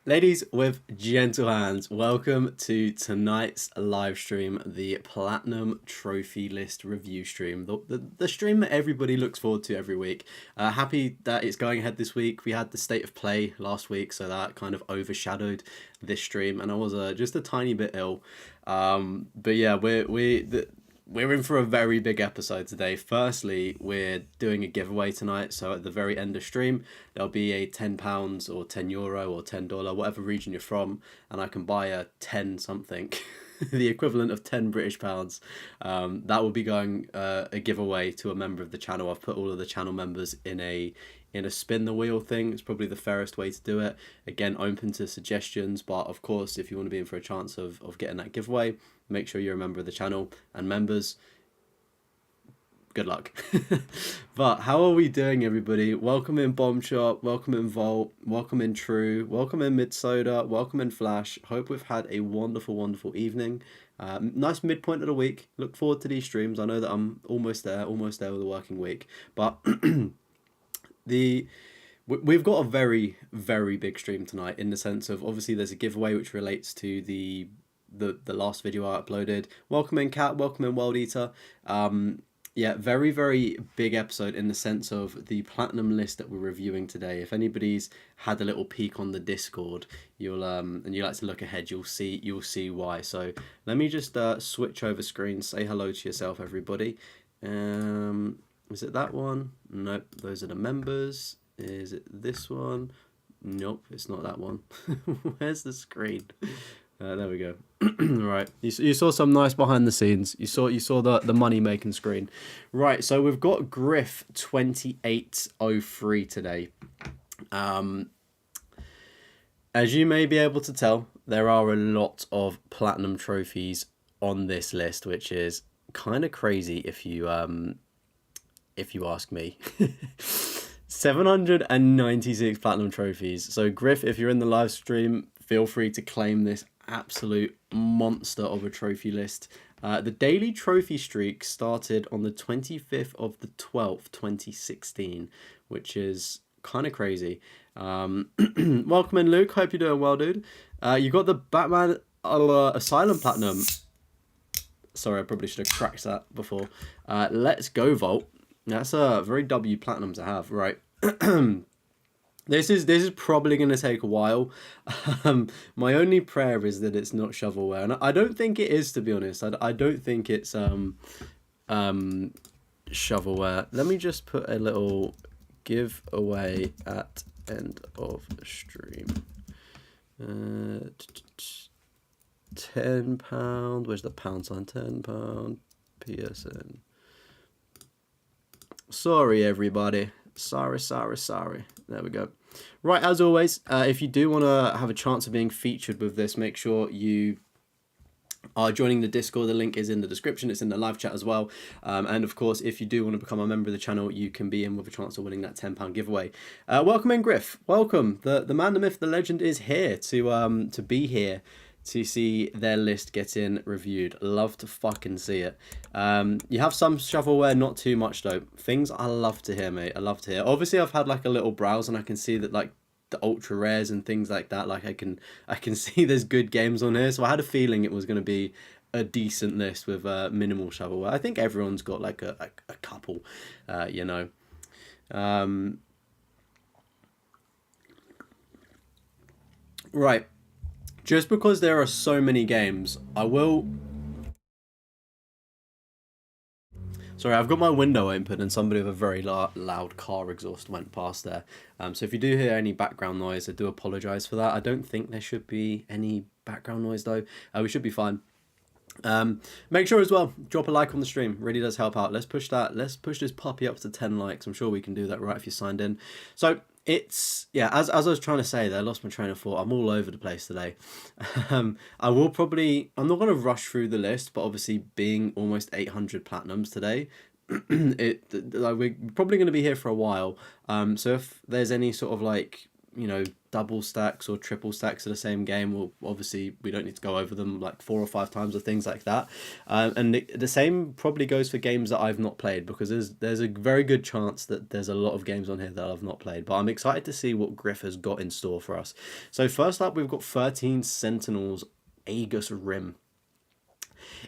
Ladies with gentle hands, welcome to tonight's live stream, the Platinum Trophy List review stream, the stream that everybody looks forward to every week. Happy that it's going ahead this week. We had the State of Play last week, so that kind of overshadowed this stream, and I was just a tiny bit ill. But yeah, we're in for a very big episode today. Firstly, we're doing a giveaway tonight, so at the very end of stream, there'll be a £10 or €10 or $10, whatever region you're from, and I can buy a 10 something, the equivalent of £10 British. That will be going a giveaway to a member of the channel. I've put all of the channel members in a spin the wheel thing. It's probably the fairest way to do it. Again, open to suggestions, but of course, if you want to be in for a chance of getting that giveaway, make sure you're a member of the channel, and members, good luck. But how are we doing, everybody? Welcome in Bomb Shop, welcome in Vault, welcome in True, welcome in Mid Soda, welcome in Flash. Hope we've had a wonderful evening. Nice midpoint of the week. Look forward to these streams. I know that I'm almost there with the working week, but we've got a very big stream tonight, in the sense of, obviously there's a giveaway which relates to the last video I uploaded. Welcome in Cat, welcome in World Eater. Yeah, very big episode in the sense of the platinum list that we're reviewing today. If anybody's had a little peek on the Discord, you'll and you like to look ahead, you'll see why. So let me just switch over screen, say hello to yourself, everybody. Is it that one? Nope, those are the members. Is it this one? Nope, it's not that one. Where's the screen? There we go. Right, you saw some nice behind the scenes. You saw the money making screen. Right, so we've got Griff 2803 today. As you may be able to tell, there are a lot of platinum trophies on this list, which is kind of crazy if you ask me. 796 platinum trophies. So Griff, if you're in the live stream, feel free to claim this absolute monster of a trophy list. The daily trophy streak started on the 25th of the 12th, 2016, which is kind of crazy. Welcome in, Luke. Hope you're doing well, dude. You got the Batman Asylum Platinum. Sorry, I probably should have cracked that before. Let's go, Vault. That's a very W platinum to have, right? This is probably going to take a while. My only prayer is that it's not shovelware, and I don't think it is, to be honest. I don't think it's shovelware. Let me just put a little giveaway at end of stream. £10. Where's the pound sign? £10 PSN. Sorry, everybody. Sorry. There we go. Right, as always, if you do want to have a chance of being featured with this, make sure you are joining the Discord. The link is in the description. It's in the live chat as well. And of course, if you do want to become a member of the channel, you can be in with a chance of winning that £10 giveaway. Welcome in, Griff. Welcome. The man, the myth, the legend is here to be here to see their list get in reviewed. Love to fucking see it. You have some shovelware, not too much though. Things I love to hear, mate. I love to hear. Obviously, I've had like a little browse and I can see that like the ultra rares and things like that. Like I can see there's good games on here. So I had a feeling it was going to be a decent list with minimal shovelware. I think everyone's got like a couple, you know. Right. Just because there are so many games, I will... Sorry, I've got my window open and somebody with a very loud car exhaust went past there. So if you do hear any background noise, I do apologise for that. I don't think there should be any background noise though. We should be fine. Make sure as well, drop a like on the stream. Really does help out. Let's push this puppy up to 10 likes. I'm sure we can do that, right, if you're signed in. So it's, yeah, as I was trying to say there, I lost my train of thought. I'm all over the place today. I'm not going to rush through the list, but obviously being almost 800 platinums today, we're probably going to be here for a while. So if there's any sort of like double stacks or triple stacks of the same game. Well, obviously we don't need to go over them like 4 or 5 times or things like that. And the same probably goes for games that I've not played, because there's a very good chance that there's a lot of games on here that I've not played. But I'm excited to see what Griff has got in store for us. So first up, we've got 13 Sentinels Aegis Rim.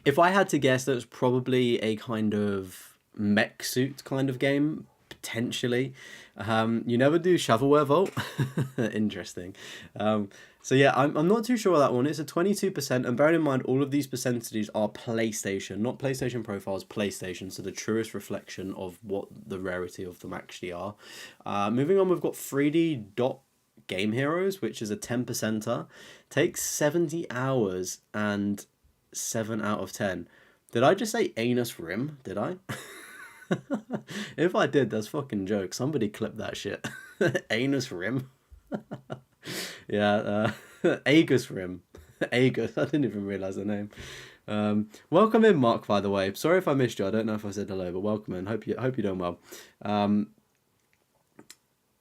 If I had to guess, that was probably a kind of mech suit kind of game, potentially. You never do shovelware vault. Interesting. So yeah, I'm not too sure on that one. It's a 22%, and bearing in mind all of these percentages are PlayStation, not PlayStation profiles, PlayStation, so the truest reflection of what the rarity of them actually are. Moving on, we've got 3D Dot Game Heroes, which is a 10%er. Takes 70 hours and 7 out of 10. Did I just say anus rim? Did I? If I did, that's fucking joke. Somebody clip that shit. Anus rim. Yeah, Aegis rim. Aegis. I didn't even realize the name. Welcome in, Mark. By the way, sorry if I missed you. I don't know if I said hello, but welcome in. Hope you're doing well.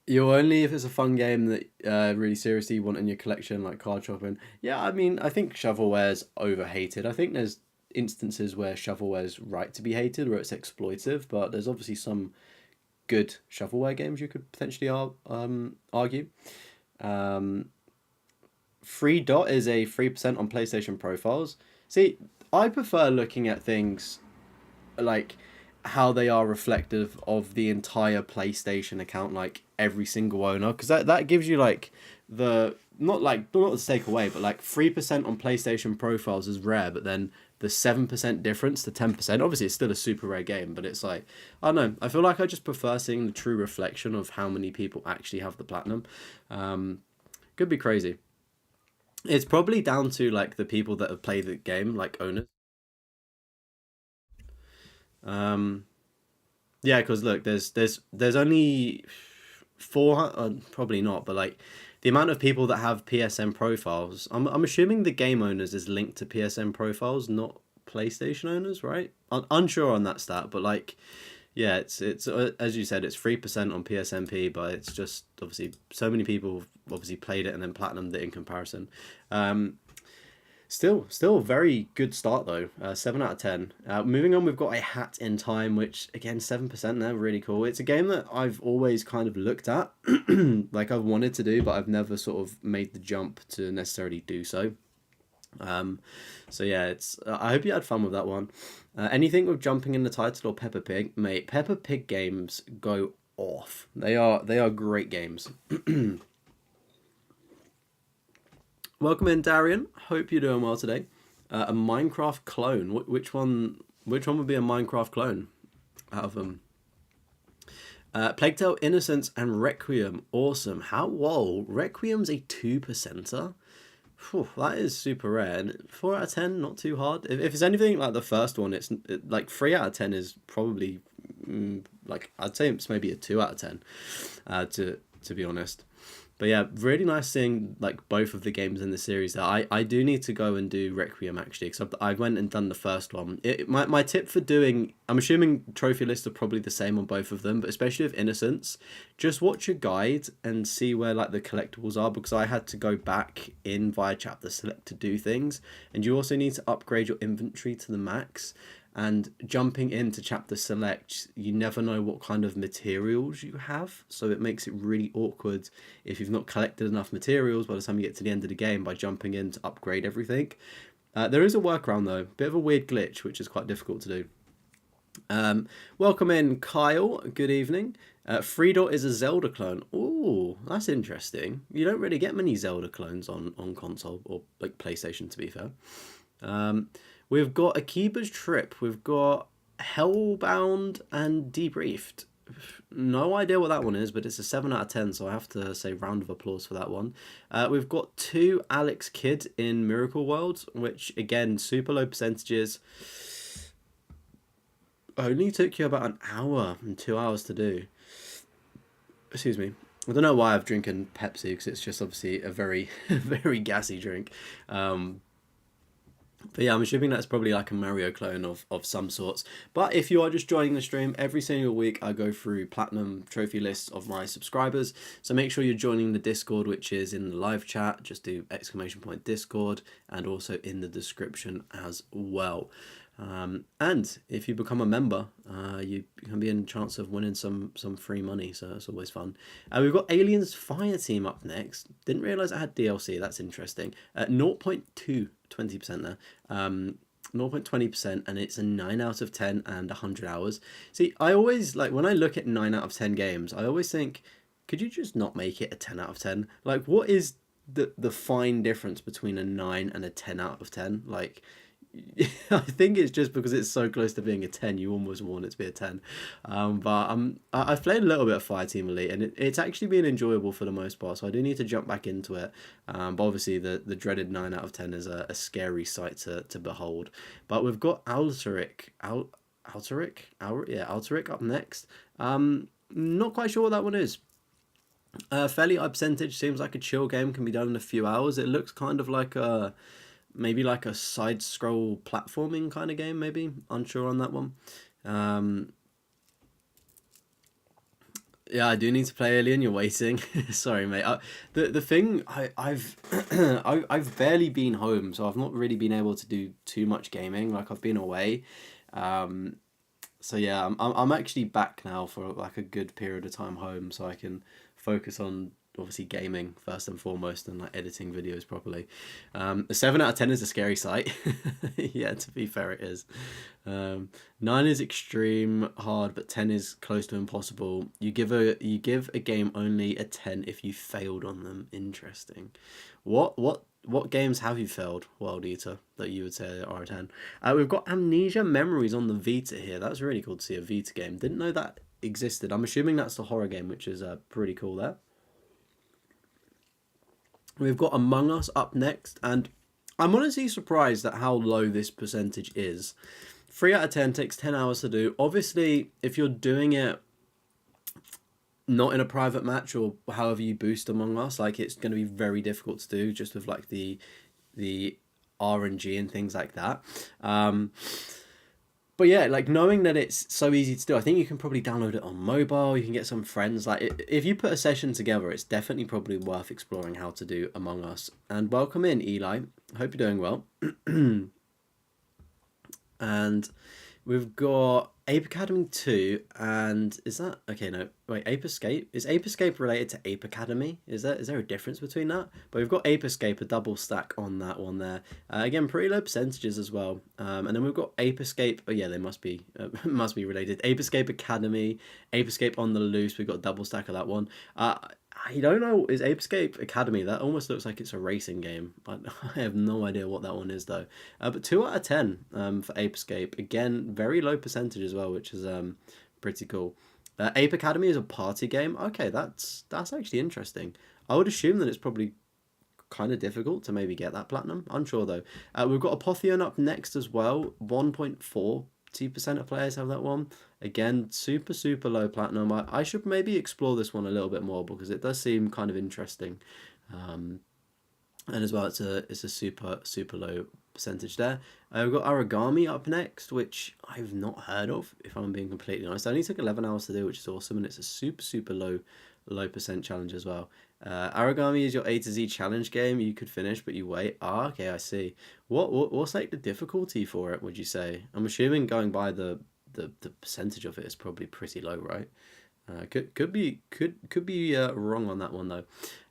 You only if it's a fun game that really seriously you want in your collection, like card shopping. Yeah, I mean, I think shovelware's overhated. I think there's instances where shovelware's right to be hated, where it's exploitive, but there's obviously some good shovelware games you could potentially argue. 3 Dot is a 3% on PlayStation profiles. See, I prefer looking at things like how they are reflective of the entire PlayStation account, like every single owner, because that gives you like the not to take away, but like 3% on PlayStation profiles is rare, but then the 7% difference to 10%, obviously it's still a super rare game, but it's like, I don't know, I feel like I just prefer seeing the true reflection of how many people actually have the platinum. Could be crazy. It's probably down to like the people that have played the game, like owners. Yeah, because look, there's only 400, probably not, but like the amount of people that have PSN profiles, I'm assuming the game owners is linked to PSN profiles, not PlayStation owners, right? Unsure on that stat, but like, yeah, it's as you said, it's 3% on PSNP, but it's just obviously so many people obviously played it and then platinumed it in comparison. Still a very good start though. 7 out of 10. Moving on, we've got A Hat in Time, which again 7% there, really cool. It's a game that I've always kind of looked at, like I've wanted to do, but I've never sort of made the jump to necessarily do so. So yeah, it's. I hope you had fun with that one. Anything with jumping in the title or Peppa Pig, mate? Peppa Pig games go off. They are great games. Welcome in, Darian. Hope you're doing well today. A Minecraft clone. Which one? Which one would be a Minecraft clone out of them? Plague Tale: Innocence and Requiem. Awesome. How? Whoa. Requiem's a 2%er. Whew, that is super rare. And 4 out of 10, not too hard. If it's anything like the first one, it's like 3 out of 10 is probably like I'd say it's maybe a 2 out of 10. To be honest. But yeah, really nice seeing like both of the games in the series. That I do need to go and do Requiem actually, because I went and done the first one. My tip for doing, I'm assuming trophy lists are probably the same on both of them, but especially with Innocence, just watch a guide and see where like the collectibles are, because I had to go back in via chapter select to do things, and you also need to upgrade your inventory to the max. And jumping into chapter select, you never know what kind of materials you have, so it makes it really awkward if you've not collected enough materials by the time you get to the end of the game by jumping in to upgrade everything. There is a workaround though, bit of a weird glitch, which is quite difficult to do. Welcome in, Kyle. Good evening. Freedot is a Zelda clone. Ooh, that's interesting. You don't really get many Zelda clones on console or like PlayStation, to be fair. We've got Akiba's Trip. We've got Hellbound and Debriefed. No idea what that one is, but it's a 7 out of 10, so I have to say round of applause for that one. We've got 2 Alex Kidd in Miracle World, which again, super low percentages. Only took you about an hour and 2 hours to do. Excuse me. I don't know why I've drinking Pepsi, because it's just obviously a very, very gassy drink. But yeah, I'm assuming that's probably like a Mario clone of some sorts. But if you are just joining the stream, every single week I go through platinum trophy lists of my subscribers. So make sure you're joining the Discord, which is in the live chat. Just do !Discord, and also in the description as well. And if you become a member, you can be in chance of winning some free money, so it's always fun. We've got Aliens Fireteam up next. Didn't realise it had DLC. That's interesting. 0.2, 20% there. 0.20%, and it's a 9 out of 10 and 100 hours. See, I always, like, when I look at 9 out of 10 games, I always think, could you just not make it a 10 out of 10? Like, what is the fine difference between a 9 and a 10 out of 10? Like, I think it's just because it's so close to being a 10, you almost want it to be a 10. I've played a little bit of Fireteam Elite, and it's actually been enjoyable for the most part, so I do need to jump back into it. But obviously, the dreaded 9 out of 10 is a scary sight to behold. But we've got Alteric up next. Not quite sure what that one is. Fairly high percentage, seems like a chill game, can be done in a few hours. It looks kind of like maybe like a side scroll platforming kind of game, maybe. Unsure on that one. Yeah, I do need to play Alien. You're waiting. Sorry, mate. The thing I've I've barely been home, so I've not really been able to do too much gaming. Like, I've been away. So yeah, I'm actually back now for like a good period of time home, so I can focus on obviously gaming first and foremost, and like editing videos properly. A 7 out of 10 is a scary sight. Yeah, to be fair, it is. 9 is extreme hard, but 10 is close to impossible. You give a game only a 10 if you failed on them. Interesting. What games have you failed, World Eater, that you would say are a 10? We've got Amnesia Memories on the Vita here. That's really cool to see a Vita game. Didn't know that existed. I'm assuming that's the horror game, which is pretty cool there. We've got Among Us up next, and I'm honestly surprised at how low this percentage is. 3 out of 10 takes 10 hours to do. Obviously, if you're doing it not in a private match or however you boost Among Us, like, it's going to be very difficult to do just with like the RNG and things like that. But yeah, like, knowing that it's so easy to do, I think you can probably download it on mobile. You can get some friends. Like, if you put a session together, it's definitely probably worth exploring how to do Among Us. And welcome in, Eli. Hope you're doing well. And we've got Ape Academy 2, and is that... Okay, no. Wait, Ape Escape? Is Ape Escape related to Ape Academy? Is there a difference between that? But we've got Ape Escape, a double stack on that one there. Again, pretty low percentages as well. And then we've got Ape Escape... Oh, yeah, they must be related. Ape Escape Academy, Ape Escape on the Loose. We've got double stack of that one. I don't know, is Ape Escape Academy? That almost looks like it's a racing game. I have no idea what that one is, though. But 2 out of 10 for Ape Escape. Again, very low percentage as well, which is pretty cool. Ape Academy is a party game. Okay, that's actually interesting. I would assume that it's probably kind of difficult to maybe get that platinum. Unsure, though. We've got Apotheon up next as well. 1.42% of players have that one. Again, super low platinum. I should maybe explore this one a little bit more because it does seem kind of interesting. And as well, it's a super low percentage there. We've got Origami up next, which I've not heard of, if I'm being completely honest. It only took 11 hours to do, which is awesome, and it's a super low percent challenge as well. Origami is your A to Z challenge game. You could finish, but you wait. Okay, I see. What's like the difficulty for it, would you say? I'm assuming, going by the percentage of it, is probably pretty low, right? Could be wrong on that one, though.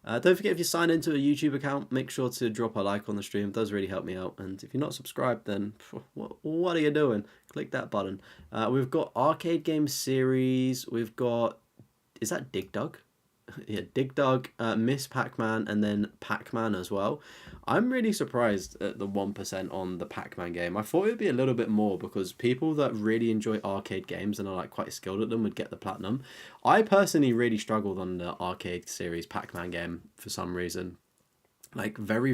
Don't forget, if you sign into a YouTube account, make sure to drop a like on the stream. It does really help me out. And if you're not subscribed, then what are you doing? Click that button. We've got Arcade Game Series. We've got... Is that Dig Dug? Yeah, Dig Dug, Miss Pac-Man, and then Pac-Man as well. I'm really surprised at the 1% on the Pac-Man game. I thought it would be a little bit more because people that really enjoy arcade games and are like quite skilled at them would get the platinum. I personally really struggled on the arcade series Pac-Man game for some reason. Like, very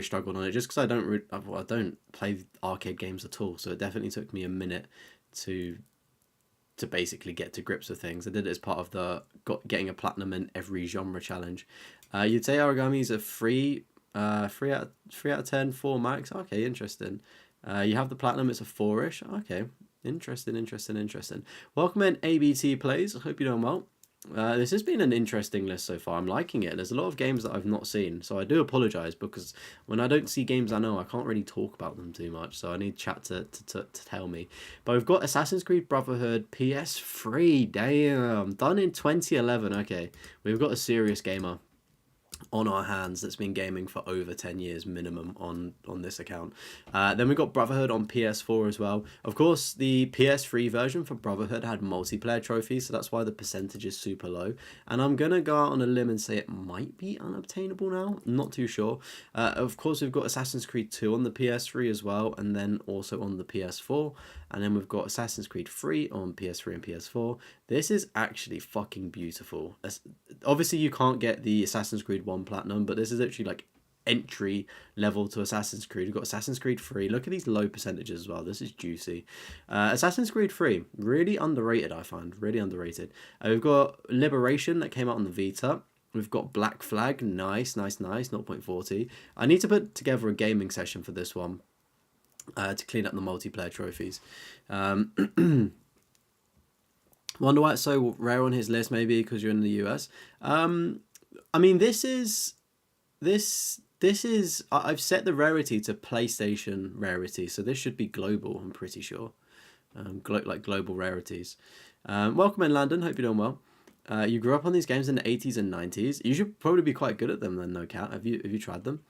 struggled on it, just because I don't play arcade games at all. So it definitely took me a minute to basically get to grips with things. I did it as part of getting a platinum in every genre challenge. You'd say Origami is a free Three out of 10, 4 max. Okay, interesting. You have the platinum. It's a 4-ish. Okay, interesting. Welcome in ABT Plays. I hope you're doing well. This has been an interesting list so far. I'm liking it. There's a lot of games that I've not seen, so I do apologize because when I don't see games I know, I can't really talk about them too much. So I need chat to tell me. But we've got Assassin's Creed Brotherhood PS3. Damn, done in 2011. Okay, we've got a serious gamer on our hands that's been gaming for over 10 years minimum on this account. Then we got Brotherhood on PS4 as well. Of course, the PS3 version for Brotherhood had multiplayer trophies, so that's why the percentage is super low. And I'm gonna go out on a limb and say it might be unobtainable now. I'm not too sure. Of course, we've got Assassin's Creed 2 on the PS3 as well, and then also on the PS4. And then we've got Assassin's Creed 3 on PS3 and PS4. This is actually fucking beautiful. Obviously, you can't get the Assassin's Creed 1 Platinum, but this is actually like entry level to Assassin's Creed. We've got Assassin's Creed 3. Look at these low percentages as well. This is juicy. Assassin's Creed 3, really underrated, I find. Really underrated. We've got Liberation that came out on the Vita. We've got Black Flag. Nice. 0.40. I need to put together a gaming session for this one. To clean up the multiplayer trophies. Wonder why it's so rare on his list, maybe because you're in the US. I mean, this is I've set the rarity to PlayStation rarity, so this should be global, I'm pretty sure. Like global rarities. Welcome in, Landon, hope you're doing well. You grew up on these games in the 80s and 90s. You should probably be quite good at them then, no cat. Have you tried them?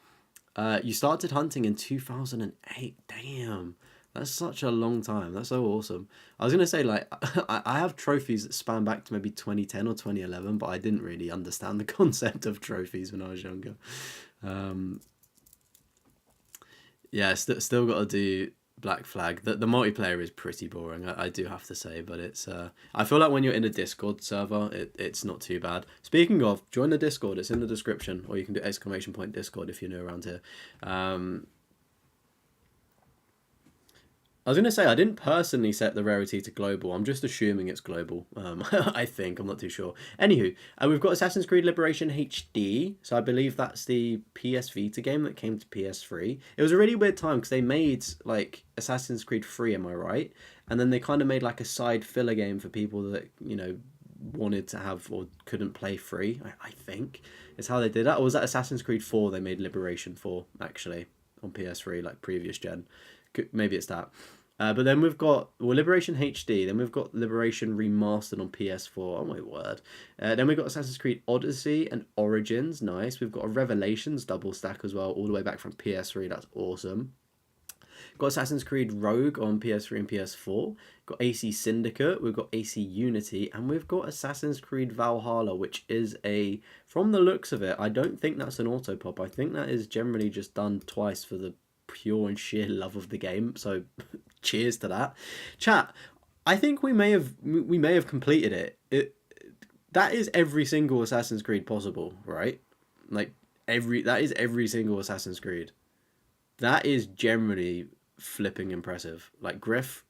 You started hunting in 2008. Damn, that's such a long time. That's so awesome. I was gonna say, like, I have trophies that span back to maybe 2010 or 2011, but I didn't really understand the concept of trophies when I was younger. Yeah, still got to do Black Flag. The multiplayer is pretty boring, I do have to say, but it's I feel like when you're in a Discord server, it's not too bad. Speaking of, join the Discord, it's in the description, or you can do !Discord if you're new around here. I was going to say, I didn't personally set the rarity to global. I'm just assuming it's global. I think. I'm not too sure. Anywho, we've got Assassin's Creed Liberation HD. So I believe that's the PS Vita game that came to PS3. It was a really weird time because they made, like, Assassin's Creed 3, am I right? And then they kind of made, like, a side filler game for people that, you know, wanted to have or couldn't play free, I think. Is how they did that. Or was that Assassin's Creed 4 they made Liberation for, actually, on PS3, like, previous gen? Maybe it's that. But then we've got Liberation HD. Then we've got Liberation Remastered on PS4. Oh my word. Then we've got Assassin's Creed Odyssey and Origins. Nice. We've got a Revelations double stack as well, all the way back from PS3. That's awesome. Got Assassin's Creed Rogue on PS3 and PS4. Got AC Syndicate. We've got AC Unity. And we've got Assassin's Creed Valhalla, which is a... From the looks of it, I don't think that's an auto pop. I think that is generally just done twice for the pure and sheer love of the game. So cheers to that. Chat, I think we may have completed it. That is every single Assassin's Creed possible, right? Like that is every single Assassin's Creed. That is generally flipping impressive. Like Griff,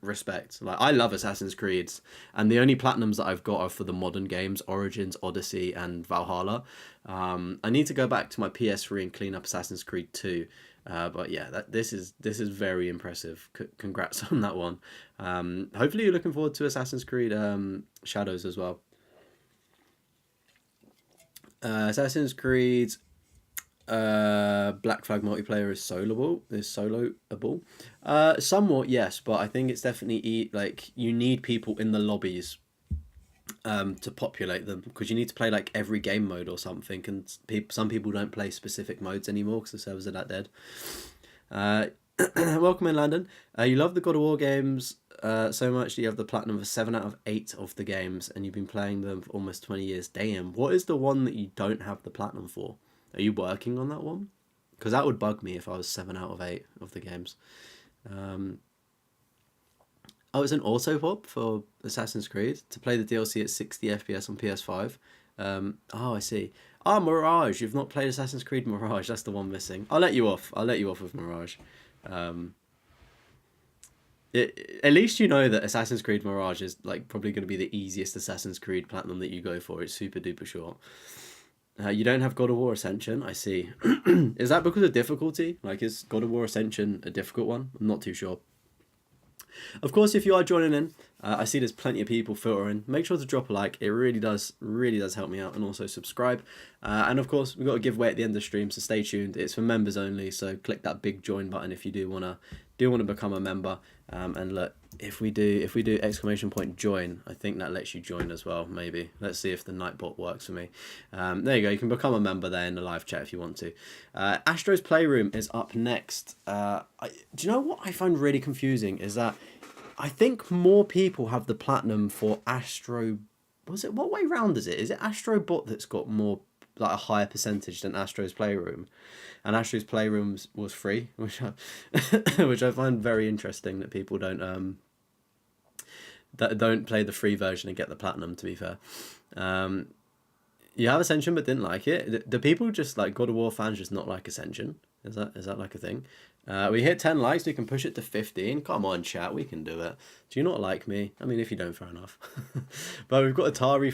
respect. Like I love Assassin's Creeds, and the only platinums that I've got are for the modern games, Origins, Odyssey, and Valhalla. I need to go back to my PS3 and clean up Assassin's Creed 2. But yeah, this is very impressive. Congrats on that one. Hopefully you're looking forward to Assassin's Creed Shadows as well. Assassin's Creed Black Flag multiplayer is soloable. Somewhat, yes, but I think it's definitely like you need people in the lobbies to populate them, because you need to play like every game mode or something, and some people don't play specific modes anymore because the servers are that dead. Welcome in, Landon. You love the God of War games so much that you have the platinum of 7 out of 8 of the games, and you've been playing them for almost 20 years. Damn, what is the one that you don't have the platinum for? Are you working on that one? Because that would bug me if I was 7 out of 8 of the games. Oh, it's an auto pop for Assassin's Creed to play the DLC at 60 FPS on PS5. Oh, I see. Ah, Mirage. You've not played Assassin's Creed Mirage. That's the one missing. I'll let you off with Mirage. At least you know that Assassin's Creed Mirage is like probably going to be the easiest Assassin's Creed Platinum that you go for. It's super duper short. You don't have God of War Ascension, I see. Is that because of difficulty? Like, is God of War Ascension a difficult one? I'm not too sure. Of course, if you are joining in, I see there's plenty of people filtering. Make sure to drop a like. It really does help me out, and also subscribe. And of course, we've got a giveaway at the end of the stream, so stay tuned. It's for members only, so click that big join button if you do wanna become a member. And look, if we do !join, I think that lets you join as well. Maybe let's see if the Nightbot works for me. There you go. You can become a member there in the live chat if you want to. Astro's Playroom is up next. Do you know what I find really confusing is that I think more people have the platinum for Astro. Was it, what way round is it? Is it Astro Bot that's got more, like a higher percentage than Astro's Playroom? And Astro's Playroom was free, which I find very interesting that people don't play the free version and get the platinum. To be fair, you have Ascension but didn't like it. Do people just, like, God of War fans just not like Ascension? Is that like a thing? We hit 10 likes, we can push it to 15. Come on, chat, we can do it. Do you not like me? I mean, if you don't, fair enough. But we've got Atari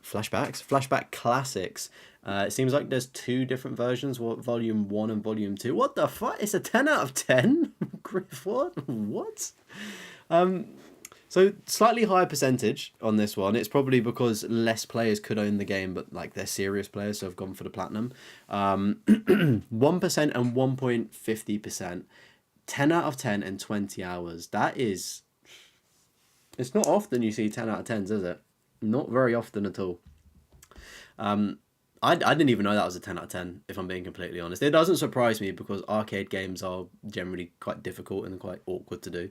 Flashback Classics. It seems like there's 2 different versions, Volume 1 and Volume 2. What the fuck? It's a 10 out of 10? Griff, what? So slightly higher percentage on this one. It's probably because less players could own the game, but like they're serious players, so have gone for the platinum. 1% and 1.50%. 10 out of 10 in 20 hours. That is... It's not often you see 10 out of 10s, is it? Not very often at all. I didn't even know that was a 10 out of 10, if I'm being completely honest. It doesn't surprise me because arcade games are generally quite difficult and quite awkward to do.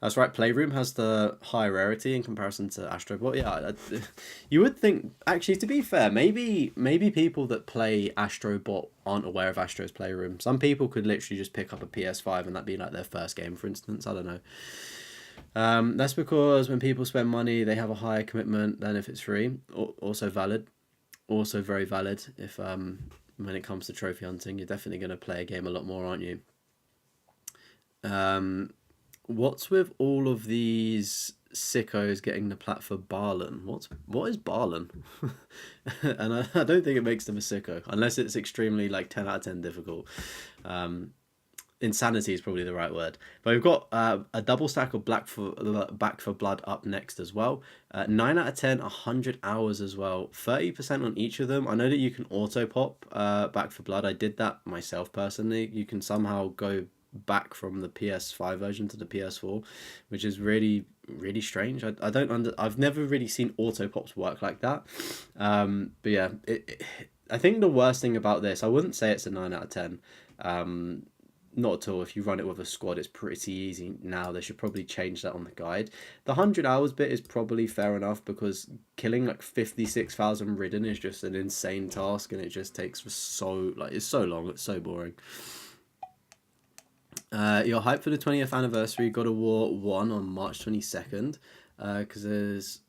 That's right, Playroom has the high rarity in comparison to Astrobot. Yeah, you would think, actually, to be fair, maybe people that play Astrobot aren't aware of Astro's Playroom. Some people could literally just pick up a PS5 and that'd be like their first game, for instance. I don't know. That's because when people spend money, they have a higher commitment than if it's free. Also valid. Also very valid if when it comes to trophy hunting, you're definitely going to play a game a lot more, aren't you? What's with all of these sickos getting the plat for Barlin? What is Barlin? And I don't think it makes them a sicko, unless it's extremely, like, 10 out of 10 difficult. Insanity is probably the right word. But we've got a double stack of Back for Blood up next as well. 9 out of 10, 100 hours as well. 30% on each of them. I know that you can auto pop Back for Blood. I did that myself personally. You can somehow go back from the PS5 version to the PS4, which is really, really strange. I've never really seen auto pops work like that. But yeah, I think the worst thing about this, I wouldn't say it's a 9 out of 10. Not at all. If you run it with a squad, it's pretty easy now. They should probably change that on the guide. The 100 hours bit is probably fair enough because killing like 56,000 ridden is just an insane task, and it just takes it's so long, it's so boring. You're hyped for the 20th anniversary God of War 1 on March 22nd, because there's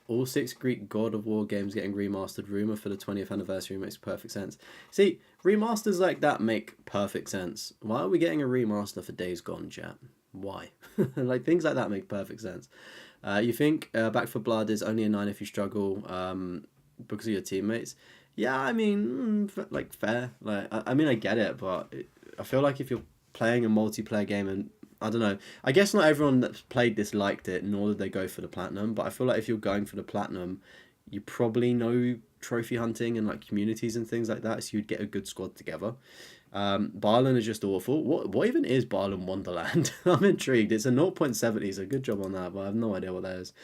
all 6 Greek God of War games getting remastered. Rumor for the 20th anniversary makes perfect sense. See, remasters like that make perfect sense. Why are we getting a remaster for Days Gone, chat? Why? Like, things like that make perfect sense. You think Back for Blood is only a 9 if you struggle because of your teammates? Yeah, I mean, like, fair. Like, I mean, I get it, but I feel like if you're playing a multiplayer game, and I don't know, I guess not everyone that's played this liked it, nor did they go for the platinum, but I feel like if you're going for the platinum, you probably know trophy hunting and like communities and things like that, so you'd get a good squad together. Barlin is just awful. What even is Barlin Wonderland? I'm intrigued. It's a 0.70, so good job on that, but I have no idea what that is.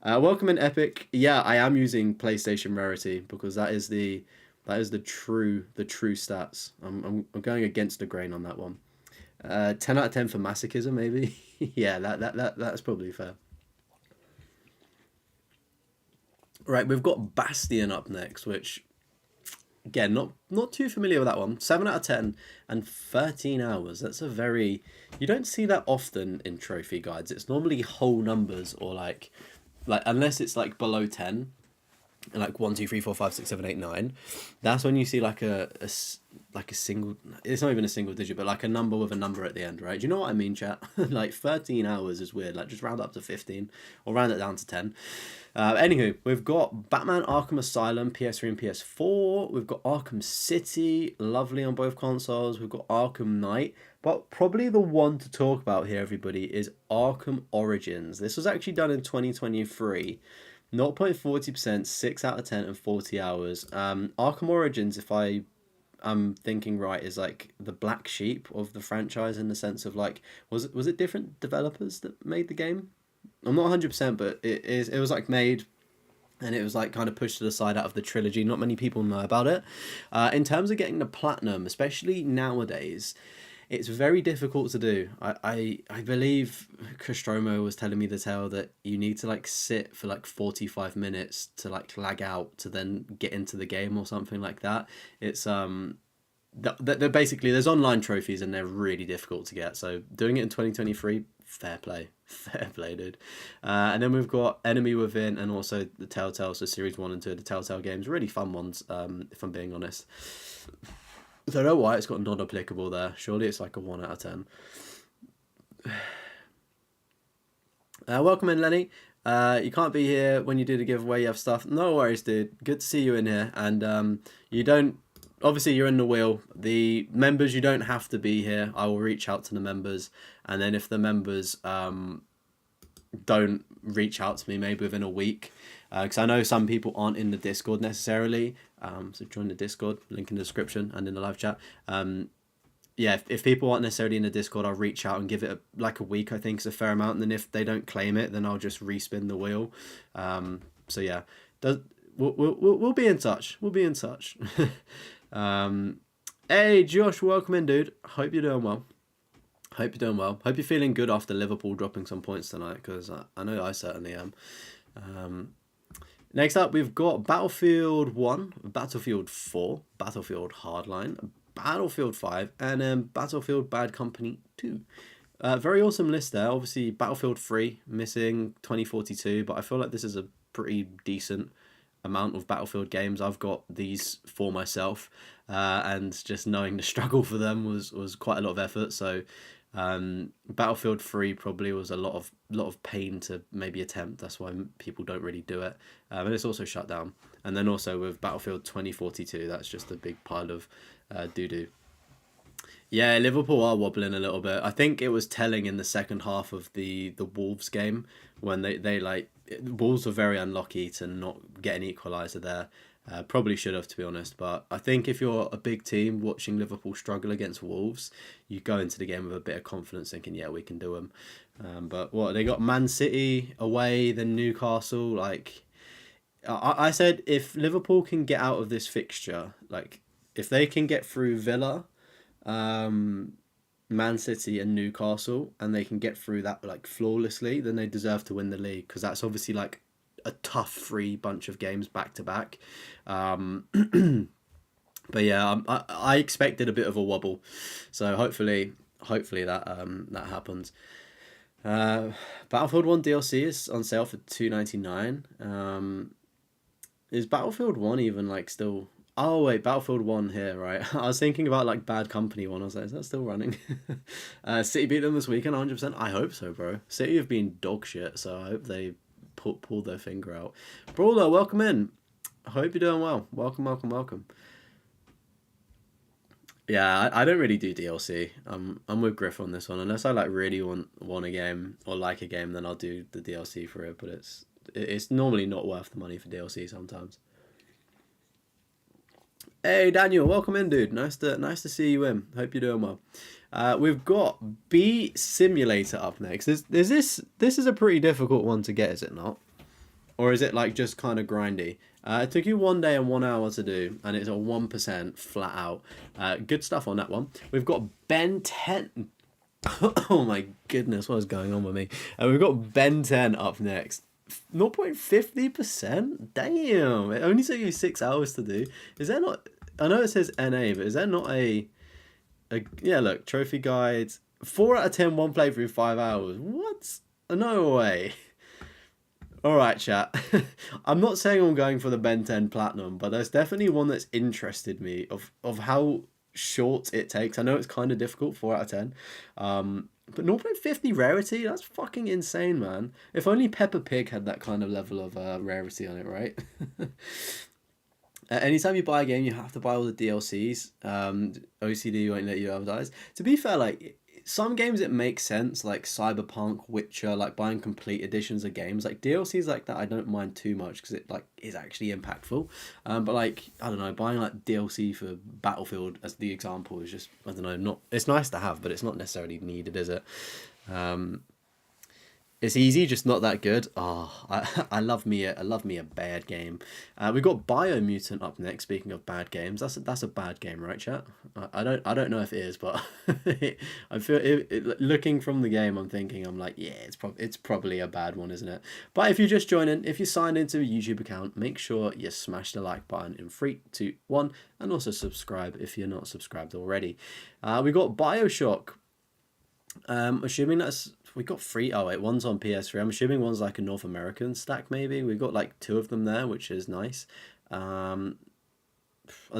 Welcome in Epic. Yeah, I am using PlayStation Rarity because that is the true stats. I'm going against the grain on that one. 10 out of 10 for masochism, maybe. Yeah, that's probably fair. Right, we've got Bastion up next, which, again, not too familiar with that one. 7 out of 10 and 13 hours. That's a very... You don't see that often in trophy guides. It's normally whole numbers or like unless it's like below 10. like 1, 2, 3, 4, 5, 6, 7, 8, 9. That's when you see like a single. It's not even a single digit, but like a number with a number at the end, right? Do you know what I mean, chat? Like 13 hours is weird. Like just round up to 15, or round it down to 10. Anywho, we've got Batman Arkham Asylum, PS3 and PS4. We've got Arkham City, lovely on both consoles. We've got Arkham Knight. But probably the one to talk about here, everybody, is Arkham Origins. This was actually done in 2023. 0.40%, 6 out of 10, and 40 hours. Arkham Origins, if I'm thinking right, is like the black sheep of the franchise in the sense of like, was it different developers that made the game? I'm not 100%, but it was like made, and it was like kind of pushed to the side out of the trilogy. Not many people know about it. In terms of getting the platinum, especially nowadays, it's very difficult to do. I believe Nostromo was telling me the tale that you need to like sit for like 45 minutes to like lag out to then get into the game or something like that. It's they're basically, there's online trophies and they're really difficult to get. So doing it in 2023, fair play, dude. And then we've got Enemy Within and also the Telltale, so Series 1 and 2 of the Telltale games, really fun ones, if I'm being honest. I don't know why it's got non-applicable there. Surely it's like a 1 out of 10. Welcome in, Lenny. You can't be here when you do the giveaway. You have stuff. No worries, dude. Good to see you in here. And you don't... Obviously, you're in the wheel. The members, you don't have to be here. I will reach out to the members. And then if the members don't reach out to me maybe within a week, because I know some people aren't in the Discord necessarily, so join the Discord, link in the description and in the live chat. Yeah, if people aren't necessarily in the Discord, I'll reach out and give it like a week. I think is a fair amount, and then if they don't claim it, then I'll just respin the wheel. So yeah, we'll be in touch. We'll be in touch. Hey Josh, welcome in, dude. Hope you're doing well. Hope you're doing well. Hope you're feeling good after Liverpool dropping some points tonight, because I know I certainly am. Next up, we've got Battlefield 1, Battlefield 4, Battlefield Hardline, Battlefield 5, and then Battlefield Bad Company 2. Very awesome list there. Obviously, Battlefield 3 missing 2042, but I feel like this is a pretty decent amount of Battlefield games. I've got these for myself, and just knowing the struggle for them was quite a lot of effort. So Battlefield 3 probably was a lot of pain to maybe attempt. That's why people don't really do it. And it's also shut down. And then also with Battlefield 2042, that's just a big pile of doo-doo. Yeah, Liverpool are wobbling a little bit. I think it was telling in the second half of the Wolves game when they like, Wolves were very unlucky to not get an equaliser there. Probably should have, to be honest, but I think if you're a big team watching Liverpool struggle against Wolves, you go into the game with a bit of confidence thinking, yeah, we can do them. But what, they got Man City away, then Newcastle. Like I said, if Liverpool can get out of this fixture, like if they can get through Villa, Man City and Newcastle, and they can get through that like flawlessly, then they deserve to win the league, because that's obviously like a tough free bunch of games back to back. But yeah, I expected a bit of a wobble, so hopefully that happens. Battlefield 1 DLC is on sale for $2.99. Is Battlefield 1 even like still... Oh wait, Battlefield 1 here, right? I was thinking about like Bad Company 1. I was like, is that still running? City beat them this weekend, 100%. I hope so, bro. City have been dog shit, so I hope they pull their finger out. Brawler, welcome in. I hope you're doing well. Welcome. Yeah, I don't really do DLC. I'm with Griff on this one. Unless I like really want a game or like a game, then I'll do the DLC for it. But it's normally not worth the money for DLC sometimes. Hey Daniel, welcome in, dude. Nice to see you in. Hope you're doing well. We've got Bee Simulator up next. This is a pretty difficult one to get, is it not? Or is it like just kind of grindy? It took you 1 day and 1 hour to do, and it's a 1% flat out. Good stuff on that one. We've got Ben 10. Oh my goodness, what is going on with me? We've got Ben 10 up next. 0.50%? Damn, it only took you 6 hours to do. Is there not... I know it says NA, but is there not a yeah, look, trophy guide. 4 out of 10, one playthrough, 5 hours. What? No way. All right, chat. I'm not saying I'm going for the Ben 10 Platinum, but there's definitely one that's interested me of how short it takes. I know it's kind of difficult, 4 out of 10. But 0.50 rarity, that's fucking insane, man. If only Peppa Pig had that kind of level of rarity on it, right? Anytime you buy a game, you have to buy all the DLCs. OCD won't let you advertise. To be fair, like some games it makes sense, like Cyberpunk, Witcher, like buying complete editions of games. Like DLCs like that, I don't mind too much because it like is actually impactful. But like I don't know, buying like DLC for Battlefield as the example is just I don't know, not it's nice to have, but it's not necessarily needed, is it? Um, it's easy, just not that good. Oh, I love me a bad game. We've got Biomutant up next. Speaking of bad games, that's a bad game, right, chat? I don't know if it is, but I feel looking from the game, I'm thinking I'm like, yeah, it's probably a bad one, isn't it? But if you're just joining, if you signed into a YouTube account, make sure you smash the like button in 3, 2, 1, and also subscribe if you're not subscribed already. We got Bioshock. Assuming that's we got 3. Oh wait, one's on PS3. I'm assuming one's like a North American stack. Maybe we've got like 2 of them there, which is nice. Um,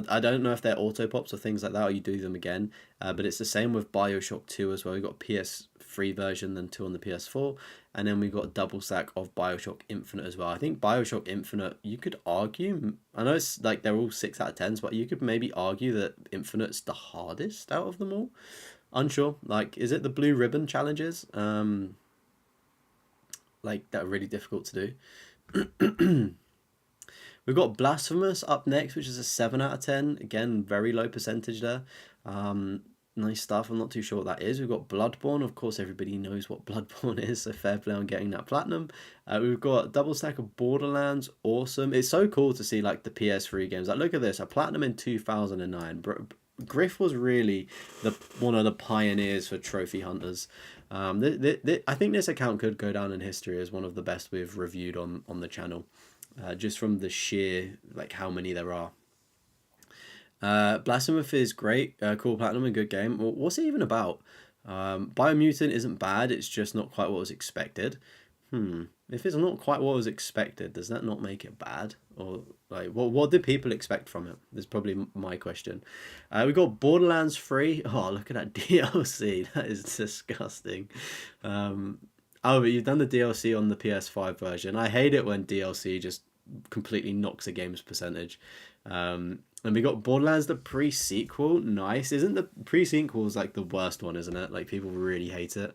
I don't know if they're auto pops or things like that, or you do them again. But it's the same with Bioshock 2 as well. We've got PS3 version, then 2 on the PS4, and then we've got a double stack of Bioshock Infinite as well. I think Bioshock Infinite, you could argue. I know it's like they're all 6 out of 10s, but you could maybe argue that Infinite's the hardest out of them all. Unsure. Like, is it the blue ribbon challenges? Like that are really difficult to do. We've got Blasphemous up next, which is a 7 out of 10. Again, very low percentage there. Nice stuff. I'm not too sure what that is. We've got Bloodborne. Of course, everybody knows what Bloodborne is, so fair play on getting that platinum. We've got a double stack of Borderlands. Awesome. It's so cool to see like the PS3 games. Like, look at this. A platinum in 2009. Griff was really one of the pioneers for trophy hunters. I think this account could go down in history as one of the best we've reviewed on the channel, just from the sheer like how many there are. Blasphemous is great, cool platinum, a good game. Well, what's it even about? Biomutant isn't bad. It's just not quite what was expected. If it's not quite what was expected, does that not make it bad? Or like, what did people expect from it? That's probably my question. We got Borderlands 3. Oh, look at that DLC. That is disgusting. Oh, but you've done the DLC on the PS5 version. I hate it when DLC just completely knocks a game's percentage. And we got Borderlands the pre-sequel. Nice. Isn't the pre-sequels like the worst one, isn't it? Like people really hate it.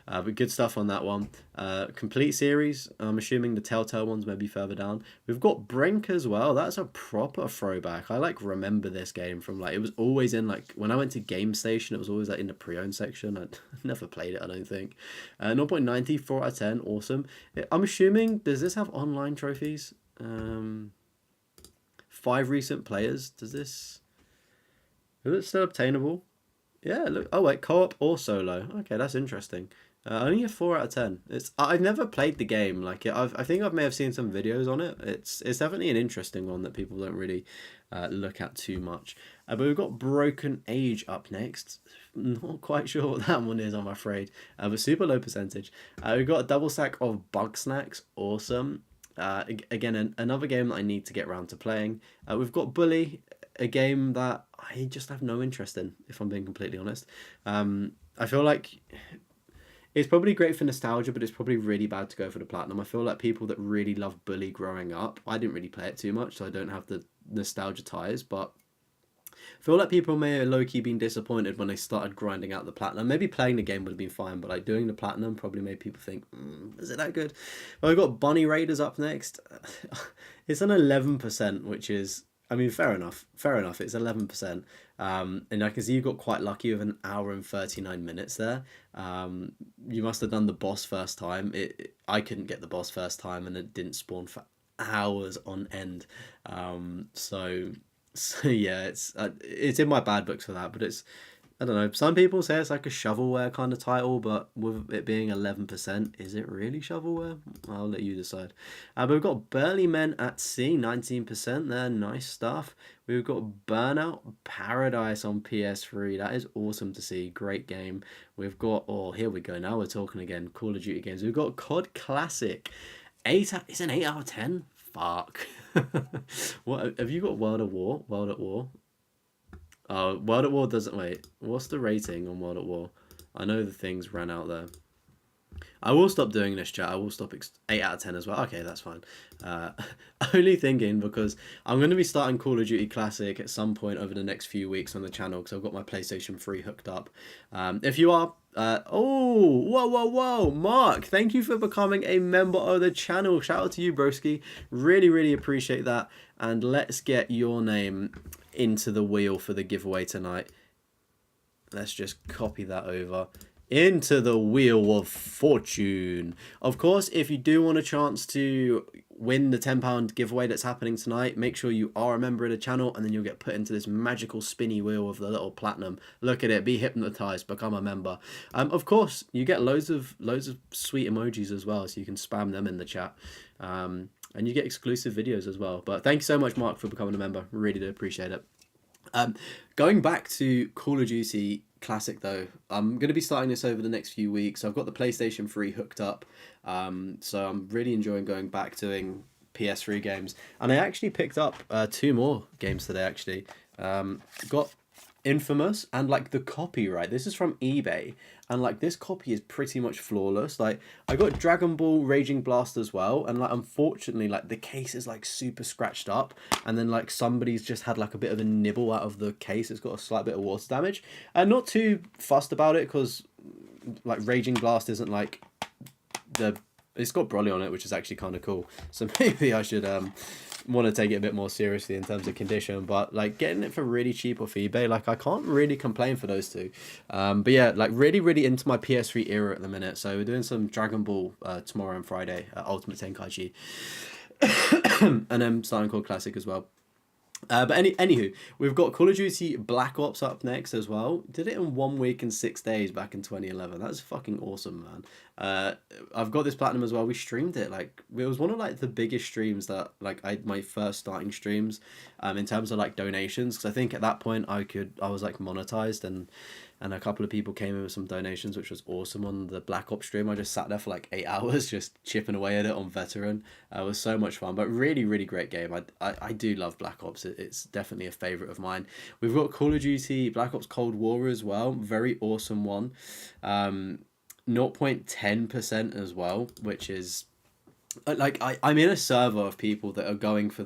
But good stuff on that one. Complete series. I'm assuming the Telltale ones maybe further down. We've got Brink as well. That's a proper throwback. I like remember this game from like it was always in like when I went to Game Station, it was always like in the pre-owned section. I never played it, I don't think. 0.90, 4 out of 10, awesome. I'm assuming does this have online trophies? 5 recent players. Is it still obtainable? Yeah, look. Oh wait, co-op or solo. Okay, that's interesting. Only a 4 out of 10. I've never played the game. Like I think I may have seen some videos on it. It's definitely an interesting one that people don't really look at too much. But we've got Broken Age up next. Not quite sure what that one is, I'm afraid. But super low percentage. We've got a double stack of Bug Snacks. Awesome. Again, another game that I need to get around to playing. We've got Bully, a game that I just have no interest in, if I'm being completely honest. I feel like it's probably great for nostalgia, but it's probably really bad to go for the platinum. I feel like people that really love Bully growing up, I didn't really play it too much, so I don't have the nostalgia ties, but I feel like people may have low-key been disappointed when they started grinding out the platinum. Maybe playing the game would have been fine, but like doing the platinum probably made people think, is it that good? Well, we've got Bunny Raiders up next. It's an 11%, which is, I mean, fair enough. Fair enough, it's 11%. And I can see you got quite lucky with an hour and 39 minutes there. You must have done the boss first time. I couldn't get the boss first time, and it didn't spawn for hours on end. So yeah, it's in my bad books for that, but it's I don't know. Some people say it's like a shovelware kind of title, but with it being 11%, is it really shovelware? I'll let you decide. But we've got Burly Men at Sea, 19% there, nice stuff. We've got Burnout Paradise on PS3. That is awesome to see. Great game. We've got here we go. Now we're talking again. Call of Duty games. We've got COD Classic. It's an 8 out of 10. Fuck. What have you got? World at War. World at War. Oh, World at War doesn't wait. What's the rating on World at War? I know the things ran out there. I will stop doing this, chat. I will stop 8 out of 10 as well. Okay, that's fine. Uh, only thinking because I'm going to be starting Call of Duty Classic at some point over the next few weeks on the channel because I've got my PlayStation 3 hooked up. If you are... whoa, Mark, thank you for becoming a member of the channel. Shout out to you, broski. Really, really appreciate that. And let's get your name into the wheel for the giveaway tonight. Let's just copy that over into the Wheel of Fortune. Of course, if you do want a chance to win the £10 giveaway that's happening tonight, make sure you are a member of the channel, and then you'll get put into this magical spinny wheel of the little platinum. Look at it, be hypnotized, become a member. Of course, you get loads of sweet emojis as well, so you can spam them in the chat. And you get exclusive videos as well. But thank you so much, Mark, for becoming a member. Really do appreciate it. Going back to Call of Duty Classic though, I'm going to be starting this over the next few weeks. I've got the PlayStation 3 hooked up, so I'm really enjoying going back doing PS3 games. And I actually picked up 2 more games today actually. Got Infamous and like the copyright. This is from eBay, and like this copy is pretty much flawless. Like I got Dragon Ball Raging Blast as well, and like unfortunately like the case is like super scratched up, and then like somebody's just had like a bit of a nibble out of the case. It's got a slight bit of water damage, and not too fussed about it because like Raging Blast isn't like it's got Broly on it, which is actually kind of cool. So maybe I should want to take it a bit more seriously in terms of condition, but like getting it for really cheap off eBay, like I can't really complain for those two. But yeah, like really into my PS3 era at the minute. So we're doing some Dragon Ball tomorrow and Friday, Ultimate Tenkaichi, and then starting Core Classic as well. But anywho, we've got Call of Duty Black Ops up next as well. Did it in 1 week and 6 days back in 2011. That's fucking awesome, man. I've got this platinum as well. We streamed it. Like it was one of like the biggest streams that like my first starting streams, in terms of like donations. Because I think at that point I was like monetized, and a couple of people came in with some donations, which was awesome on the Black Ops stream. I just sat there for like 8 hours just chipping away at it on veteran. It was so much fun, but really great game. I do love Black Ops. It's definitely a favorite of mine. We've got Call of Duty Black Ops Cold War as well. Very awesome one. 0.10% as well, which is like I'm in a server of people that are going for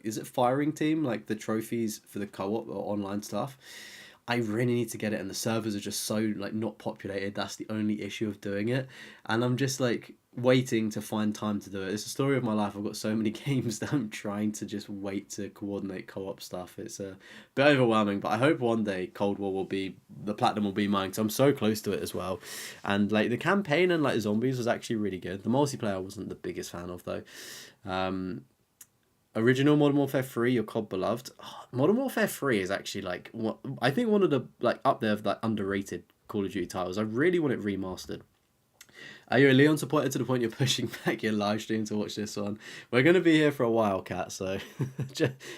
is it firing team, like the trophies for the co-op or online stuff. I really need to get it, and the servers are just so like not populated. That's the only issue of doing it, and I'm just like waiting to find time to do it. It's the story of my life. I've got so many games that I'm trying to just wait to coordinate co-op stuff. It's a bit overwhelming, but I hope one day Cold War the platinum will be mine, because I'm so close to it as well. And like the campaign and like zombies was actually really good. The multiplayer I wasn't the biggest fan of though. Original Modern Warfare 3, your COD beloved. Oh, Modern Warfare 3 is actually like I think one of the like up there of like underrated Call of Duty titles. I really want it remastered. You're a Leon supporter to the point you're pushing back your live stream to watch this one. We're going to be here for a while, Kat, so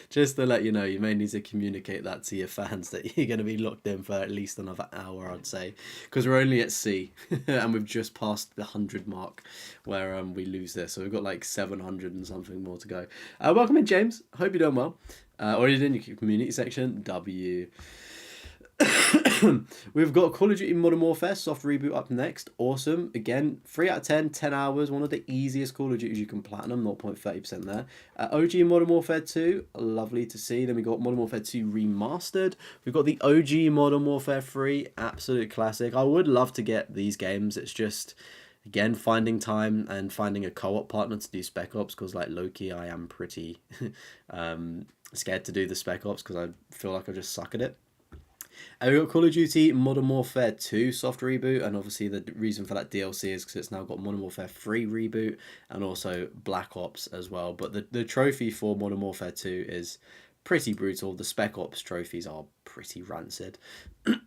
just to let you know, you may need to communicate that to your fans that you're going to be locked in for at least another hour, I'd say, because we're only at C, and we've just passed the 100 mark where we lose this, so we've got like 700 and something more to go. Welcome in, James. Hope you're doing well. Or you did in your community section, W. We've got Call of Duty Modern Warfare soft reboot up next. Awesome. Again, 3 out of 10, 10 hours. One of the easiest Call of Duties you can platinum, 0.30% there. OG Modern Warfare 2, lovely to see. Then we got Modern Warfare 2 Remastered. We've got the OG Modern Warfare 3, absolute classic. I would love to get these games. It's just, again, finding time and finding a co-op partner to do Spec Ops, because like low-key I am pretty scared to do the Spec Ops because I feel like I just suck at it. And we got Call of Duty Modern Warfare 2 soft reboot, and obviously the reason for that DLC is because it's now got Modern Warfare 3 reboot and also Black Ops as well. But the trophy for Modern Warfare 2 is pretty brutal. The Spec Ops trophies are pretty rancid.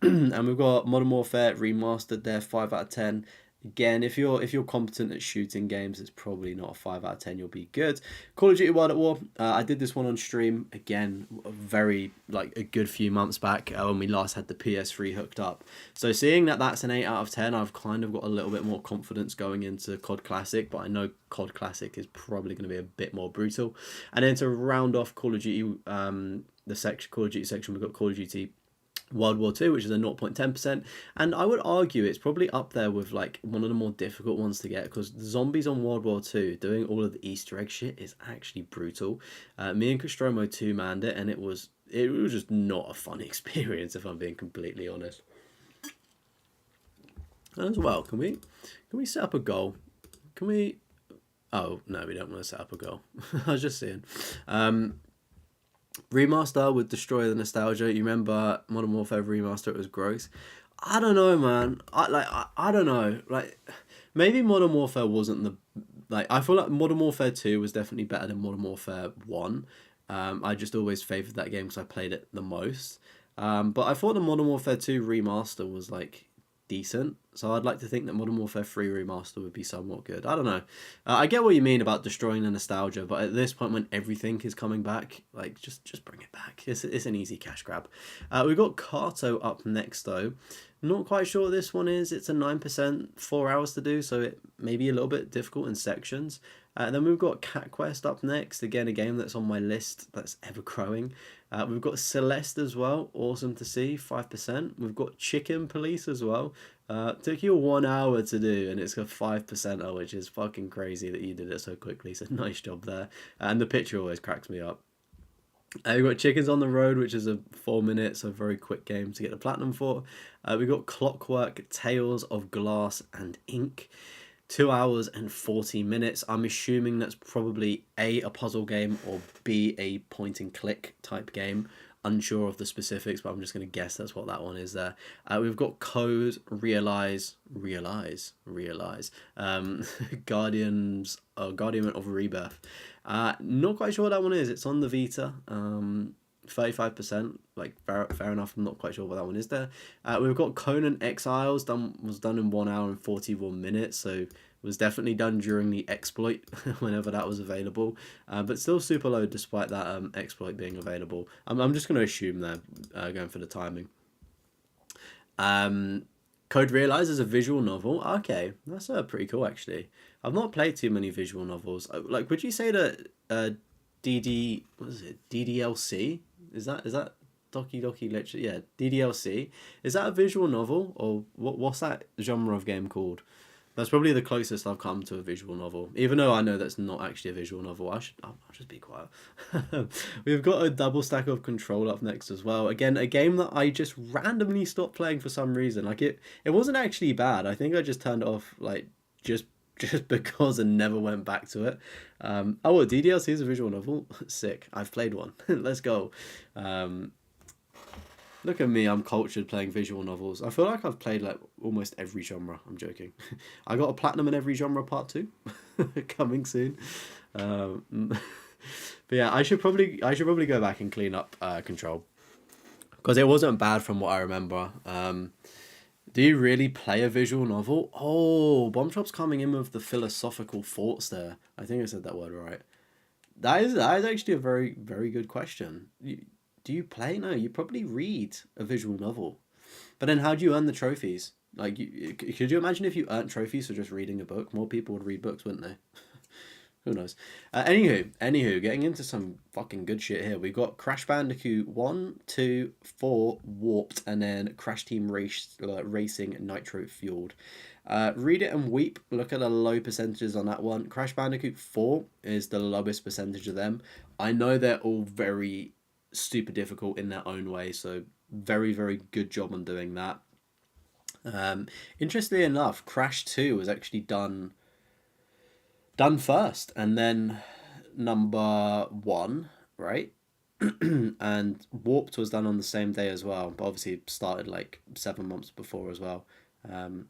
And we've got Modern Warfare Remastered there, 5 out of 10. Again, if you're competent at shooting games, it's probably not a 5 out of 10. You'll be good. Call of Duty World at War. I did this one on stream again, very like a good few months back when we last had the PS3 hooked up. So seeing that that's an 8 out of 10, I've kind of got a little bit more confidence going into COD Classic. But I know COD Classic is probably going to be a bit more brutal. And then to round off Call of Duty, the section Call of Duty section, we've got Call of Duty World War Two, which is a 0.10%, and I would argue it's probably up there with like one of the more difficult ones to get, because the zombies on World War Two doing all of the Easter egg shit is actually brutal. Me and Nostromo 2 manned it, and it was just not a fun experience, if I'm being completely honest. As well, can we set up a goal? Can we? Oh no, we don't want to set up a goal. I was just saying. Remaster would destroy the nostalgia. You remember Modern Warfare Remaster? It was gross. I don't know, man. I don't know. Like, maybe Modern Warfare wasn't the I feel like Modern Warfare 2 was definitely better than Modern Warfare 1. I just always favoured that game because I played it the most. But I thought the Modern Warfare 2 remaster was like decent. So I'd like to think that Modern Warfare 3 remaster would be somewhat good. I don't know. I get what you mean about destroying the nostalgia, but at this point when everything is coming back, like just bring it back. It's an easy cash grab. We've got Kato up next though. Not quite sure what this one is. It's a 9%, 4 hours to do, so it may be a little bit difficult in sections. Then we've got Cat Quest up next. Again, a game that's on my list that's ever growing. We've got Celeste as well. Awesome to see, 5%. We've got Chicken Police as well. Took you 1 hour to do, and it's got 5%, which is fucking crazy that you did it so quickly. So nice job there. And the picture always cracks me up. We've got Chickens on the Road, which is a 4 minutes, so very quick game to get the platinum for. We've got Clockwork Tales of Glass and Ink. 2 hours and 40 minutes. I'm assuming that's probably A, a puzzle game, or B, a point and click type game. Unsure of the specifics, but I'm just going to guess that's what that one is there. We've got Code, Realize, Guardian of Rebirth. Not quite sure what that one is. It's on the Vita. 35%, like fair enough. I'm not quite sure what that one is there. We've got Conan Exiles, was done in 1 hour and 41 minutes, so was definitely done during the exploit whenever that was available, but still super low despite that exploit being available. I'm just going to assume they're going for the timing. Code Realize is a visual novel. Okay, that's pretty cool actually. I've not played too many visual novels. Like, would you say that DDLC? Is that Doki Doki Literature? Yeah, DDLC. Is that a visual novel, or what's that genre of game called? That's probably the closest I've come to a visual novel. Even though I know that's not actually a visual novel, I'll just be quiet. We've got a double stack of Control up next as well. Again, a game that I just randomly stopped playing for some reason. Like it wasn't actually bad. I think I just turned it off like just because and never went back to it. Well, DDLC is a visual novel. Sick. I've played one. Let's go. Look at me, I'm cultured playing visual novels. I feel like I've played like almost every genre. I'm joking. I got a platinum in every genre part 2 coming soon. But yeah, I should probably go back and clean up Control, because it wasn't bad from what I remember. Do you really play a visual novel? Oh, Bomb Shop's coming in with the philosophical thoughts there. I think I said that word right. That is actually a very, very good question. Do you play? No, you probably read a visual novel. But then how do you earn the trophies? Like, could you imagine if you earned trophies for just reading a book? More people would read books, wouldn't they? Who knows? Anywho, getting into some fucking good shit here. We got Crash Bandicoot 1, 2, 4, Warped, and then Crash Team Racing Nitro Fueled. Read it and weep. Look at the low percentages on that one. Crash Bandicoot 4 is the lowest percentage of them. I know they're all very super difficult in their own way, so very, very good job on doing that. Interestingly enough, Crash 2 was actually done first, and then number 1, right? And Warped was done on the same day as well, but obviously started like 7 months before as well. And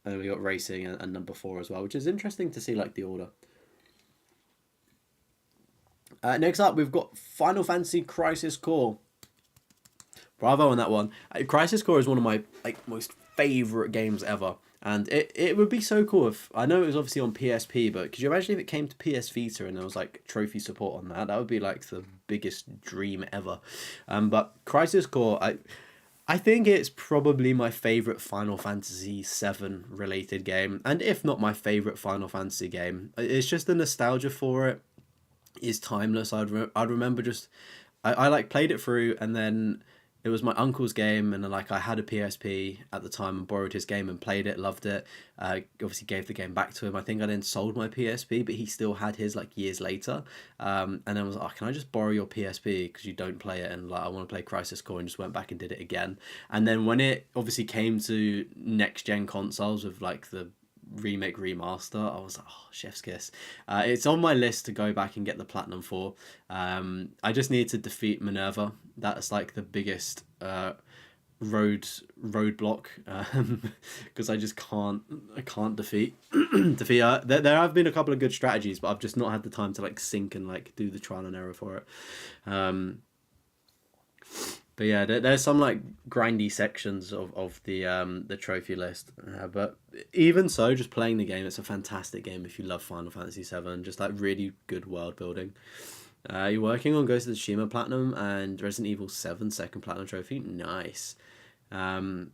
we got Racing and number 4 as well, which is interesting to see like the order. Next up, we've got Final Fantasy Crisis Core. Bravo on that one. Crisis Core is one of my most favorite games ever. And it would be so cool if, I know it was obviously on PSP, but could you imagine if it came to PS Vita and there was like trophy support on that? That would be like the biggest dream ever. But Crisis Core, I think it's probably my favorite Final Fantasy VII related game, and if not my favorite Final Fantasy game. It's just the nostalgia for it is timeless. I'd remember just I like played it through, and then it was my uncle's game, and then like I had a PSP at the time and borrowed his game and played it, loved it. Obviously gave the game back to him. I think I then sold my PSP, but he still had his like years later. And then was like, oh, can I just borrow your PSP because you don't play it, and like I want to play Crisis Core, and just went back and did it again. And then when it obviously came to next gen consoles with like the remake remaster, I was like, oh, chef's kiss. It's on my list to go back and get the platinum for. I just need to defeat Minerva. That's like the biggest roadblock, because I just can't defeat defeat her. There have been a couple of good strategies, but I've just not had the time to like sync and like do the trial and error for it. But yeah, there's some like grindy sections of the trophy list. But even so, just playing the game, it's a fantastic game if you love Final Fantasy VII. Just like really good world building. You're working on Ghost of Tsushima Platinum and Resident Evil 7 second Platinum Trophy. Nice. So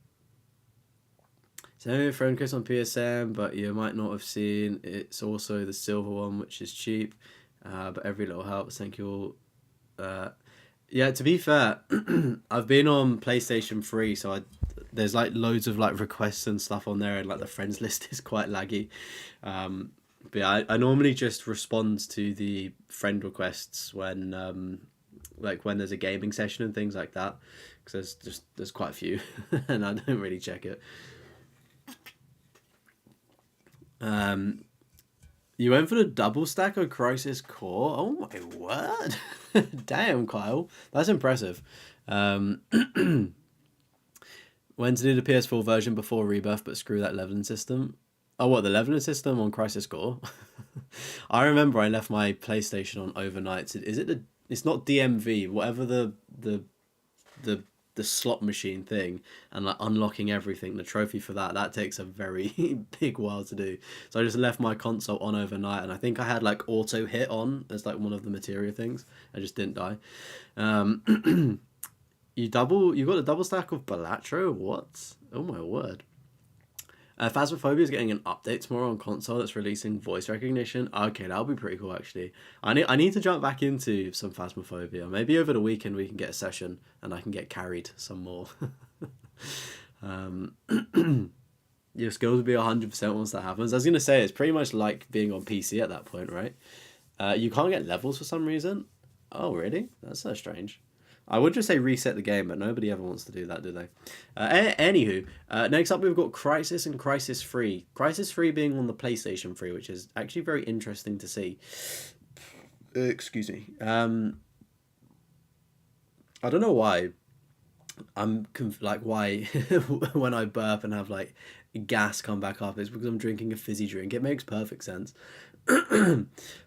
Phone Chris on PSM, but you might not have seen. It's also the silver one, which is cheap. But every little helps. Thank you all. Yeah, to be fair, I've been on PlayStation 3, so there's like loads of like requests and stuff on there, and like the friends list is quite laggy. But yeah, I normally just respond to the friend requests when like when there's a gaming session and things like that, because there's quite a few, and I don't really check it. You went for the double stack of Crisis Core? Oh my word. Damn, Kyle. That's impressive. When to do the PS4 version before Rebirth, but screw that leveling system. Oh, what, the leveling system on Crisis Core? I remember I left my PlayStation on overnight. Is it the... It's not DMV, whatever the slot machine thing, and like unlocking everything, the trophy for that takes a very big while to do. So I just left my console on overnight, and I think I had like auto hit on as like one of the materia things. I just didn't die. You got a double stack of Balatro? What? Oh my word. Phasmophobia is getting an update tomorrow on console that's releasing voice recognition. Okay, that'll be pretty cool actually. I need to jump back into some Phasmophobia. Maybe over the weekend we can get a session and I can get carried some more. Your skills will be 100% once that happens. I was gonna say it's pretty much like being on PC at that point, right? You can't get levels for some reason. Oh really? That's so strange. I would just say reset the game, but nobody ever wants to do that, do they? Anywho, next up we've got Crisis and Crisis 3. Crisis 3 being on the PlayStation 3, which is actually very interesting to see. Excuse me. I don't know why. Why when I burp and have like gas come back up, it's because I'm drinking a fizzy drink. It makes perfect sense.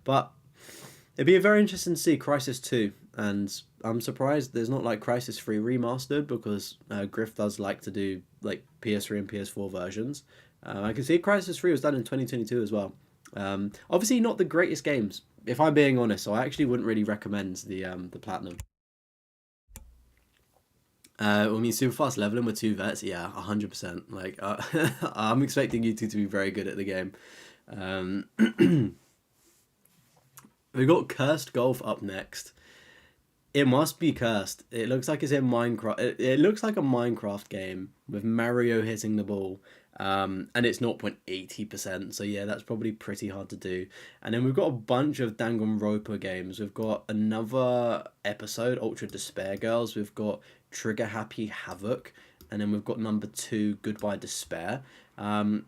But it'd be very interesting to see Crisis 2, and I'm surprised there's not like Crisis 3 remastered, because Griff does like to do like PS3 and PS4 versions. I can see Crisis 3 was done in 2022 as well. Obviously not the greatest games, if I'm being honest, so I actually wouldn't really recommend the Platinum. I mean, super fast leveling with 2 vets, yeah, 100%. Like, I'm expecting you two to be very good at the game. We've got Cursed Golf up next. It must be cursed. It looks like it's in Minecraft. It looks like a Minecraft game with Mario hitting the ball. And it's 0.80%. So yeah, that's probably pretty hard to do. And then we've got a bunch of Danganronpa games. We've got another episode, Ultra Despair Girls. We've got Trigger Happy Havoc. And then we've got number 2, Goodbye Despair. I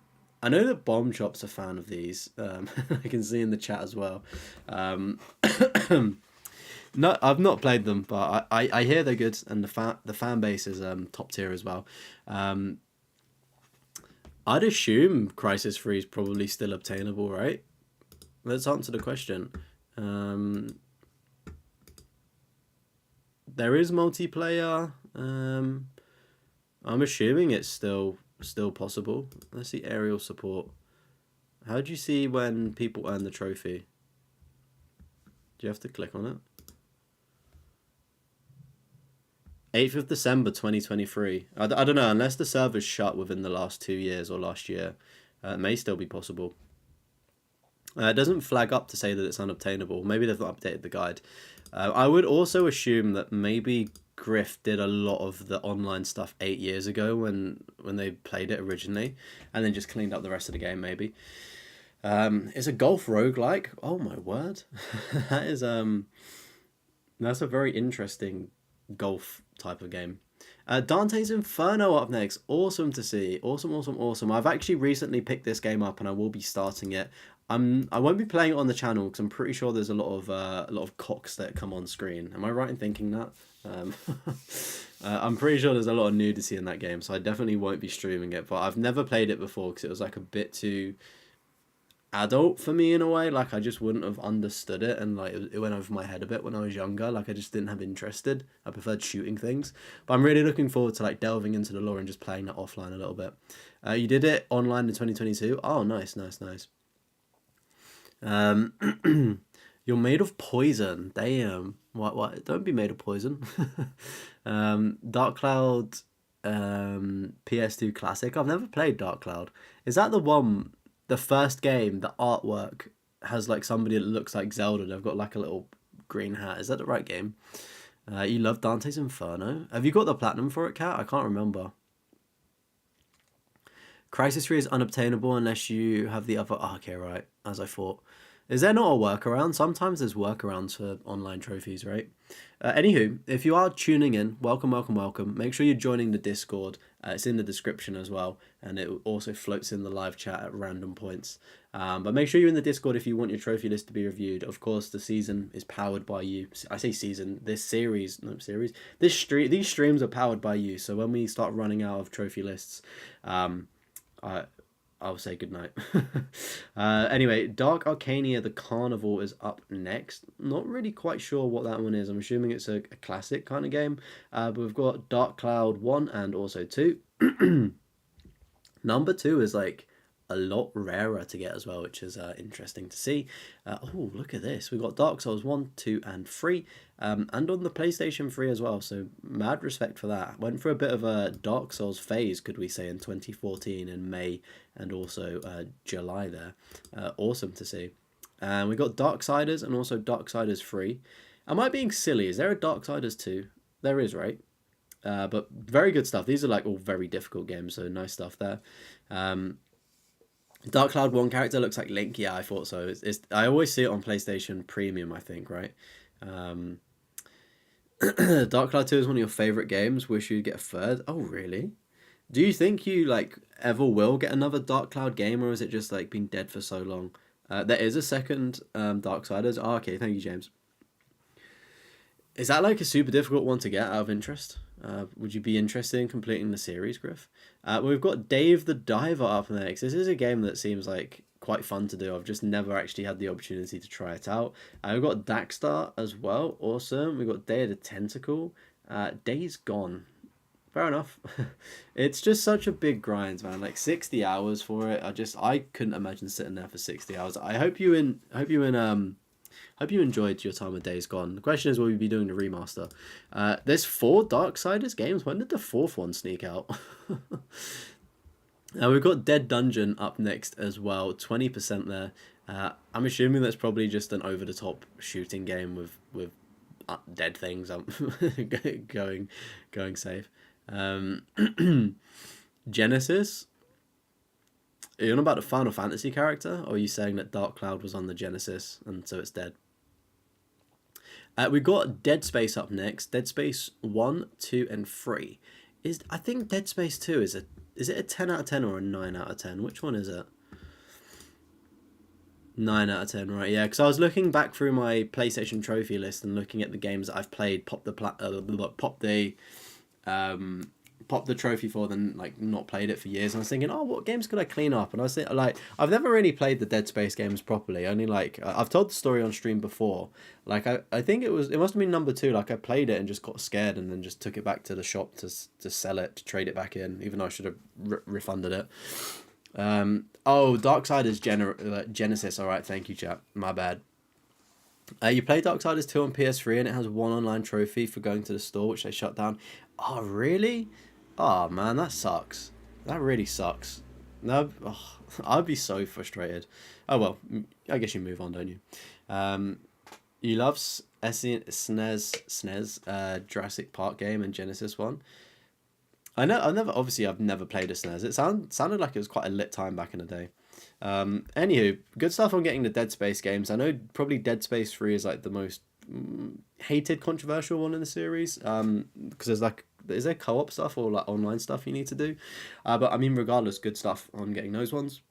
know that Bomb Chop's a fan of these. I can see in the chat as well. No, I've not played them, but I hear they're good, and the fan base is top tier as well. I'd assume Crisis 3 is probably still obtainable, right? Let's answer the question. There is multiplayer. I'm assuming it's still still possible. Let's see aerial support. How do you see when people earn the trophy? Do you have to click on it? 8th of December 2023. I don't know, unless the server's shut within the last 2 years or last year, it may still be possible. It doesn't flag up to say that it's unobtainable. Maybe they've not updated the guide. I would also assume that maybe Griff did a lot of the online stuff 8 years ago when they played it originally, and then just cleaned up the rest of the game, maybe. It's a golf roguelike. Oh my word. That is that's a very interesting golf type of game. Dante's Inferno up next. Awesome to see. Awesome. I've actually recently picked this game up and I will be starting it. I won't be playing it on the channel because I'm pretty sure there's a lot of cocks that come on screen. Am I right in thinking that? I'm pretty sure there's a lot of nudity in that game, so I definitely won't be streaming it. But I've never played it before because it was like a bit too adult for me in a way. Like I just wouldn't have understood it, and like it went over my head a bit when I was younger. Like I just didn't have interested. I preferred shooting things. But I'm really looking forward to like delving into the lore and just playing that offline a little bit. You did it online in 2022. Oh, nice. You're made of poison. Damn. What? Don't be made of poison. Dark Cloud, PS2 classic. I've never played Dark Cloud. Is that the one? The first game, the artwork has like somebody that looks like Zelda. They've got like a little green hat. Is that the right game? You love Dante's Inferno. Have you got the platinum for it, Kat? I can't remember. Crisis 3 is unobtainable unless you have the other... Oh, okay, right. As I thought. Is there not a workaround? Sometimes there's workarounds for online trophies, right? Anywho, if you are tuning in, welcome. Make sure you're joining the Discord. It's in the description as well. And it also floats in the live chat at random points. But make sure you're in the Discord if you want your trophy list to be reviewed. Of course, the season is powered by you. I say season. These streams are powered by you. So when we start running out of trophy lists... I'll say goodnight. Anyway, Dark Arcania The Carnival is up next. Not really quite sure what that one is. I'm assuming it's a classic kind of game. But we've got Dark Cloud 1 and also 2. Number 2 is like a lot rarer to get as well, which is interesting to see. Oh, look at this. We've got Dark Souls 1, 2 and 3. And on the PlayStation 3 as well, so mad respect for that. Went for a bit of a Dark Souls phase, could we say, in 2014 in May and also July there. Awesome to see. And we got Darksiders and also Darksiders 3. Am I being silly? Is there a Darksiders 2? There is, right? But very good stuff. These are like all very difficult games, so nice stuff there. Dark Cloud 1 character looks like Link. Yeah, I thought so. I always see it on PlayStation Premium, I think, right? Dark Cloud 2 is one of your favourite games. Wish you'd get a third. Oh, really? Do you think you like ever will get another Dark Cloud game, or is it just like been dead for so long? There is a second Darksiders. Oh, okay, thank you, James. Is that like a super difficult one to get out of interest? Would you be interested in completing the series, Griff? We've got Dave the Diver up next. This is a game that seems like quite fun to do. I've just never actually had the opportunity to try it out. We've got Daxter as well. Awesome. We've got Day of the Tentacle. Days Gone. Fair enough. It's just such a big grind, man. Like 60 hours for it. I couldn't imagine sitting there for 60 hours. I hope you enjoyed your time with Days Gone. The question is, will we be doing the remaster? There's 4 Darksiders games. When did the 4th one sneak out? We've got Dead Dungeon up next as well. 20% there. I'm assuming that's probably just an over-the-top shooting game with dead things. I'm going safe. Genesis. Are you on about the Final Fantasy character, or are you saying that Dark Cloud was on the Genesis and so it's dead? We've got Dead Space up next. Dead Space 1, 2, and 3. I think Dead Space 2 is it a 10 out of 10 or a 9 out of 10? Which one is it? 9 out of 10, right? Yeah, because I was looking back through my PlayStation trophy list and looking at the games that I've played. Pop the popped the trophy for, then like not played it for years. And I was thinking, oh, what games could I clean up? And I was thinking, like, I've never really played the Dead Space games properly. Only like I've told the story on stream before. Like I think it must have been number 2. Like I played it and just got scared and then just took it back to the shop to sell it, to trade it back in, even though I should have refunded it. Oh, Darksiders Genesis. All right, thank you, chat. My bad. You play Darksiders 2 on PS3 and it has one online trophy for going to the store, which they shut down. Oh, really? Oh, man, that sucks. That really sucks. No, oh, I'd be so frustrated. Oh, well, I guess you move on, don't you? You love SNES, Jurassic Park game and Genesis one. I've never played a SNES. It sounded like it was quite a lit time back in the day. Anywho, good stuff on getting the Dead Space games. I know probably Dead Space 3 is like the most hated, controversial one in the series. Because is there co-op stuff or like online stuff you need to do? But I mean, regardless, good stuff on getting those ones.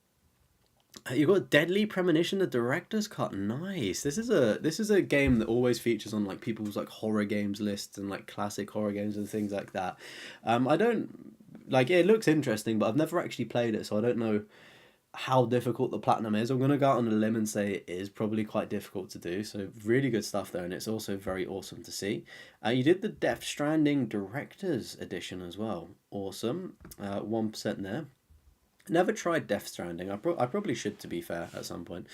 You got Deadly Premonition, the director's cut. Nice. This is a game that always features on like people's like horror games lists and like classic horror games and things like that. I don't like it. Looks interesting, but I've never actually played it, so I don't know how difficult the platinum is. I'm gonna go out on a limb and say it is probably quite difficult to do. So really good stuff there, and it's also very awesome to see. You did the Death Stranding Director's Edition as well. Awesome. 1% there. Never tried Death Stranding. I probably should, to be fair, at some point.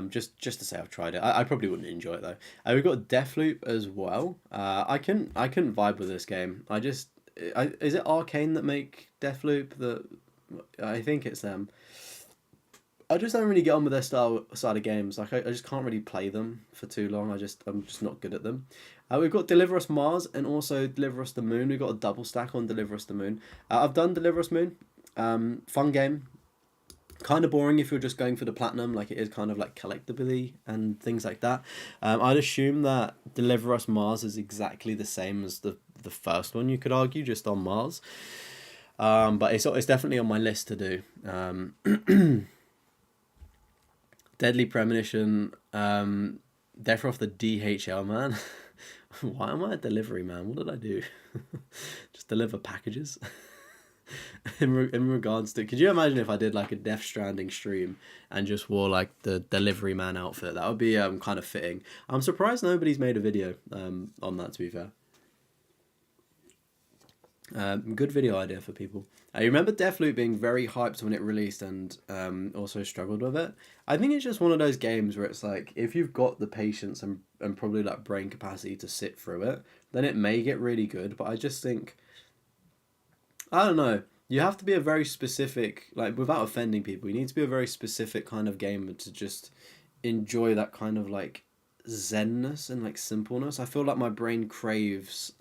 Just to say I've tried it. I probably wouldn't enjoy it though. We've got Deathloop as well. I couldn't vibe with this game. Is it Arcane that make Deathloop? I think it's them. I just don't really get on with their side of games. Like I just can't really play them for too long. I'm just not good at them. We've got Deliver Us Mars and also Deliver Us the Moon. We've got a double stack on Deliver Us the Moon. I've done Deliver Us Moon. Fun game. Kind of boring if you're just going for the platinum. Like it is kind of like collectibility and things like that. I'd assume that Deliver Us Mars is exactly the same as the first one. You could argue just on Mars. But it's definitely on my list to do. Deadly Premonition, Deathroff the DHL man. Why am I a delivery man? What did I do? Just deliver packages. in regards to, could you imagine if I did like a Death Stranding stream and just wore like the delivery man outfit? That would be kind of fitting. I'm surprised nobody's made a video on that, to be fair. Good video idea for people. I remember Deathloop being very hyped when it released and also struggled with it. I think it's just one of those games where it's like, if you've got the patience and probably like brain capacity to sit through it, then it may get really good. But I just think, I don't know, you have to be a very specific, like without offending people, you need to be a very specific kind of gamer to just enjoy that kind of like zenness and like simpleness. I feel like my brain craves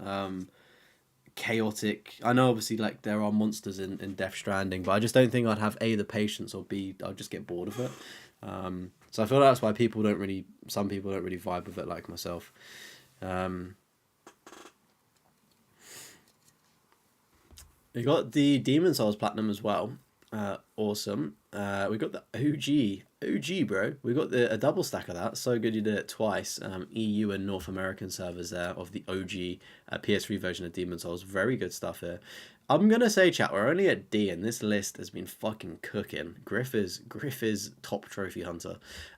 chaotic. I know obviously like there are monsters in Death Stranding, but I just don't think I'd have A, the patience, or B, I'd just get bored of it. So I feel that's why some people don't really vibe with it like myself. We got the Demon Souls Platinum as well. Awesome. We got the OG, bro. We got a double stack of that. So good you did it twice. EU and North American servers there of the OG PS3 version of Demon Souls. Very good stuff here. I'm gonna say, chat, we're only at D, and this list has been fucking cooking. Griff is top trophy hunter.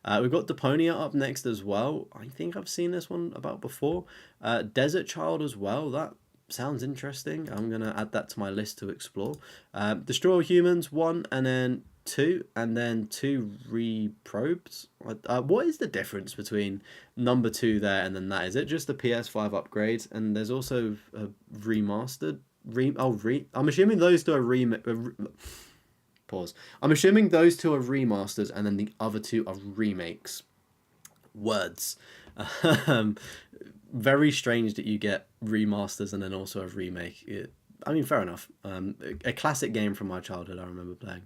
We've got Deponia up next as well. I think I've seen this one about before. Desert Child as well. That sounds interesting. I'm going to add that to my list to explore. Destroy All Humans 1 and then 2 and then 2 reprobes. What is the difference between number 2 there and then that? Is it just the PS5 upgrade? And there's also a remastered. I'm assuming those two are pause. I'm assuming those two are remasters and then the other two are remakes. Words. Very strange that you get remasters and then also a remake. I mean, fair enough. A classic game from my childhood I remember playing.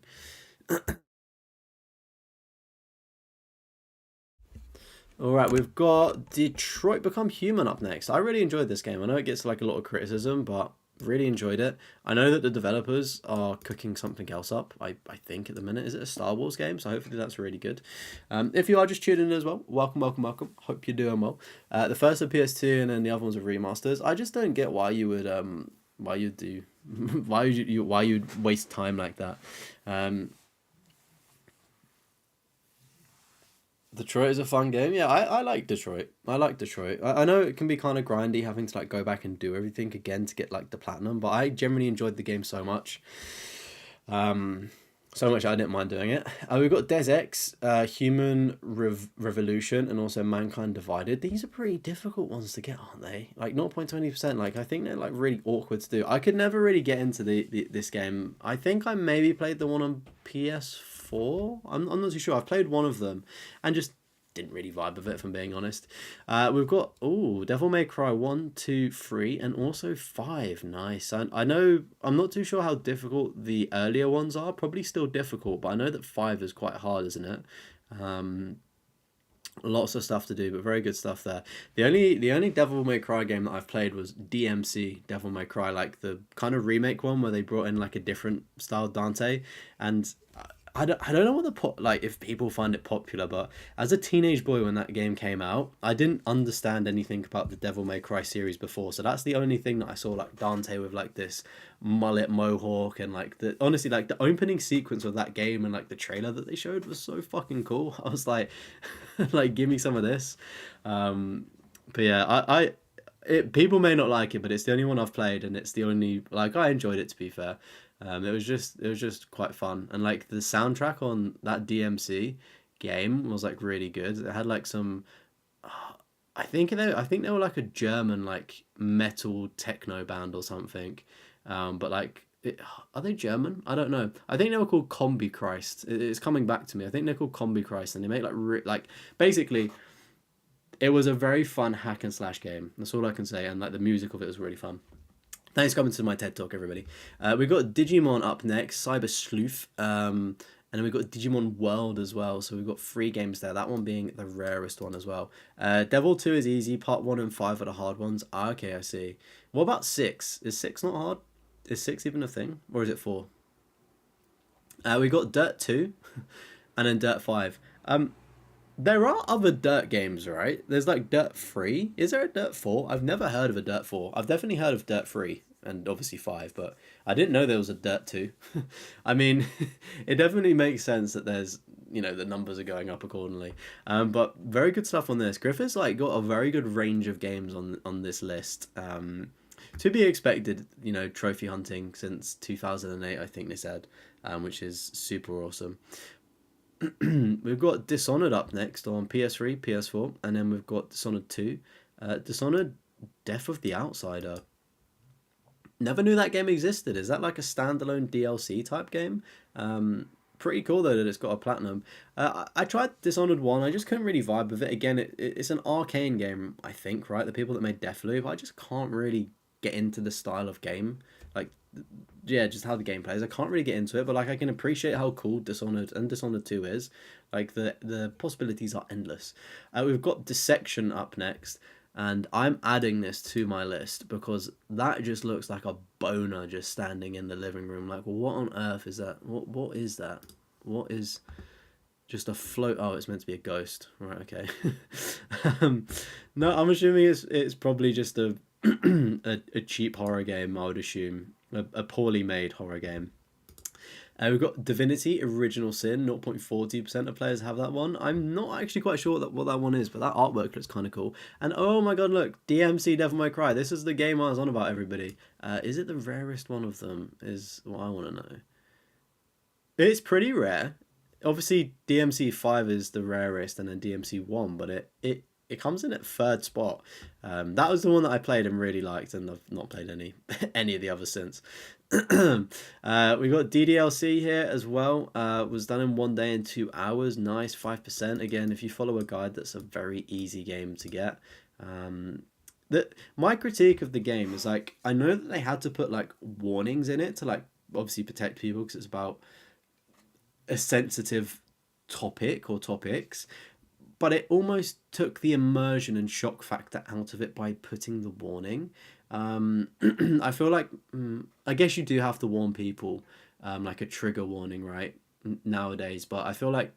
Alright, we've got Detroit Become Human up next. I really enjoyed this game. I know it gets like a lot of criticism, but really enjoyed it. I know that the developers are cooking something else up, I think at the minute. Is it a Star Wars game? So hopefully that's really good. If you are just tuning in as well, welcome. Hope you're doing well. The first are PS2 and then the other ones are remasters. I just don't get why you would why you do, why you waste time like that. Um, Detroit is a fun game. Yeah, I like Detroit. I like Detroit. I know it can be kind of grindy having to like go back and do everything again to get like the platinum, but I generally enjoyed the game so much. Um, so much I didn't mind doing it. We've got Des Ex, Revolution, and also Mankind Divided. These are pretty difficult ones to get, aren't they? Like 0.20%. Like I think they're like really awkward to do. I could never really get into this game. I think I maybe played the one on PS4. I'm not too sure. I've played one of them, and just didn't really vibe with it, if I'm being honest. We've got Devil May Cry 1, 2, 3, and also 5. Nice. I know I'm not too sure how difficult the earlier ones are. Probably still difficult, but I know that 5 is quite hard, isn't it? Lots of stuff to do, but very good stuff there. The only Devil May Cry game that I've played was DMC Devil May Cry, like the kind of remake one where they brought in like a different style Dante, and I don't know what like if people find it popular, but as a teenage boy when that game came out, I didn't understand anything about the Devil May Cry series before, so that's the only thing that I saw, like Dante with like this mullet mohawk, and like honestly like the opening sequence of that game and like the trailer that they showed was so fucking cool. I was like like give me some of this. But yeah, people may not like it, but it's the only one I've played, and it's the only like I enjoyed it, to be fair. It was just quite fun, and like the soundtrack on that DMC game was like really good. It had like some, I think they were like a German like metal techno band or something, but like are they German? I don't know. I think they were called Combi Christ. It's coming back to me. I think they're called Combi Christ, and they make like basically. It was a very fun hack and slash game. That's all I can say, and like the music of it was really fun. Thanks for coming to my TED Talk, everybody. We've got Digimon up next, Cyber Sleuth, and then we've got Digimon World as well. So we've got 3 games there, that one being the rarest one as well. Devil 2 is easy, Part 1 and 5 are the hard ones. Okay, I see. What about 6? Is 6 not hard? Is 6 even a thing? Or is it 4? We got Dirt 2, and then Dirt 5. There are other Dirt games, right? There's like Dirt 3. Is there a Dirt 4? I've never heard of a Dirt 4. I've definitely heard of Dirt 3 and obviously 5, but I didn't know there was a Dirt 2. I mean, it definitely makes sense that there's, the numbers are going up accordingly. But very good stuff on this. Griffith's like got a very good range of games on this list. To be expected, trophy hunting since 2008, I think they said, which is super awesome. We've got Dishonored up next on PS3, PS4, and then we've got Dishonored 2. Dishonored Death of the Outsider. Never knew that game existed. Is that like a standalone DLC type game? Pretty cool though that it's got a platinum. I tried Dishonored 1, I just couldn't really vibe with it. Again, it's an Arcane game, I think, right? The people that made Deathloop, I just can't really get into the style of game. Like, yeah, just how the game plays. I can't really get into it, but like I can appreciate how cool Dishonored and Dishonored 2 is. Like the possibilities are endless. We've got Dissection up next, and I'm adding this to my list because that just looks like a boner just standing in the living room. Like, what on earth is that? What is that? What is just a float? Oh, it's meant to be a ghost. Right, okay. No, I'm assuming it's probably just a a cheap horror game, I would assume. A poorly made horror game. We've got Divinity Original Sin. 0.40% of players have that one. I'm not actually quite sure what that one is, but that artwork looks kind of cool. And oh my god, look, DMC Devil May Cry. This is the game I was on about, everybody. Is it the rarest one of them? Is what I want to know. It's pretty rare. Obviously, DMC 5 is the rarest, and then DMC 1, but it comes in at 3rd spot. That was the one that I played and really liked, and I've not played any of the others since. We got DDLC here as well. Was done in 1 day and 2 hours. Nice, 5%. Again, if you follow a guide, that's a very easy game to get. My critique of the game is like, I know that they had to put like warnings in it to like obviously protect people because it's about a sensitive topic or topics, but it almost took the immersion and shock factor out of it by putting the warning. I feel like, I guess you do have to warn people, like a trigger warning, right, nowadays, but I feel like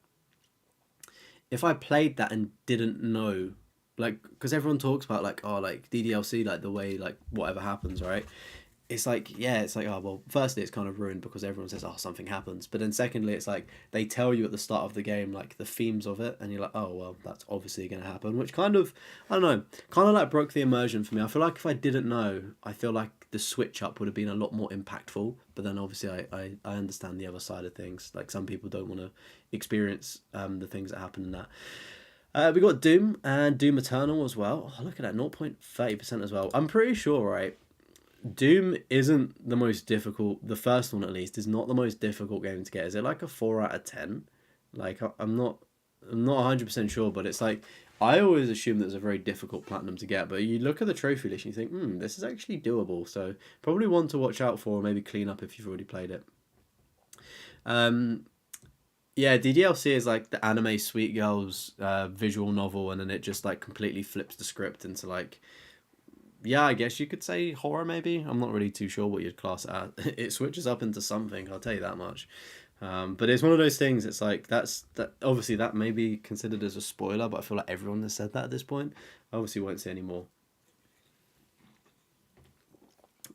if I played that and didn't know, like, because everyone talks about like, oh, like DDLC, like the way like whatever happens, right? it's like, yeah, it's like, oh well, firstly it's kind of ruined because everyone says, oh, something happens, but then secondly it's like they tell you at the start of the game like the themes of it, and you're like, oh well, that's obviously going to happen, which kind of, I don't know, kind of like broke the immersion for me. I feel like if I didn't know, I feel like the switch up would have been a lot more impactful, but then obviously I understand the other side of things, like some people don't want to experience the things that happen in that. We got Doom and Doom Eternal as well. Oh, look at that, 0.30% as well. I'm pretty sure, right, Doom isn't the most difficult. The first one, at least, is not the most difficult game to get. Is it like a 4 out of 10? Like I'm not 100% sure, but it's like I always assume that it's a very difficult platinum to get. But you look at the trophy list and you think, this is actually doable. So probably one to watch out for, or maybe clean up if you've already played it. Yeah, DDLC is like the anime Sweet Girls visual novel, and then it just like completely flips the script into like, yeah, I guess you could say horror maybe. I'm not really too sure what you'd class it at. It switches up into something, I'll tell you that much. But it's one of those things, it's like, that obviously that may be considered as a spoiler, but I feel like everyone has said that at this point. I obviously won't say any more.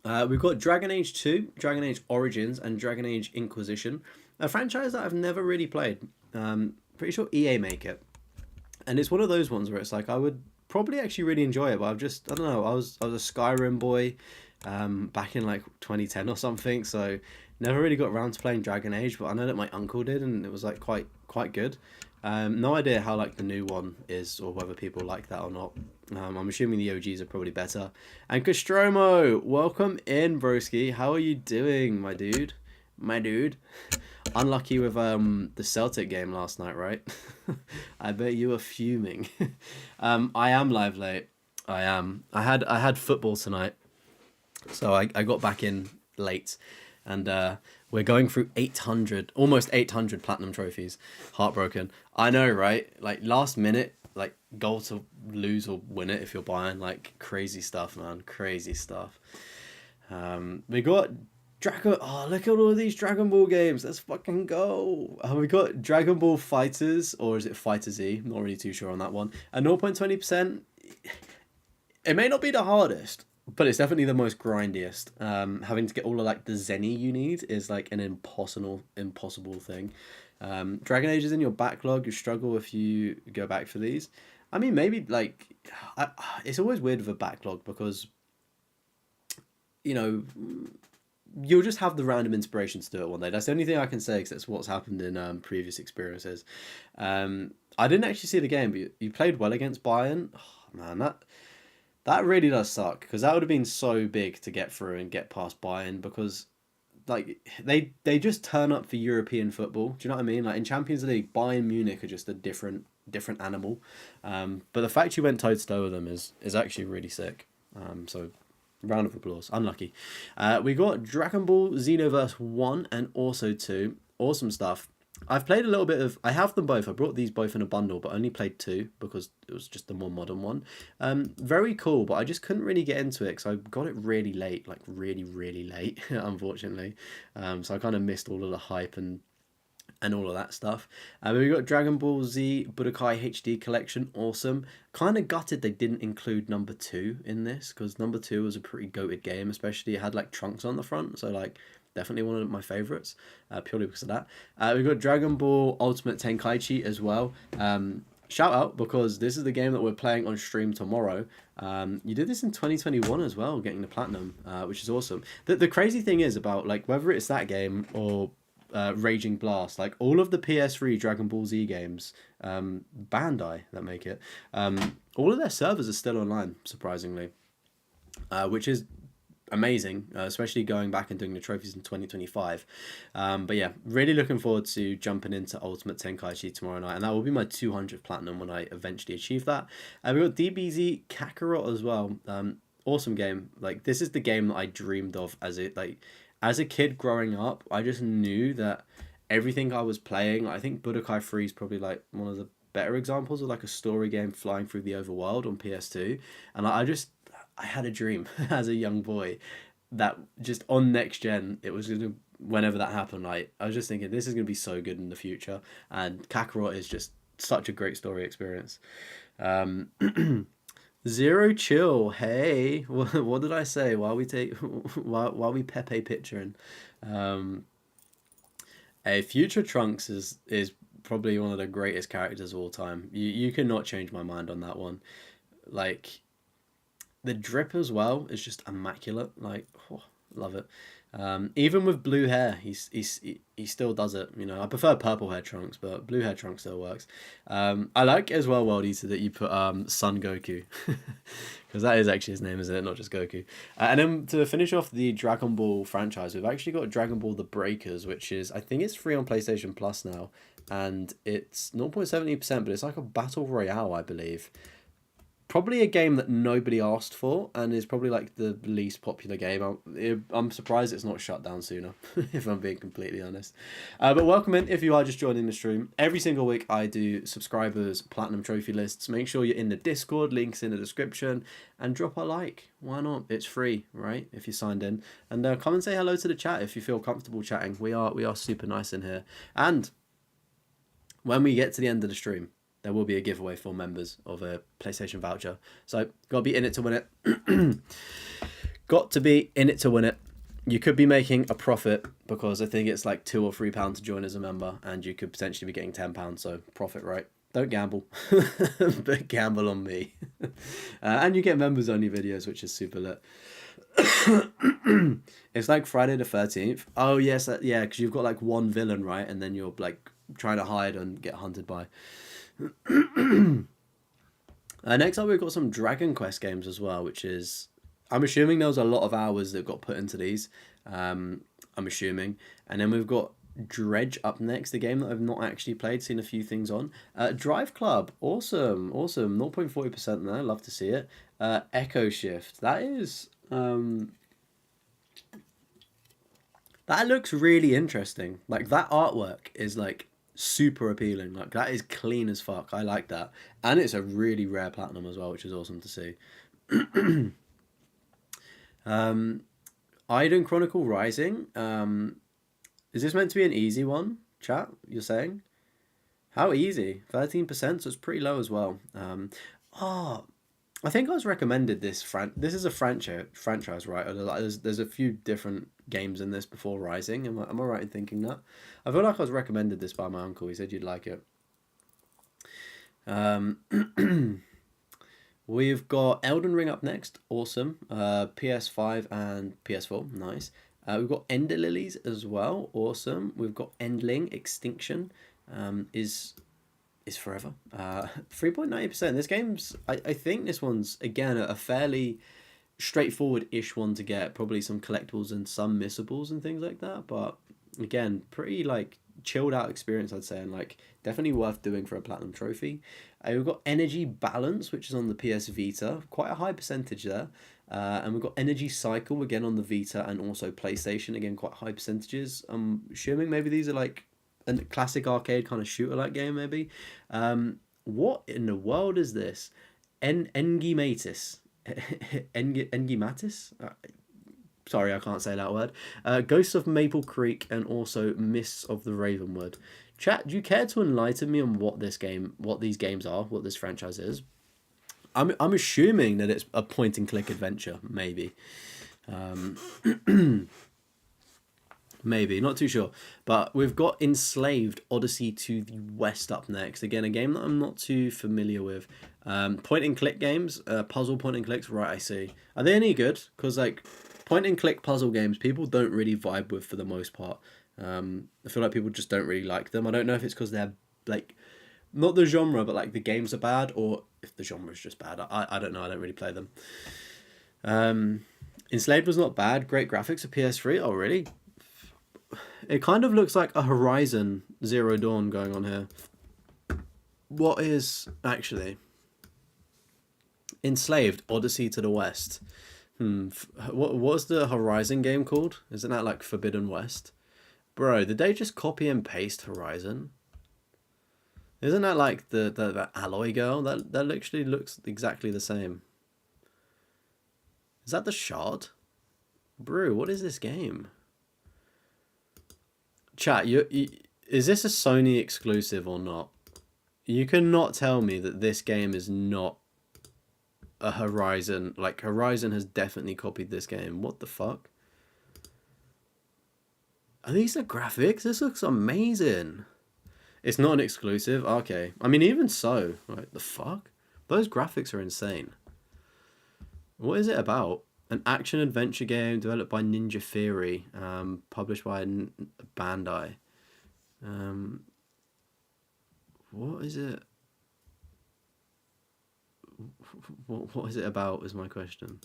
We've got Dragon Age 2, Dragon Age Origins, and Dragon Age Inquisition. A franchise that I've never really played. Pretty sure EA make it. And it's one of those ones where it's like I would probably actually really enjoy it, but I don't know, I was a Skyrim boy back in like 2010 or something, so never really got around to playing Dragon Age, but I know that my uncle did, and it was like quite good. No idea how like the new one is, or whether people like that or not. I'm assuming the OGs are probably better. And Castromo, welcome in, broski. How are you doing, my dude? My dude. Unlucky with the Celtic game last night, right? I bet you were fuming. I am live late. I am. I had football tonight, so I got back in late, and we're going through 800, almost 800 platinum trophies. Heartbroken. I know, right? Like last minute, like goal to lose or win it if you're buying, like crazy stuff, man. Crazy stuff. We got Dragon. Oh, look at all these Dragon Ball games. Let's fucking go. We got Dragon Ball Fighters, or is it Fighter Z? Not really too sure on that one. And 0.20%. It may not be the hardest, but it's definitely the most grindiest. Having to get all of like the Zenny you need is like an impossible thing. Dragon Age is in your backlog. You struggle if you go back for these. I mean, maybe like it's always weird with a backlog because, you know, you'll just have the random inspiration to do it one day. That's the only thing I can say, because that's what's happened in previous experiences. I didn't actually see the game, but you played well against Bayern. Oh, man, that really does suck, because that would have been so big to get through and get past Bayern, because like they just turn up for European football. Do you know what I mean? Like in Champions League, Bayern Munich are just a different animal. But the fact you went toe to toe with them is actually really sick. So round of applause. Unlucky. We got Dragon Ball Xenoverse 1 and also 2. Awesome stuff. I've played a little bit of... I have them both. I brought these both in a bundle, but only played 2 because it was just the more modern one. Very cool, but I just couldn't really get into it because I got it really late. Like really, really late, unfortunately. So I kind of missed all of the hype and all of that stuff. We got Dragon Ball Z Budokai HD Collection. Awesome. Kind of gutted they didn't include number 2 in this, because number 2 was a pretty goated game, especially it had like Trunks on the front, so like definitely one of my favorites, purely because of that. We got Dragon Ball Ultimate Tenkaichi as well. Shout out, because this is the game that we're playing on stream tomorrow. You did this in 2021 as well, getting the platinum, which is awesome. The crazy thing is about like whether it's that game or Raging Blast, like all of the PS3 Dragon Ball Z games, Bandai that make it, all of their servers are still online, surprisingly, which is amazing, especially going back and doing the trophies in 2025. But yeah, really looking forward to jumping into Ultimate Tenkaichi tomorrow night, and that will be my 200th platinum when I eventually achieve that. We got DBZ Kakarot as well. Awesome game. Like this is the game that I dreamed of as a kid growing up. I just knew that everything I was playing, I think Budokai 3 is probably like one of the better examples of like a story game flying through the overworld on PS2. And I had a dream as a young boy that just on next gen, it was gonna, whenever that happened, I was just thinking this is gonna be so good in the future. And Kakarot is just such a great story experience. Zero chill. Hey, what did I say? While we take, while we Pepe picturing, um, a future Trunks is probably one of the greatest characters of all time. You cannot change my mind on that one. Like the drip as well is just immaculate. Like, oh, love it. Even with blue hair, he still does it. You know, I prefer purple hair Trunks, but blue hair Trunks still works. I like as well, World Eater, that you put Son Goku, because that is actually his name, isn't it? Not just Goku. And then to finish off the Dragon Ball franchise, we've actually got Dragon Ball The Breakers, which is, I think it's free on PlayStation Plus now, and it's 0.70%, but it's like a battle royale, I believe. Probably a game that nobody asked for, and is probably like the least popular game. I'm surprised it's not shut down sooner, if I'm being completely honest. But welcome in if you are just joining the stream. Every single week I do subscribers platinum trophy lists. Make sure you're in the Discord, links in the description, and drop a like. Why not? It's free, right? If you're signed in, and come and say hello to the chat if you feel comfortable chatting. We are super nice in here, and when we get to the end of the stream, there will be a giveaway for members of a PlayStation voucher. So, got to be in it to win it. Got to be in it to win it. You could be making a profit because I think it's like £2 or £3 to join as a member, and you could potentially be getting £10. So, profit, right? Don't gamble, but gamble on me. And you get members only videos, which is super lit. It's like Friday the 13th. Oh, yes, yeah, because you've got like one villain, right? And then you're like trying to hide and get hunted by. Next up, we've got some Dragon Quest games as well, which is, I'm assuming there was a lot of hours that got put into these. I'm assuming. And then we've got Dredge up next, the game that I've not actually played, seen a few things on. Drive Club, awesome, 0.40% there, love to see it. Echo Shift, that is, that looks really interesting. Like, that artwork is like super appealing. Like, that is clean as fuck. I like that, and it's a really rare platinum as well, which is awesome to see. Iden Chronicle Rising, is this meant to be an easy one, chat? You're saying? How easy? 13%, so it's pretty low as well. I think I was recommended this. This is a franchise, right? There's a few different games in this before Rising. Am I right in thinking that? I feel like I was recommended this by my uncle. He said you'd like it. We've got Elden Ring up next. Awesome. PS5 and PS4. Nice. We've got Ender Lilies as well. Awesome. We've got Endling Extinction. Is forever. 3.90%. This game's, I think this one's, again, a fairly straightforward-ish one to get. Probably some collectibles and some missables and things like that. But, again, pretty, like, chilled out experience, I'd say. And, like, definitely worth doing for a platinum trophy. We've got Energy Balance, which is on the PS Vita. Quite a high percentage there. And we've got Energy Cycle, again, on the Vita and also PlayStation. Again, quite high percentages. I'm assuming maybe these are, like, a classic arcade kind of shooter-like game, maybe. What in the world is this? Engimatis. Engimatis? Sorry, I can't say that word. Ghosts of Maple Creek and also Mists of the Ravenwood. Chat, do you care to enlighten me on what these games are, what this franchise is? I'm assuming that it's a point-and-click adventure, maybe. Maybe, not too sure. But we've got Enslaved Odyssey to the West up next. Again, a game that I'm not too familiar with. Point-and-click games, puzzle point-and-clicks, right, I see. Are they any good? Because, like, point-and-click puzzle games, people don't really vibe with for the most part. I feel like people just don't really like them. I don't know if it's because they're, like, not the genre, but, like, the games are bad, or if the genre is just bad. I don't know, I don't really play them. Enslaved was not bad. Great graphics for PS3. Oh, really? It kind of looks like a Horizon Zero Dawn going on here. What is actually Enslaved Odyssey to the West? What's the Horizon game called? Isn't that like Forbidden West? Bro, did they just copy and paste Horizon? Isn't that like the Alloy girl? That literally looks exactly the same. Is that the Shard? Bro, what is this game? Chat, is this a Sony exclusive or not? You cannot tell me that this game is not a Horizon. Like, Horizon has definitely copied this game. What the fuck? Are these the graphics? This looks amazing. It's not an exclusive? Okay. I mean, even so, like, the fuck? Those graphics are insane. What is it about? An action-adventure game developed by Ninja Theory, published by Bandai. What is it? What is it about is my question.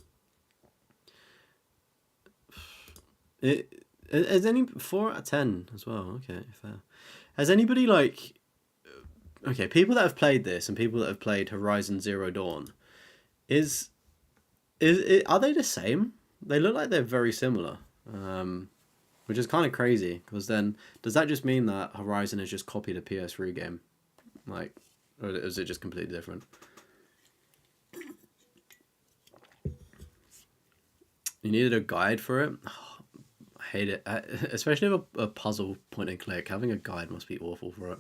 Is any 4 out of 10 as well? Okay, fair. Has anybody like... Okay, people that have played this and people that have played Horizon Zero Dawn, are they the same? They look like they're very similar, which is kind of crazy, because then does that just mean that Horizon has just copied a PS3 game, like, or is it just completely different? You needed a guide for it. Oh, I hate it, especially with a puzzle point and click. Having a guide must be awful for it.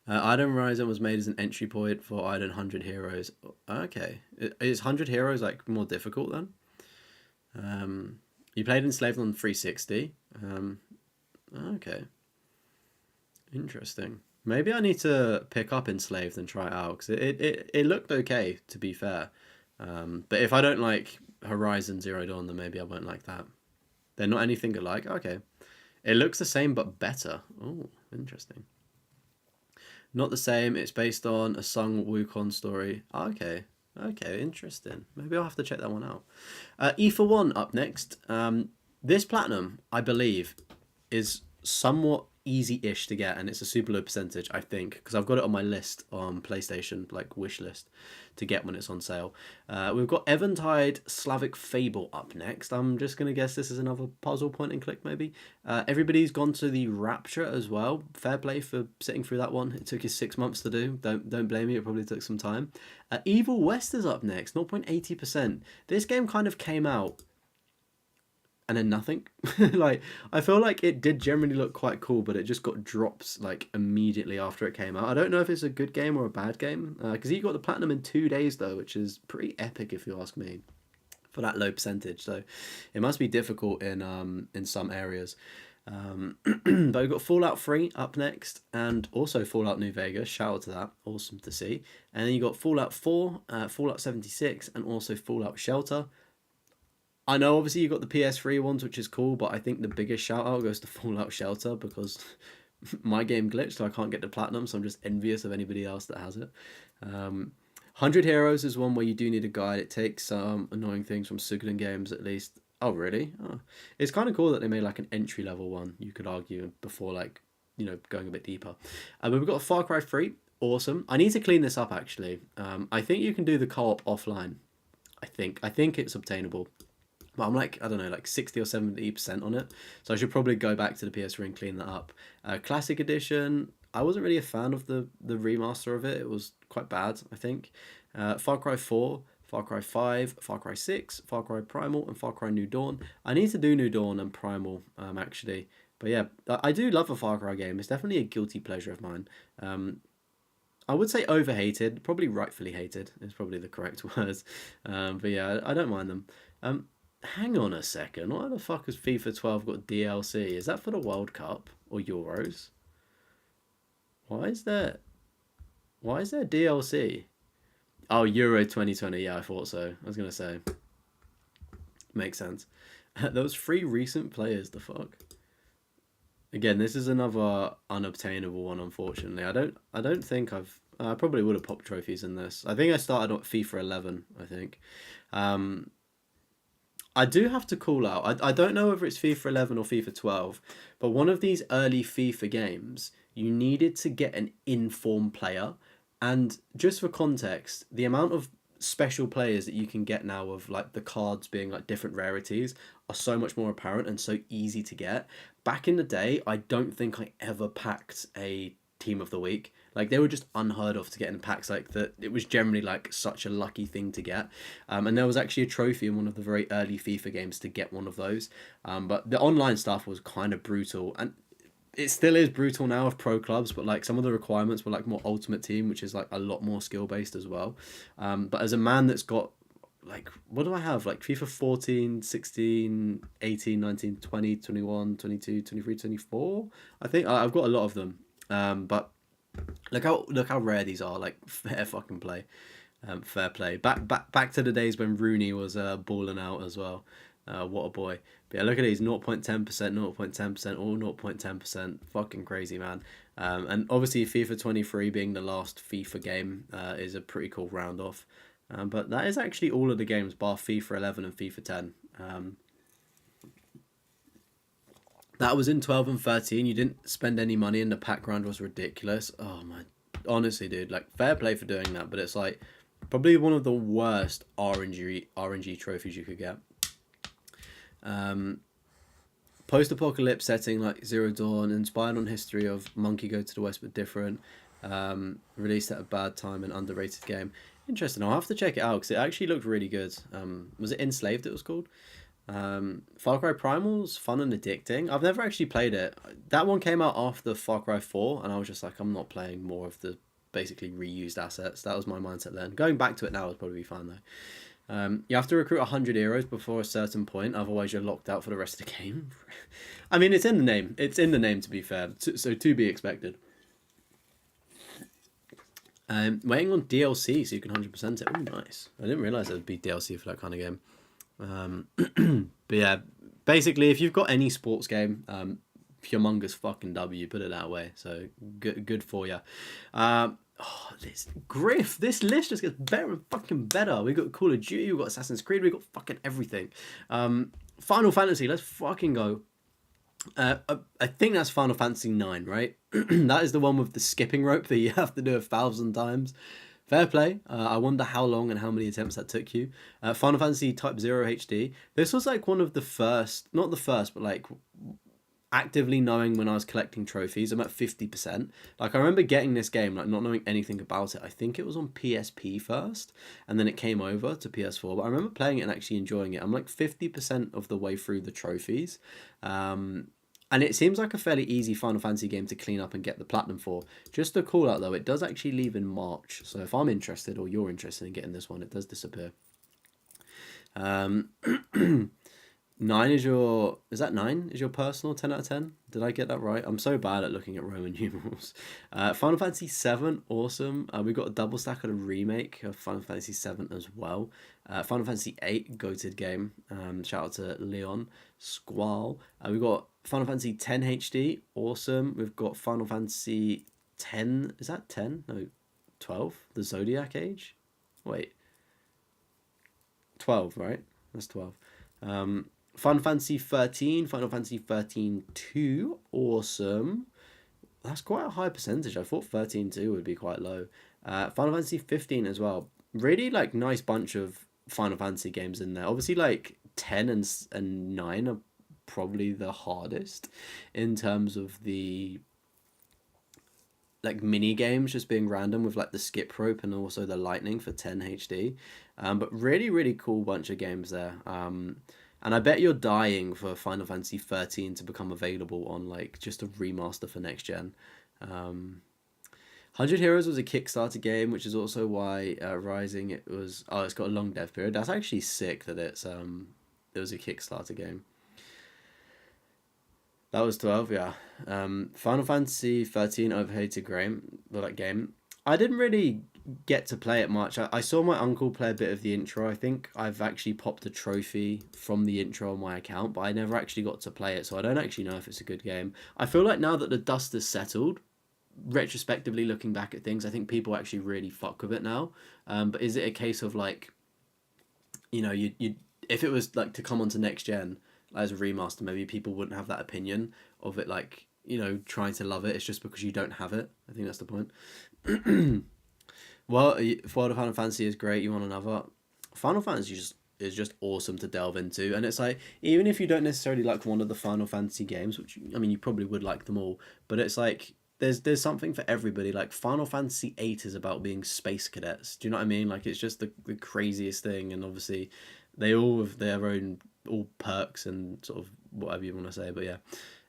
Iden Horizon was made as an entry point for Iden 100 Heroes. Okay. Is 100 Heroes like more difficult then? You played Enslaved on 360. Okay. Interesting. Maybe I need to pick up Enslaved and try it out, because it looked okay, to be fair. But if I don't like Horizon Zero Dawn, then maybe I won't like that. They're not anything alike? Okay. It looks the same but better. Oh, interesting. Not the same. It's based on a Sung Wukong story. Okay. Okay, interesting. Maybe I'll have to check that one out. E for 1 up next. This platinum, I believe, is somewhat easy-ish to get, and it's a super low percentage, I think, because I've got it on my list on PlayStation, like wish list, to get when it's on sale. We've got Eventide Slavic Fable up next. I'm just going to guess this is another puzzle point and click, maybe. Everybody's gone to the Rapture as well. Fair play for sitting through that one. It took you 6 months to do. Don't blame me, it probably took some time. Evil West is up next, 0.80%. This game kind of came out and then nothing. Like, I feel like it did generally look quite cool, but it just got drops like immediately after it came out. I don't know if it's a good game or a bad game, because he got the platinum in 2 days though, which is pretty epic if you ask me, for that low percentage. So it must be difficult in some areas. But we've got Fallout 3 up next, and also Fallout New Vegas. Shout out to that, awesome to see. And then you got Fallout 4, Fallout 76, and also Fallout Shelter. I know obviously you got the PS3 ones, which is cool, but I think the biggest shout out goes to Fallout Shelter, because my game glitched, so I can't get the platinum, so I'm just envious of anybody else that has it. 100 Heroes is one where you do need a guide. It takes some annoying things from Suikoden games, at least. Oh, really? Oh. It's kind of cool that they made like an entry level one, you could argue, before, like, you know, going a bit deeper. But we've got Far Cry 3. Awesome. I need to clean this up, actually. I think you can do the co-op offline. I think it's obtainable. But I'm like, I don't know, like 60 or 70% on it. So I should probably go back to the PS3 and clean that up. Classic Edition, I wasn't really a fan of the remaster of it. It was quite bad, I think. Far Cry 4, Far Cry 5, Far Cry 6, Far Cry Primal, and Far Cry New Dawn. I need to do New Dawn and Primal, actually. But yeah, I do love a Far Cry game. It's definitely a guilty pleasure of mine. I would say overhated, probably rightfully hated is probably the correct words. But yeah, I don't mind them. Hang on a second. Why the fuck has FIFA 12 got DLC? Is that for the World Cup or Euros? Why is there DLC? Oh, Euro 2020. Yeah, I thought so. I was going to say. Makes sense. There was 3 recent players. The fuck? Again, this is another unobtainable one, unfortunately. I don't think I probably would have popped trophies in this. I think I started at FIFA 11, I think. I do have to call out, I don't know whether it's FIFA 11 or FIFA 12, but one of these early FIFA games, you needed to get an informed player. And just for context, the amount of special players that you can get now, of like the cards being like different rarities, are so much more apparent and so easy to get. Back in the day, I don't think I ever packed a team of the week. Like, they were just unheard of to get in packs like that. It was generally like such a lucky thing to get. And there was actually a trophy in one of the very early FIFA games to get one of those. But the online stuff was kind of brutal. And it still is brutal now with pro clubs, but like some of the requirements were like more ultimate team, which is like a lot more skill based as well. But as a man that's got like, what do I have? Like FIFA 14, 16, 18, 19, 20, 21, 22, 23, 24. I think I've got a lot of them. But look how rare these are. Like fair fucking play. Fair play. Back to the days when Rooney was balling out as well. What a boy. But yeah, look at these 0.10%, 0.10%, all 0.10%. Fucking crazy, man. And obviously FIFA 23 being the last FIFA game is a pretty cool round off. But that is actually all of the games bar FIFA 11 and FIFA 10. That was in 12 and 13. You didn't spend any money and the pack round was ridiculous. Oh my, honestly, dude, like fair play for doing that. But it's like probably one of the worst RNG trophies you could get. Post-apocalypse setting like Zero Dawn, inspired on history of Monkey Go to the West but different. Released at a bad time and underrated game. Interesting. I'll have to check it out because it actually looked really good. Was it Enslaved? It was called. Far Cry Primal's fun and addicting. I've never actually played it. That one came out after Far Cry 4, and I was just like, I'm not playing more of the basically reused assets. That was my mindset then. Going back to it now would probably be fine though. You have to recruit 100 heroes before a certain point, otherwise you're locked out for the rest of the game. I mean, it's in the name. It's in the name, to be fair. So to be expected. Waiting on DLC so you can 100% it. Oh, nice. I didn't realise there would be DLC for that kind of game. But yeah, basically, if you've got any sports game, humongous fucking W, put it that way. So good for you. This Griff, this list just gets better and fucking better. We got Call of Duty, we got Assassin's Creed, we got fucking everything. Final Fantasy, let's fucking go. I think that's Final Fantasy 9, right? That is the one with the skipping rope that you have to do 1,000 times. Fair play. I wonder how long and how many attempts that took you. Final Fantasy Type 0 HD. This was like one of the first, not the first, but like actively knowing when I was collecting trophies. I'm at 50%. Like I remember getting this game, like not knowing anything about it. I think it was on PSP first, and then it came over to PS4. But I remember playing it and actually enjoying it. I'm like 50% of the way through the trophies. And it seems like a fairly easy Final Fantasy game to clean up and get the platinum for. Just a call out though, it does actually leave in March. So if I'm interested or you're interested in getting this one, it does disappear. 9 is your... Is that 9? Is your personal 10 out of 10? Did I get that right? I'm so bad at looking at Roman numerals. Final Fantasy 7, awesome. We got a double stack of a remake of Final Fantasy 7 as well. Final Fantasy 8, goated game. Shout out to Leon Squall. We got Final Fantasy 10 HD, awesome. We've got Final Fantasy 10... Is that 10? No, 12? The Zodiac Age? Wait. 12, right? That's 12. Final Fantasy 13, Final Fantasy 13 2, awesome. That's quite a high percentage. I thought 13 2 would be quite low. Final Fantasy 15 as well. Really like nice bunch of Final Fantasy games in there. Obviously like 10 and 9 are probably the hardest in terms of the like mini games just being random with like the skip rope and also the lightning for 10 HD. But really cool bunch of games there. And I bet you're dying for Final Fantasy 13 to become available on like just a remaster for next gen. 100 Heroes was a Kickstarter game, which is also why Rising it's got a long dev period. That's actually sick that it was a Kickstarter game. That was 12, yeah. Final Fantasy 13 overhated game. I didn't really get to play it much. I saw my uncle play a bit of the intro. I think I've actually popped a trophy from the intro on my account, but I never actually got to play it, so I don't actually know if it's a good game. I feel like now that the dust has settled, retrospectively looking back at things, I think people actually really fuck with it now. But is it a case of like, you know, you if it was like to come onto next gen as a remaster, maybe people wouldn't have that opinion of it, like, you know, trying to love it. It's just because you don't have it. I think that's the point. Well, World of Final Fantasy is great. You want another? Final Fantasy is just awesome to delve into, and it's like even if you don't necessarily like one of the Final Fantasy games, which I mean you probably would like them all, but it's like there's something for everybody. Like Final Fantasy 8 is about being space cadets. Do you know what I mean? Like it's just the craziest thing, and obviously they all have their own all perks and sort of whatever you want to say. But yeah,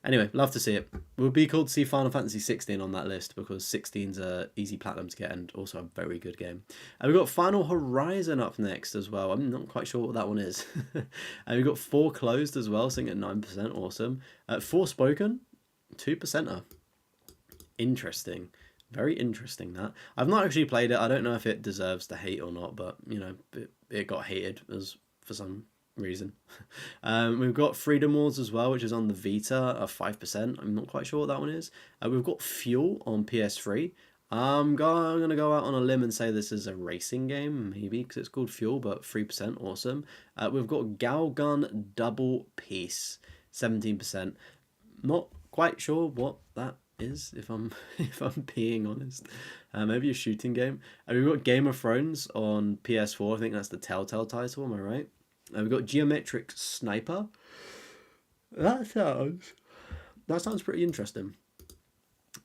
anyway, love to see it. It would be cool to see Final Fantasy 16 on that list because 16's a easy platinum to get and also a very good game. And we've got Final Horizon up next as well. I'm not quite sure what that one is. And we've got 4 Closed as well, sitting at 9%. Awesome. 4Spoken, 2%er. Interesting. Very interesting that. I've not actually played it. I don't know if it deserves the hate or not, but you know, it got hated as for some reason. We've got Freedom Wars as well, which is on the Vita of 5%. I'm not quite sure what that one is. We've got Fuel on PS3. I'm gonna go out on a limb and say this is a racing game, maybe because it's called Fuel, but 3%. Awesome. We've got Galgun Double Peace, 17%. Not quite sure what that is, if I'm being honest. Maybe a shooting game. We've got Game of Thrones on PS4. I think that's the Telltale title. Am I right? We've got Geometric Sniper. That sounds pretty interesting.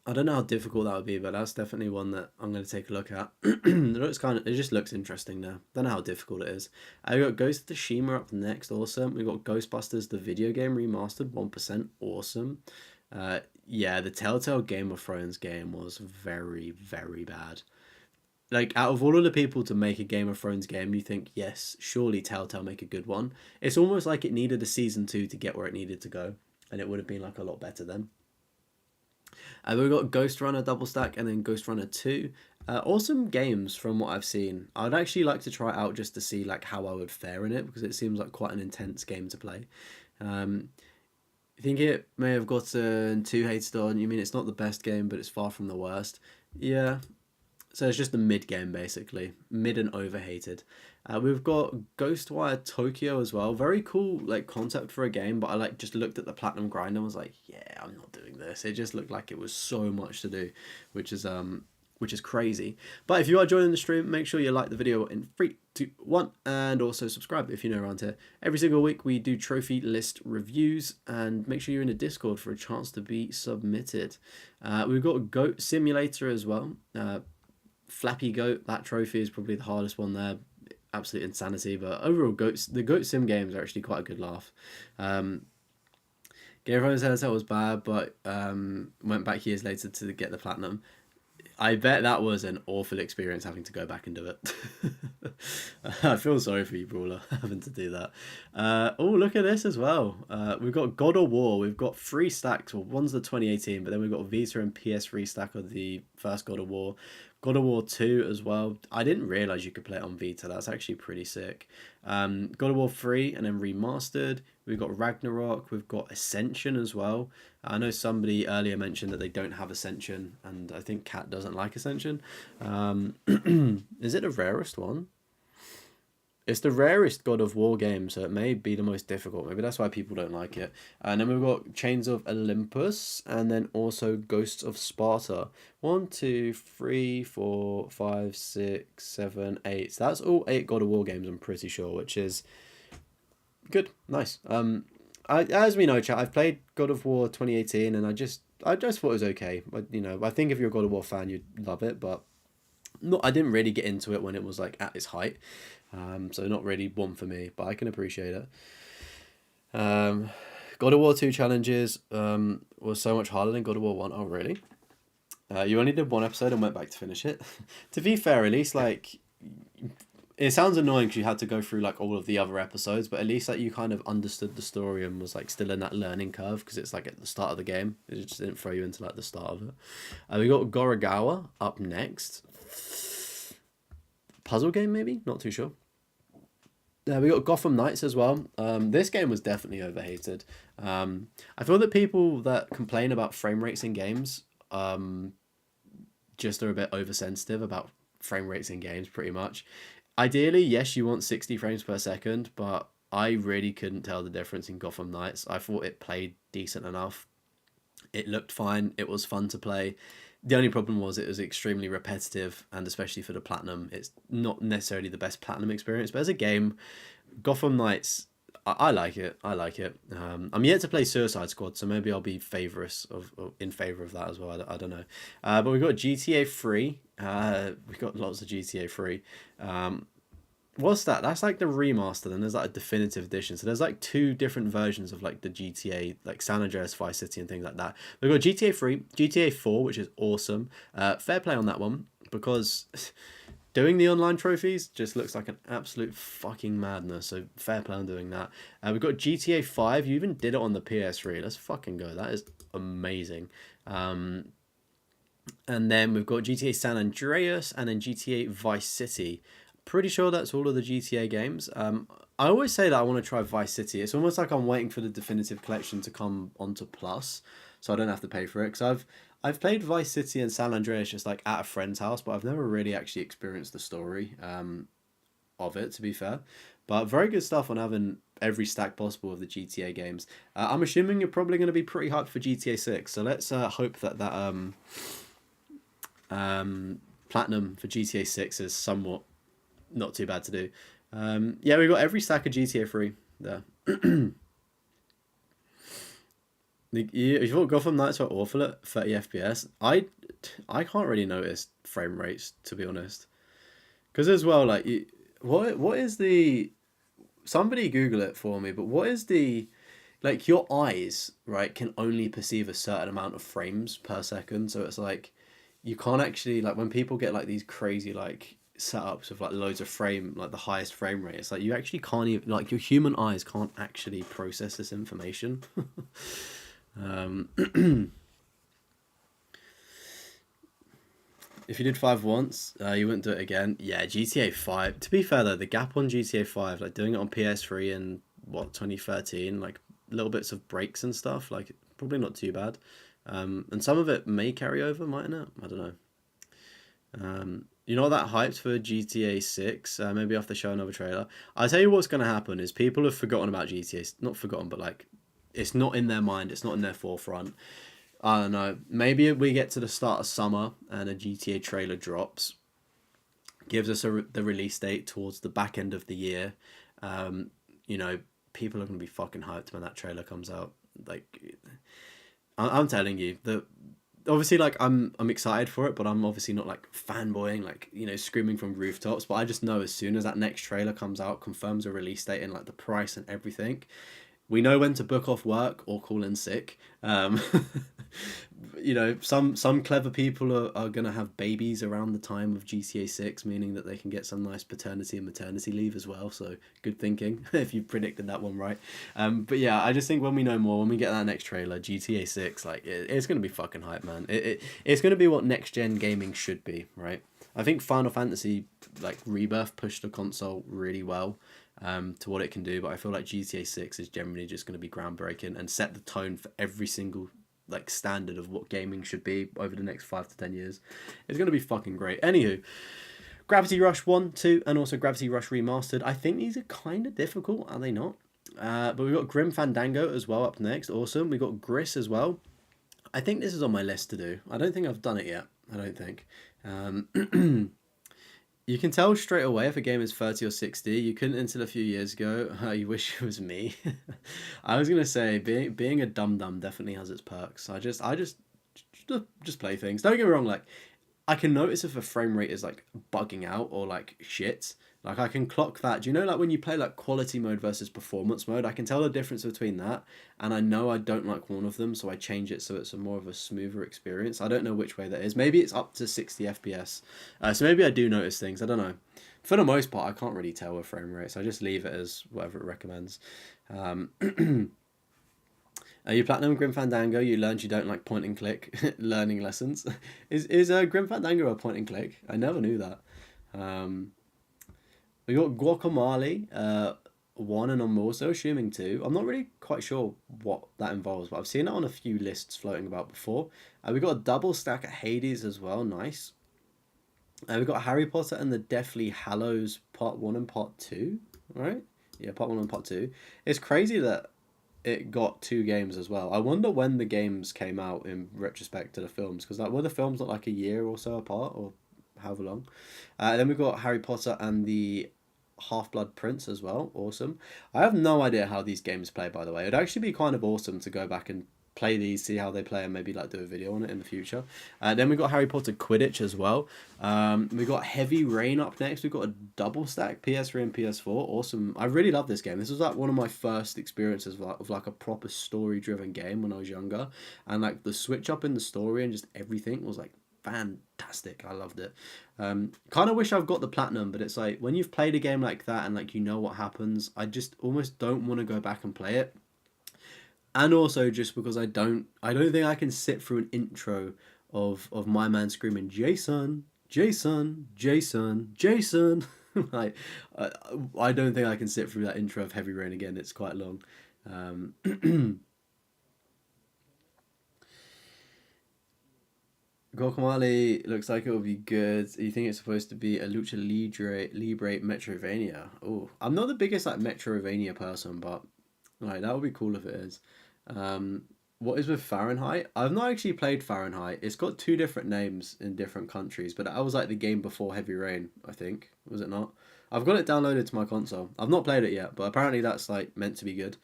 I don't know how difficult that would be, but that's definitely one that I'm going to take a look at. It just looks interesting now. Don't know how difficult it is. We've got Ghost of Tsushima up next. Awesome. We've got Ghostbusters, the video game remastered, 1%. Awesome. Yeah, the Telltale Game of Thrones game was very, very bad. Like, out of all of the people to make a Game of Thrones game, you think, yes, surely Telltale make a good one. It's almost like it needed a season 2 to get where it needed to go, and it would have been like a lot better then. We've got Ghost Runner Double Stack and then Ghost Runner 2. Awesome games from what I've seen. I'd actually like to try it out just to see like how I would fare in it, because it seems like quite an intense game to play. I think it may have gotten 2 hated on. You mean it's not the best game, but it's far from the worst. Yeah. So it's just a mid game, basically. Mid and overhated. We've got Ghostwire Tokyo as well. Very cool like concept for a game, but I like just looked at the platinum grind and was like, yeah, I'm not doing this. It just looked like it was so much to do, which is crazy. But if you are joining the stream, make sure you like the video in 3, 2, 1, and also subscribe if you're new around here. Every single week we do trophy list reviews, and make sure you're in a Discord for a chance to be submitted. We've got Goat Simulator as well. Flappy Goat, that trophy is probably the hardest one there. Absolute insanity, but overall the Goat Sim games are actually quite a good laugh. Game of Thrones Telltale was bad, but went back years later to get the platinum. I bet that was an awful experience having to go back and do it. I feel sorry for you, Brawler, having to do that. Oh, look at this as well. We've got God of War. We've got 3 stacks. Well, one's the 2018, but then we've got Vita and PS3 stack of the first God of War. God of War 2 as well. I didn't realise you could play it on Vita. That's actually pretty sick. God of War 3 and then remastered. We've got Ragnarok. We've got Ascension as well. I know somebody earlier mentioned that they don't have Ascension, and I think Kat doesn't like Ascension. Is it the rarest one? It's the rarest God of War game, so it may be the most difficult. Maybe that's why people don't like it. And then we've got Chains of Olympus, and then also Ghosts of Sparta. 1, 2, 3, 4, 5, 6, 7, 8. So that's all 8 God of War games, I'm pretty sure, which is good, nice. As we know, chat, I've played God of War 2018, and I just thought it was okay. I think if you're a God of War fan, you'd love it, but I didn't really get into it when it was like at its height. So not really one for me, but I can appreciate it. God of War 2 challenges was so much harder than God of War 1. Oh, really? You only did 1 episode and went back to finish it. To be fair, at least like it sounds annoying because you had to go through like all of the other episodes, but at least like you kind of understood the story and was like still in that learning curve, because it's like at the start of the game. It just didn't throw you into like the start of it. We got Gorogawa up next. Puzzle game, maybe? Not too sure. We got Gotham Knights as well. This game was definitely overhated. I feel that people that complain about frame rates in games just are a bit oversensitive about frame rates in games, pretty much. Ideally, yes, you want 60 frames per second, but I really couldn't tell the difference in Gotham Knights. I thought it played decent enough. It looked fine. It was fun to play. The only problem was it was extremely repetitive, and especially for the platinum, it's not necessarily the best platinum experience. But as a game, Gotham Knights, I like it. I like it. I'm yet to play Suicide Squad, so maybe I'll be in favour of that as well. I don't know. But we've got GTA 3. We've got lots of GTA 3. what's that? That's like the remaster. Then there's like a definitive edition. So there's like two different versions of like the GTA, like San Andreas, Vice City, and things like that. We've got GTA 3, GTA 4, which is awesome. Fair play on that one because doing the online trophies just looks like an absolute fucking madness. So fair play on doing that. We've got GTA 5. You even did it on the PS3. Let's fucking go. That is amazing. And then we've got GTA San Andreas and then GTA Vice City. Pretty sure that's all of the GTA games. I always say that I want to try Vice City. It's almost like I'm waiting for the definitive collection to come onto Plus, so I don't have to pay for it. Because I've played Vice City and San Andreas just like at a friend's house, but I've never really actually experienced the story of it, to be fair. But very good stuff on having every stack possible of the GTA games. I'm assuming you're probably going to be pretty hyped for GTA 6, so let's hope that platinum for GTA 6 is somewhat not too bad to do. Yeah, we've got every stack of GTA 3 there. You thought Gotham Knights were awful at 30 FPS. I can't really notice frame rates, to be honest. Because as well, like, what is the... Somebody Google it for me, but what is the... Like, your eyes, right, can only perceive a certain amount of frames per second. So it's like, you can't actually... Like, when people get, like, these crazy, like, setups of, like, loads of frame... Like, the highest frame rate, it's like, you actually can't even... Like, your human eyes can't actually process this information. If you did 5 once, you wouldn't do it again. Yeah, GTA 5. To be fair though, the gap on GTA 5, like doing it on PS3 in what 2013, like little bits of breaks and stuff, like probably not too bad. And some of it may carry over, mightn't it? I don't know. You're not that hyped for GTA 6. Maybe after show another trailer. I'll tell you what's going to happen is people have forgotten about GTA. Not forgotten, but like it's not in their mind. It's not in their forefront. I don't know. Maybe we get to the start of summer and a GTA trailer drops, gives us the release date towards the back end of the year. You know, people are gonna be fucking hyped when that trailer comes out. Like, I'm telling you that. Obviously, like I'm excited for it, but I'm obviously not like fanboying, like you know, screaming from rooftops. But I just know as soon as that next trailer comes out, confirms a release date and like the price and everything, we know when to book off work or call in sick. You know, some clever people are going to have babies around the time of GTA 6, meaning that they can get some nice paternity and maternity leave as well. So good thinking if you predicted that one right. But yeah, I just think when we know more, when we get that next trailer, GTA 6, like it's going to be fucking hype, man. It's going to be what next gen gaming should be, right? I think Final Fantasy like Rebirth pushed the console really well to what it can do, but I feel like GTA 6 is generally just going to be groundbreaking and set the tone for every single like standard of what gaming should be over the next 5 to 10 years. It's going to be fucking great. Anywho, Gravity Rush 1, 2, and also Gravity Rush Remastered. I think these are kind of difficult, are they not? But we've got Grim Fandango as well up next. Awesome. We've got Gris as well. I think this is on my list to do. I don't think I've done it yet. I don't think. You can tell straight away if a game is 30 or 60. You couldn't until a few years ago. You wish it was me. I was gonna say being a dum dum definitely has its perks. I just play things. Don't get me wrong. Like I can notice if a frame rate is like bugging out or like shit. Like I can clock that. Do you know like when you play like quality mode versus performance mode? I can tell the difference between that, and I know I don't like one of them, so I change it so it's a more of a smoother experience. I don't know which way that is. Maybe it's up to 60 FPS. So maybe I do notice things. I don't know. For the most part, I can't really tell with frame rates. I just leave it as whatever it recommends. You platinum Grim Fandango. You learned you don't like point and click learning lessons. Is Grim Fandango a point and click? I never knew that. We got Guacamole, 1, and I'm also assuming 2. I'm not really quite sure what that involves, but I've seen it on a few lists floating about before. We got a double stack at Hades as well, nice. We've got Harry Potter and the Deathly Hallows Part 1 and Part 2, right? Yeah, Part 1 and Part 2. It's crazy that it got 2 games as well. I wonder when the games came out in retrospect to the films, because like, were the films not like a year or so apart, or however long? Then we've got Harry Potter and the Half-Blood Prince as well. Awesome. I have no idea how these games play, by the way. It'd actually be kind of awesome to go back and play these, see how they play, and maybe like do a video on it in the future. Then we got Harry Potter Quidditch as well. We got Heavy Rain up next. We got a double stack PS3 and PS4. Awesome. I really love this game. This was like one of my first experiences of like a proper story driven game when I was younger, and like the switch up in the story and just everything was like fantastic. I loved it. Kind of wish I've got the platinum, but it's like when you've played a game like that and like you know what happens, I just almost don't want to go back and play it. And also just because I don't think I can sit through an intro of my man screaming Jason, Jason, Jason, Jason. Like I don't think I can sit through that intro of Heavy Rain again. It's quite long. Guacamole looks like it will be good. You think it's supposed to be a Lucha Libre Metrovania? Oh, I'm not the biggest like Metrovania person, but like that would be cool if it is. What is with Fahrenheit? I've not actually played Fahrenheit. It's got two different names in different countries, but that was like the game before Heavy Rain, I think. Was it not? I've got it downloaded to my console. I've not played it yet, but apparently that's like meant to be good.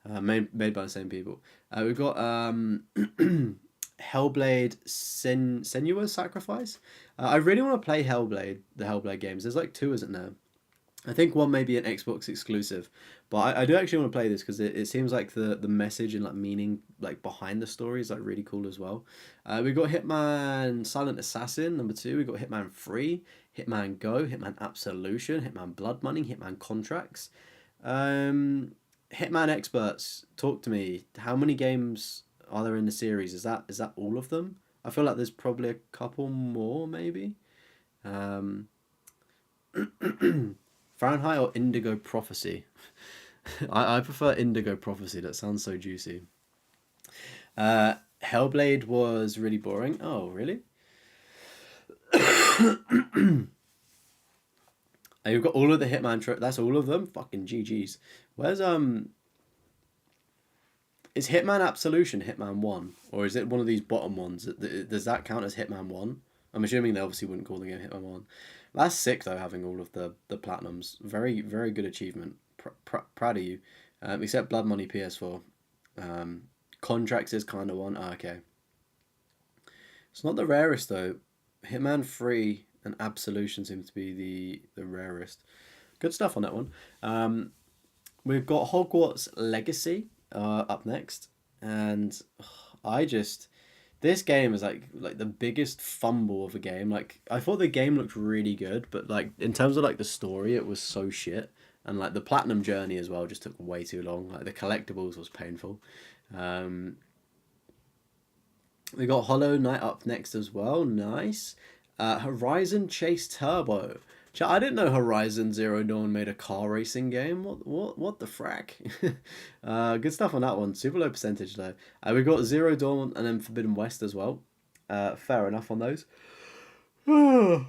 Made by the same people. We've got Hellblade Senua's Sacrifice. I really want to play Hellblade, the Hellblade games. There's like two, isn't there? I think one may be an Xbox exclusive, but I do actually want to play this because it seems like the message and like meaning like behind the story is like really cool as well. We got Hitman Silent Assassin #2. We got Hitman 3, Hitman Go, Hitman Absolution, Hitman Blood Money, Hitman Contracts. Hitman experts, talk to me. How many games are there in the series? Is that all of them? I feel like there's probably a couple more maybe. Fahrenheit or Indigo Prophecy? I prefer Indigo Prophecy. That sounds so juicy. Hellblade was really boring. Oh, really? You've got all of the Hitman that's all of them? Fucking GG's. Where's is Hitman Absolution Hitman 1? Or is it one of these bottom ones? Does that count as Hitman 1? I'm assuming they obviously wouldn't call the game Hitman 1. That's sick though, having all of the platinums. Very, very good achievement. Proud of you. Except Blood Money PS4. Contracts is kind of one. Oh, okay. It's not the rarest though. Hitman 3 and Absolution seem to be the rarest. Good stuff on that one. We've got Hogwarts Legacy up next, and this game is like the biggest fumble of a game. Like I thought the game looked really good, but like in terms of like the story, it was so shit, and like the platinum journey as well just took way too long. Like the collectibles was painful. We got Hollow Knight up next as well. Nice. Horizon Chase Turbo. I didn't know Horizon Zero Dawn made a car racing game. What the frack? Good stuff on that one. Super low percentage though. We got Zero Dawn and then Forbidden West as well. Fair enough on those. I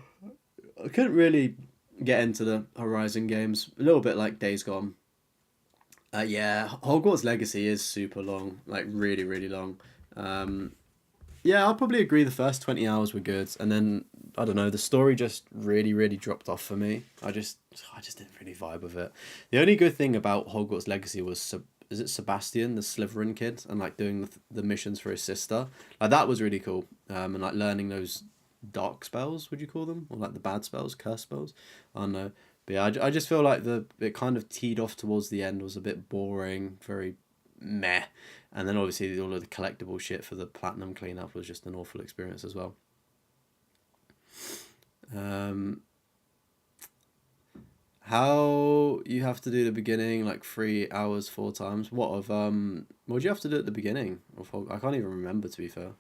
couldn't really get into the Horizon games. A little bit like Days Gone. Yeah, Hogwarts Legacy is super long. Like really, really long. Yeah, I'll probably agree the first 20 hours were good, and then I don't know, the story just really, really dropped off for me. I just didn't really vibe with it. The only good thing about Hogwarts Legacy was is it Sebastian, the Slytherin kid, and like doing the missions for his sister. Like that was really cool. And like learning those dark spells, would you call them, or like the bad spells, curse spells? I don't know. But yeah, I just feel like it kind of teed off towards the end, was a bit boring, very meh. And then obviously all of the collectible shit for the platinum cleanup was just an awful experience as well. How you have to do the beginning like 3 hours 4 times? What do you have to do at the beginning? I can't even remember, to be fair.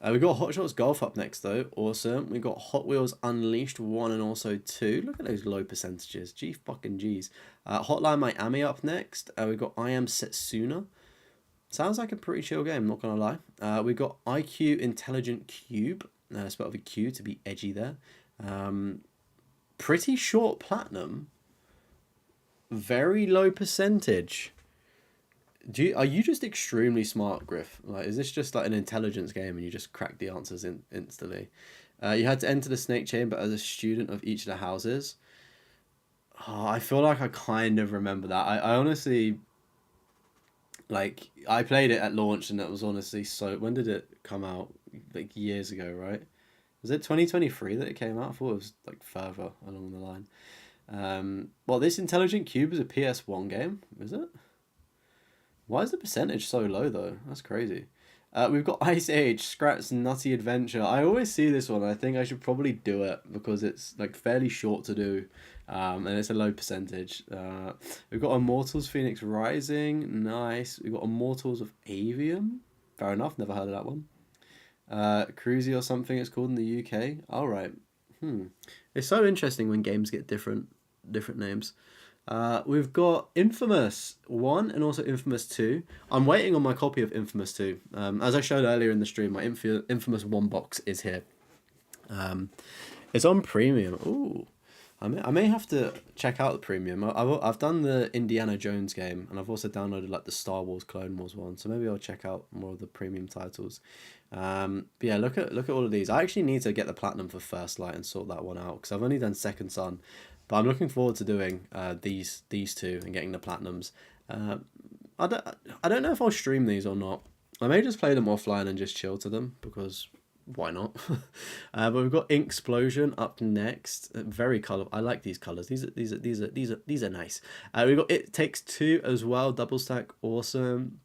We got Hot Shots Golf up next though. Awesome. We got Hot Wheels Unleashed 1 and also 2. Look at those low percentages. Gee fucking G's. Hotline Miami up next. We got I Am Setsuna. Sounds like a pretty chill game, not gonna lie. We got IQ Intelligent Cube. Spelled with a Q to be edgy there. Pretty short platinum. Very low percentage. Are you just extremely smart, Griff? Like, is this just like an intelligence game and you just crack the answers instantly? You had to enter the snake chamber as a student of each of the houses. Oh, I feel like I kind of remember that. I honestly, Like, I played it at launch, and it was honestly so. When did it come out? Like years ago, right? Was it 2023 that it came out? I thought it was like further along the line. Well, this Intelligent Cube is a PS1 game, is it? Why is the percentage so low though? That's crazy. We've got Ice Age, Scrat's Nutty Adventure. I always see this one. I think I should probably do it because it's like fairly short to do, and it's a low percentage. We've got Immortals Phoenix Rising. Nice. We've got Immortals of Avium. Fair enough. Never heard of that one. Cruisy or something it's called in the UK. All right. It's so interesting when games get different names. We've got Infamous 1 and also Infamous 2. I'm waiting on my copy of Infamous 2. As I showed earlier in the stream, my Infamous 1 box is here. It's on premium. Ooh. I may have to check out the premium. I've done the Indiana Jones game, and I've also downloaded like the Star Wars Clone Wars one. So maybe I'll check out more of the premium titles. But yeah, look at all of these. I actually need to get the platinum for First Light and sort that one out because I've only done Second Son, but I'm looking forward to doing these two and getting the platinums. I don't know if I'll stream these or not. I may just play them offline and just chill to them because why not? But we've got Inksplosion up next. Very colourful. I like these colours. These are nice. We've got It Takes Two as well. Double stack, awesome.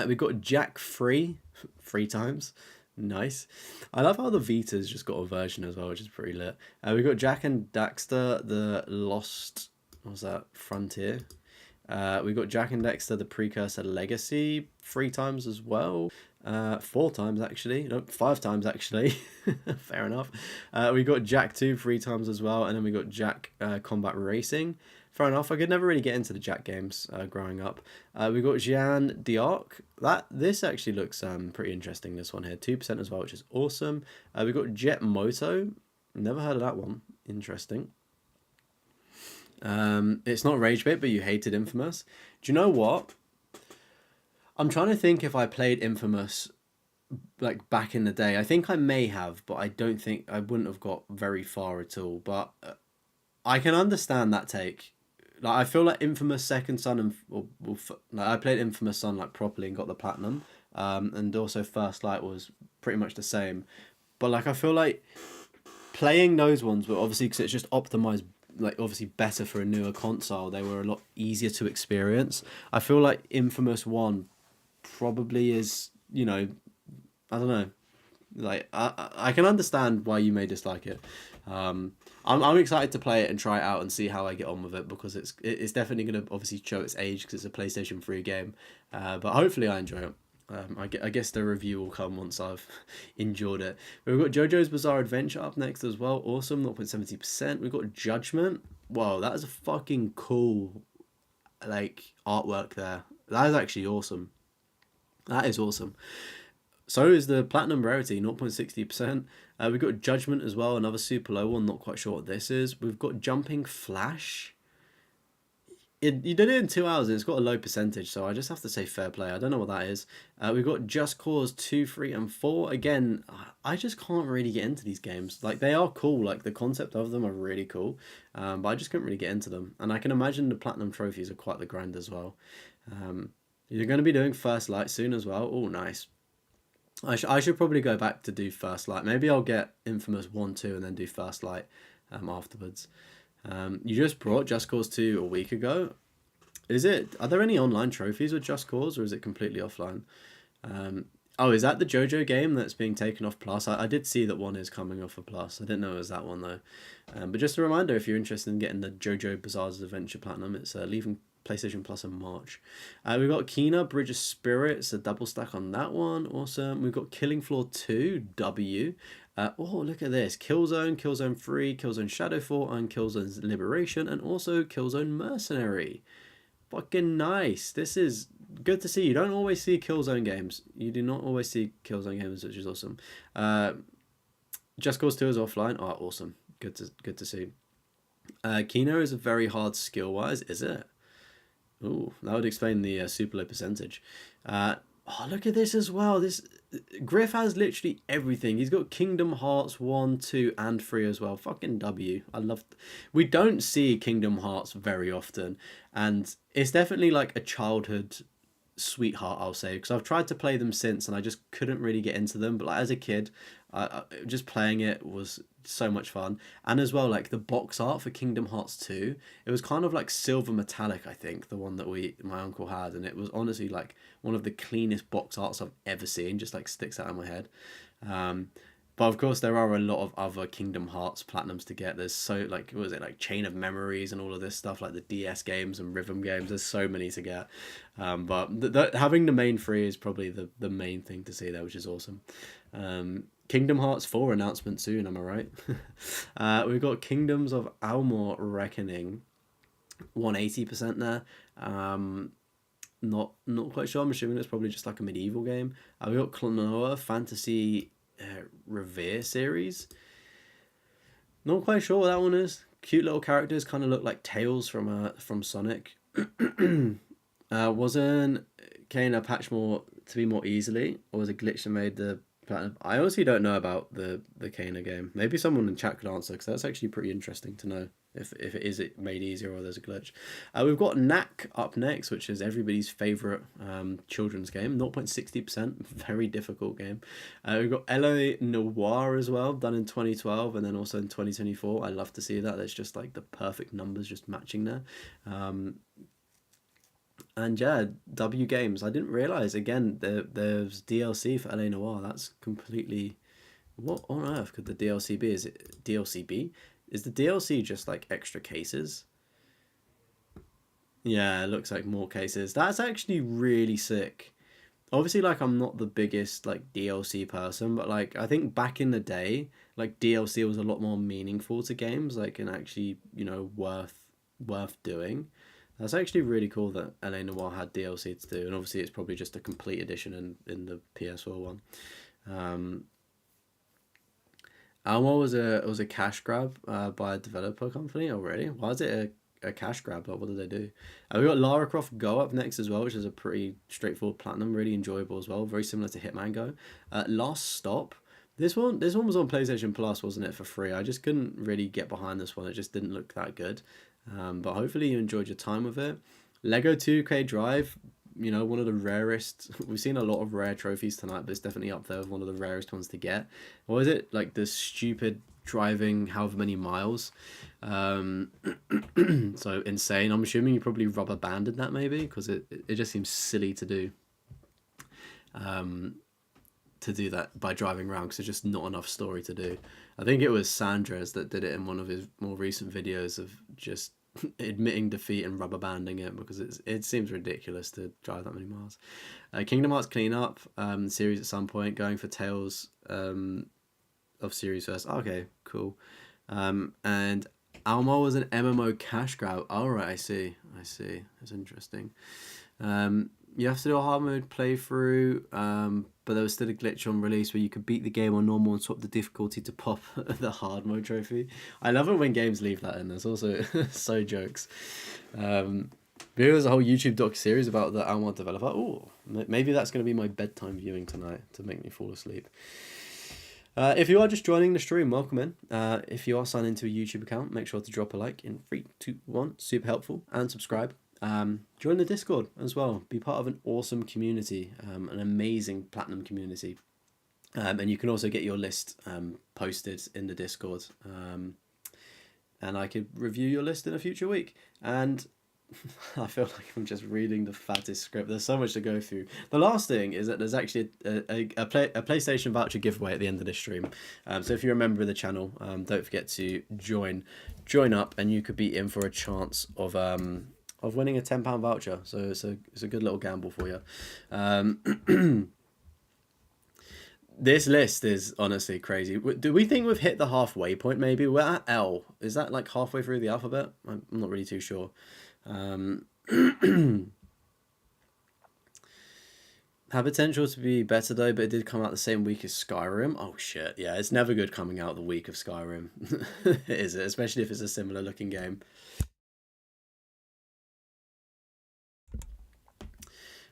We've got Jack Free, 3 times. Nice. I love how the Vita's just got a version as well, which is pretty lit. We've got Jack and Daxter, the Lost, what was that, Frontier. We've got Jack and Dexter, the Precursor Legacy, 3 times as well. 4 times actually, no, 5 times actually. Fair enough. We got Jack 2 3 times as well, and then we got Jack Combat Racing. Fair enough. I could never really get into the Jack games growing up. We got Jeanne d'Arc. This actually looks pretty interesting. This one here, 2% as well, which is awesome. We got Jet Moto. Never heard of that one. Interesting. It's not Rage Bait, but you hated Infamous. Do you know what? I'm trying to think if I played Infamous like back in the day. I think I may have, but I don't think I wouldn't have got very far at all. But I can understand that take. Like I feel like Infamous Second Son and like I played Infamous Son like properly and got the platinum. And also First Light was pretty much the same. But like I feel like playing those ones, but obviously because it's just optimized, like obviously better for a newer console, they were a lot easier to experience. I feel like Infamous 1 probably is, you know, I don't know, like I can understand why you may dislike it. I'm excited to play it and try it out and see how I get on with it because it's definitely going to obviously show its age because it's a PlayStation 3 game, but hopefully I enjoy it. I guess the review will come once I've enjoyed it. We've got JoJo's Bizarre Adventure up next as well. Awesome, 0.70%. We've got Judgment. Wow, that is a fucking cool like artwork there. That is actually awesome. That is awesome. So is the Platinum Rarity, 0.60%. We've got Judgment as well, another super low one. Not quite sure what this is. We've got Jumping Flash. You did it in 2 hours and it's got a low percentage, so I just have to say fair play. I don't know what that is. We've got Just Cause 2, 3, and 4. Again, I just can't really get into these games. Like, they are cool. Like, the concept of them are really cool. But I just couldn't really get into them. And I can imagine the Platinum trophies are quite the grind as well. You're going to be doing First Light soon as well. Oh, nice. I should probably go back to do First Light. Maybe I'll get Infamous 1, 2, and then do First Light afterwards. You just brought Just Cause 2 a week ago. Are there any online trophies with Just Cause, or is it completely offline? Oh, is that the JoJo game that's being taken off Plus? I did see that one is coming off of Plus. I didn't know it was that one though. But just a reminder, if you're interested in getting the JoJo Bizarre's Adventure Platinum, it's leaving PlayStation Plus in March. We've got Kena, Bridge of Spirits, a double stack on that one. Awesome. We've got Killing Floor 2, W. Oh, look at this. Killzone, Killzone 3, Killzone Shadowfall, and Killzone's Liberation, and also Killzone Mercenary. Fucking nice. This is good to see. You don't always see Killzone games. You do not always see Killzone games, which is awesome. Just Cause 2 is offline. Oh, awesome. Good to see. Kena is a very hard skill-wise, is it? Ooh, that would explain the super low percentage. Oh, look at this as well. Griff has literally everything. He's got Kingdom Hearts 1, 2, and 3 as well. Fucking W. We don't see Kingdom Hearts very often. And it's definitely like a childhood sweetheart, I'll say, because I've tried to play them since and I just couldn't really get into them. But like as a kid, just playing it was so much fun. And as well, like the box art for Kingdom Hearts 2, it was kind of like silver metallic, I think, the one that my uncle had, and it was honestly like one of the cleanest box arts I've ever seen. Just like sticks out of my head. But of course, there are a lot of other Kingdom Hearts Platinums to get. There's so, like, what was it, like Chain of Memories and all of this stuff, like the DS games and rhythm games. There's so many to get. But having the main three is probably the main thing to see there, which is awesome. Kingdom Hearts 4 announcement soon, am I right? We've got Kingdoms of Amalur Reckoning, 180% there. Not quite sure. I'm assuming it's probably just like a medieval game. We got Klonoa Fantasy Revere series. Not quite sure what that one is. Cute little characters, kind of look like Tails from Sonic. Wasn't Kena patched more to be more easily, or was a glitch that made the platinum? I honestly don't know about the Kena game. Maybe someone in chat could answer, because that's actually pretty interesting to know if it is made easier or there's a glitch. We've got Knack up next, which is everybody's favorite children's game. 0.60%, very difficult game. We've got LA Noire as well, done in 2012 and then also in 2024. I love to see that. There's just like the perfect numbers just matching there. And yeah, W Games. I didn't realize, again, there's DLC for LA Noire. That's completely... What on earth could the DLC be? Is it DLCB? Is the DLC just like extra cases? Yeah, it looks like more cases. That's actually really sick. Obviously, like, I'm not the biggest like DLC person, but like I think back in the day, like DLC was a lot more meaningful to games, like, and actually, you know, worth doing. That's actually really cool that LA Noire had DLC to do, and obviously it's probably just a complete edition in the PS4 one. Almo was a cash grab by a developer company already. Why is it a cash grab? Like, what did they do? We got Lara Croft Go up next as well, which is a pretty straightforward platinum, really enjoyable as well. Very similar to Hitman Go. Last Stop. This one was on PlayStation Plus, wasn't it, for free? I just couldn't really get behind this one. It just didn't look that good. But hopefully you enjoyed your time with it. Lego 2K Drive. You know, one of the rarest. We've seen a lot of rare trophies tonight, but it's definitely up there with one of the rarest ones to get. What is it? Like the stupid driving however many miles. So insane. I'm assuming you probably rubber banded that maybe, because it just seems silly to do. To do that by driving around, because there's just not enough story to do. I think it was Sandres that did it in one of his more recent videos of just admitting defeat and rubber banding it, because it seems ridiculous to drive that many miles. Kingdom Hearts cleanup series at some point, going for Tales of series first. Okay, cool. And Almo was an MMO cash grab. All right, I see. That's interesting. You have to do a hard mode playthrough, but there was still a glitch on release where you could beat the game on normal and swap the difficulty to pop the hard mode trophy. I love it when games leave that in. There's also so jokes. There was a whole YouTube doc series about the Almod developer. Oh, maybe that's going to be my bedtime viewing tonight to make me fall asleep. If you are just joining the stream, welcome in. If you are signed into a YouTube account, make sure to drop a like in 3, 2, 1. Super helpful. And subscribe. Join the Discord as well. Be part of an awesome community, an amazing platinum community. And you can also get your list posted in the Discord. And I could review your list in a future week. And I feel like I'm just reading the fattest script. There's so much to go through. The last thing is that there's actually a PlayStation voucher giveaway at the end of this stream. So if you're a member of the channel, don't forget to join up, and you could be in for a chance of winning a £10 voucher. So it's a good little gamble for you. This list is honestly crazy. Do we think we've hit the halfway point maybe? We're at L. Is that like halfway through the alphabet? I'm not really too sure. Had potential to be better though, but it did come out the same week as Skyrim. Oh shit, yeah, it's never good coming out the week of Skyrim. Is it? Especially if it's a similar looking game.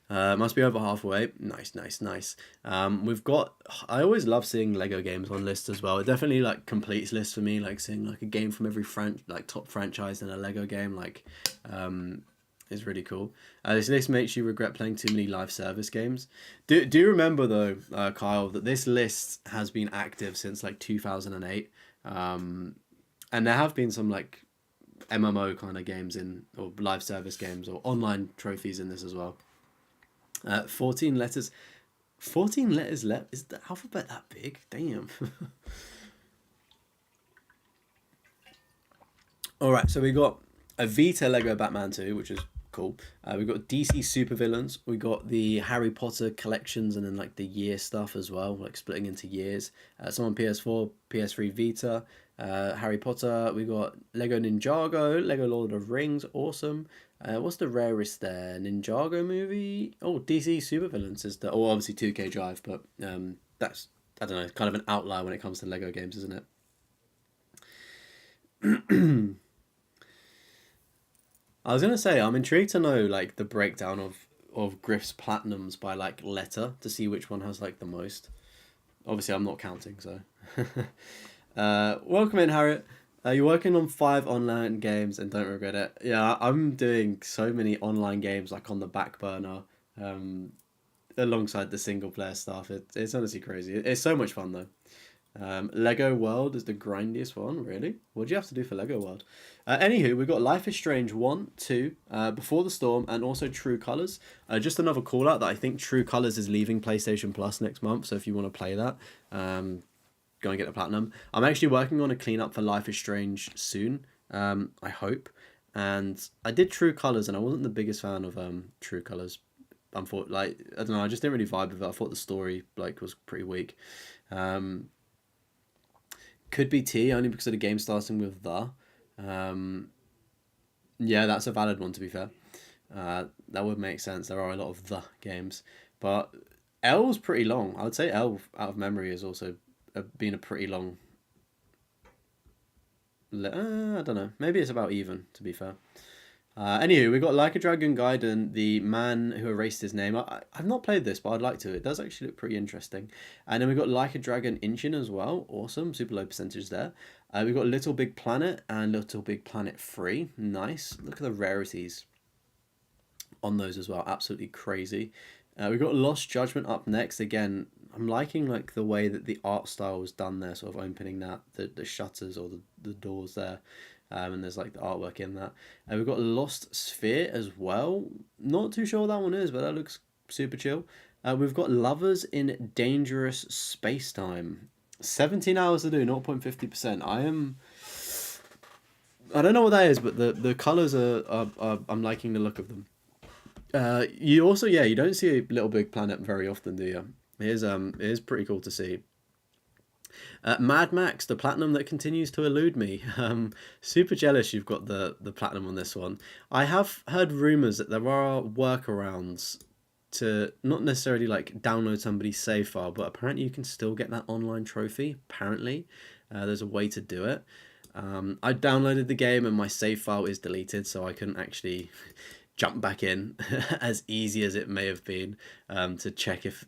Must be over halfway. Nice. We've got... I always love seeing Lego games on lists as well. It definitely like completes lists for me, like seeing like a game from every top franchise in a Lego game. Like is really cool. This list makes you regret playing too many live service games. Do you remember though, Kyle, that this list has been active since like 2008, and there have been some like MMO kind of games in or live service games or online trophies in this as well. 14 letters. 14 letters left. Is the alphabet that big? Damn. All right, so we got a Vita Lego Batman 2, which is cool. We got DC supervillains. We got the Harry Potter collections and then like the year stuff as well, like splitting into years. Some on PS4, PS3 Vita, Harry Potter. We got Lego Ninjago, Lego Lord of the Rings, awesome. What's the rarest there? Ninjago movie? Oh, DC supervillains is the. Oh, obviously 2K Drive, but that's, I don't know, kind of an outlier when it comes to Lego games, isn't it? I was gonna say I'm intrigued to know like the breakdown of Griff's platinums by like letter to see which one has like the most. Obviously, I'm not counting, so. Welcome in, Harriet. You're working on 5 online games and don't regret it. Yeah, I'm doing so many online games like on the back burner, alongside the single player stuff. It's honestly crazy. It's so much fun though. Lego World is the grindiest one, really? What do you have to do for Lego World? Anywho, we've got Life is Strange 1, 2, Before the Storm, and also True Colors. Just another call out that I think True Colors is leaving PlayStation Plus next month, so if you want to play that, go and get the platinum. I'm actually working on a cleanup for Life is Strange soon, I hope. And I did True Colors, and I wasn't the biggest fan of True Colors. I don't know, I just didn't really vibe with it. I thought the story like was pretty weak. Could be T, only because of the game starting with the. Yeah, that's a valid one, to be fair. That would make sense. There are a lot of the games. But L's pretty long. I would say L, out of memory, has also been a pretty long. I don't know. Maybe it's about even, to be fair. Anywho, we got Like a Dragon Gaiden, the man who erased his name. I've not played this, but I'd like to. It does actually look pretty interesting. And then we got Like a Dragon Inchin as well. Awesome. Super low percentage there. We got Little Big Planet and Little Big Planet 3. Nice. Look at the rarities on those as well. Absolutely crazy. We got Lost Judgment up next. Again, I'm liking like the way that the art style was done there, sort of opening that, the shutters or the doors there. And there's like the artwork in that. And we've got Lost Sphere as well. Not too sure what that one is, but that looks super chill. We've got Lovers in Dangerous Space Time. 17 hours to do, 0.50%. I don't know what that is, but the colours are I'm liking the look of them. You also, you don't see Little Big Planet very often, do you? It is pretty cool to see. Mad Max, the platinum that continues to elude me. Super jealous you've got the platinum on this one. I have heard rumours that there are workarounds to not necessarily like download somebody's save file, but apparently you can still get that online trophy. Apparently, there's a way to do it. I downloaded the game and my save file is deleted, so I couldn't actually jump back in as easy as it may have been to check if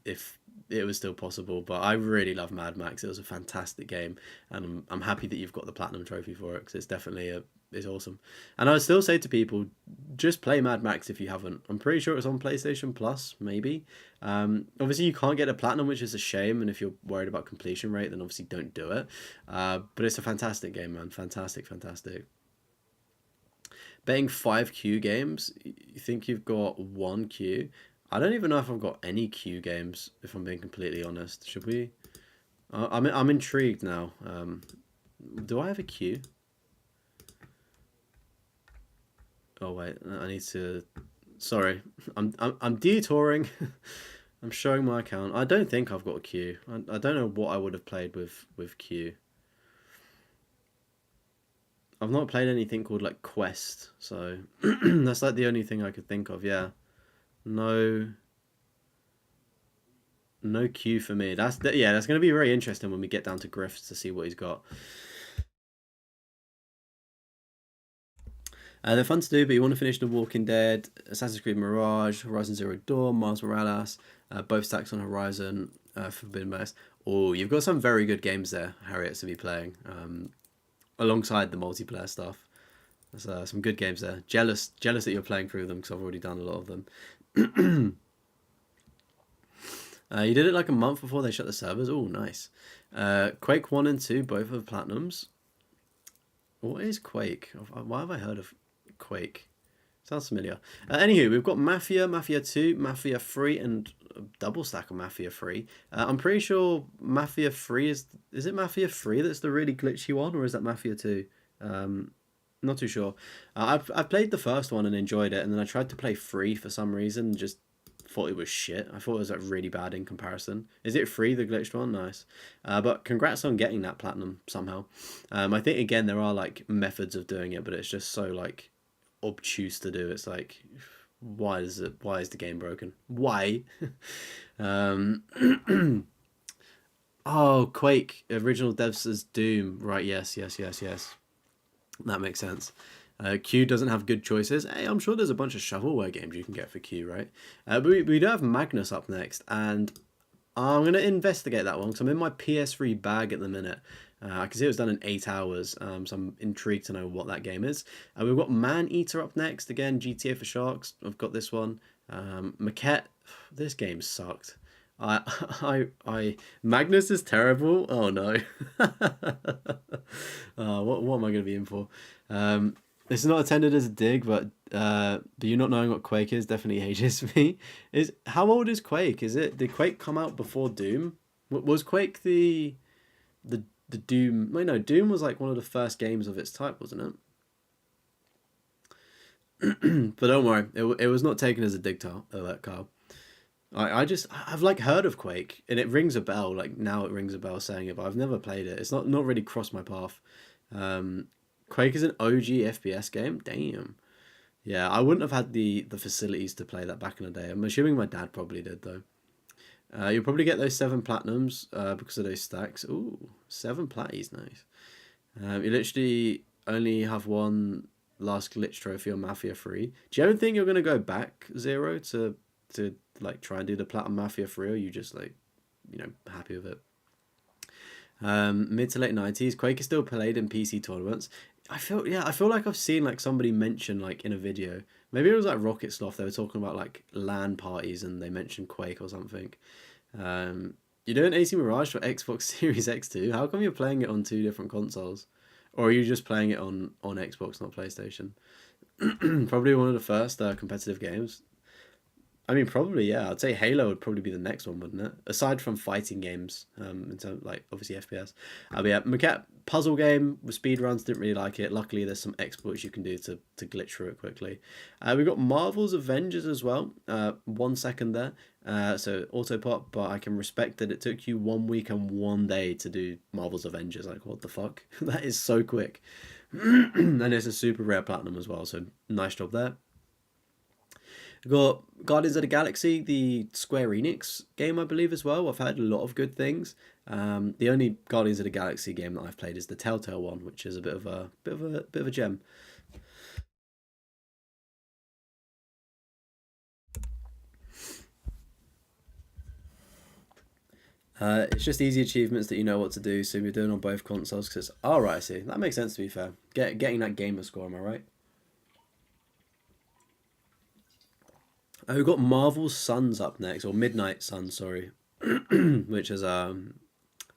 it was still possible. But I really love Mad Max. It was a fantastic game, and I'm happy that you've got the platinum trophy for it, because it's definitely it's awesome. And I would still say to people, just play Mad Max if you haven't. I'm pretty sure it's on PlayStation Plus, maybe. Obviously you can't get a platinum, which is a shame, and if you're worried about completion rate, then obviously don't do it. But it's a fantastic game, man. Fantastic. Betting 5Q games, you think you've got 1Q? I don't even know if I've got any Q games, if I'm being completely honest. Should we? I'm intrigued now. Do I have a Q? Oh wait, I need to. Sorry, I'm detouring. I'm showing my account. I don't think I've got a Q. I don't know what I would have played with Q. I've not played anything called like Quest, so that's like the only thing I could think of. Yeah. No Q for me. That's going to be very interesting when we get down to Griff's to see what he's got. They're fun to do, but you want to finish The Walking Dead, Assassin's Creed Mirage, Horizon Zero Dawn, Miles Morales, both stacks on Horizon, Forbidden West. Oh, you've got some very good games there, Harriet, to be playing, alongside the multiplayer stuff. That's some good games there. Jealous that you're playing through them because I've already done a lot of them. You did it like a month before they shut the servers. Oh, nice. Quake 1 and 2, both of Platinums. What is Quake? Why have I heard of Quake? Sounds familiar. Anywho, we've got Mafia, Mafia 2, Mafia 3, and a double stack of Mafia 3. I'm pretty sure Mafia 3 is it Mafia 3 that's the really glitchy one, or is that Mafia 2? Not too sure. I've played the first one and enjoyed it, and then I tried to play 3 for some reason, and just thought it was shit. I thought it was like really bad in comparison. Is it 3, the glitched one? Nice. But congrats on getting that platinum somehow. I think again there are like methods of doing it, but it's just so like obtuse to do. It's like, why is the game broken? Why? Oh, Quake original devs as Doom, right? Yes. That makes sense. Q doesn't have good choices. Hey, I'm sure there's a bunch of shovelware games you can get for Q, right? But we do have Magnus up next, and I'm going to investigate that one because I'm in my PS3 bag at the minute. I can see it was done in 8 hours, so I'm intrigued to know what that game is. We've got Man-Eater up next, again, GTA for Sharks. I've got this one. Maquette, this game sucked. Magnus is terrible. Oh no. What am I going to be in for? This is not intended as a dig, but you not knowing what Quake is definitely ages me. How old is Quake? Did Quake come out before Doom? Was Quake the Doom? Wait, no, Doom was like one of the first games of its type, wasn't it? But don't worry, it was not taken as a dig, Carl. I've like heard of Quake and it rings a bell. Like now it rings a bell saying it, but I've never played it. It's not really crossed my path. Quake is an OG FPS game. Damn. Yeah, I wouldn't have had the facilities to play that back in the day. I'm assuming my dad probably did though. You'll probably get those 7 platinums because of those stacks. Ooh, 7 platties, nice. You literally only have one last glitch trophy on Mafia 3. Do you ever think you're gonna go back Zero to like try and do the Platinum Mafia 3, or are you just like, happy with it? Mid to late 90s, Quake is still played in PC tournaments. I feel like I've seen like somebody mention like in a video, maybe it was like Rocket Sloth, they were talking about like LAN parties and they mentioned Quake or something. You're doing AC Mirage for Xbox Series X2. How come you're playing it on 2 different consoles? Or are you just playing it on Xbox, not PlayStation? Probably one of the first competitive games. I mean, probably, yeah. I'd say Halo would probably be the next one, wouldn't it? Aside from fighting games, in terms of, like, obviously FPS. But yeah, Maquette, puzzle game with speedruns, didn't really like it. Luckily, there's some exploits you can do to glitch through it quickly. We've got Marvel's Avengers as well. 1 second there. So, autopop, but I can respect that it took you 1 week and 1 day to do Marvel's Avengers. Like, what the fuck? That is so quick. And it's a super rare platinum as well, so nice job there. We've got Guardians of the Galaxy, the Square Enix game, I believe, as well. I've heard a lot of good things. The only Guardians of the Galaxy game that I've played is the Telltale one, which is a bit of a gem. It's just easy achievements that you know what to do, so you're doing on both consoles. Because right, I see. That makes sense, to be fair. Getting that gamer score, am I right? We've got Marvel's Suns up next, or Midnight Suns, sorry, which is a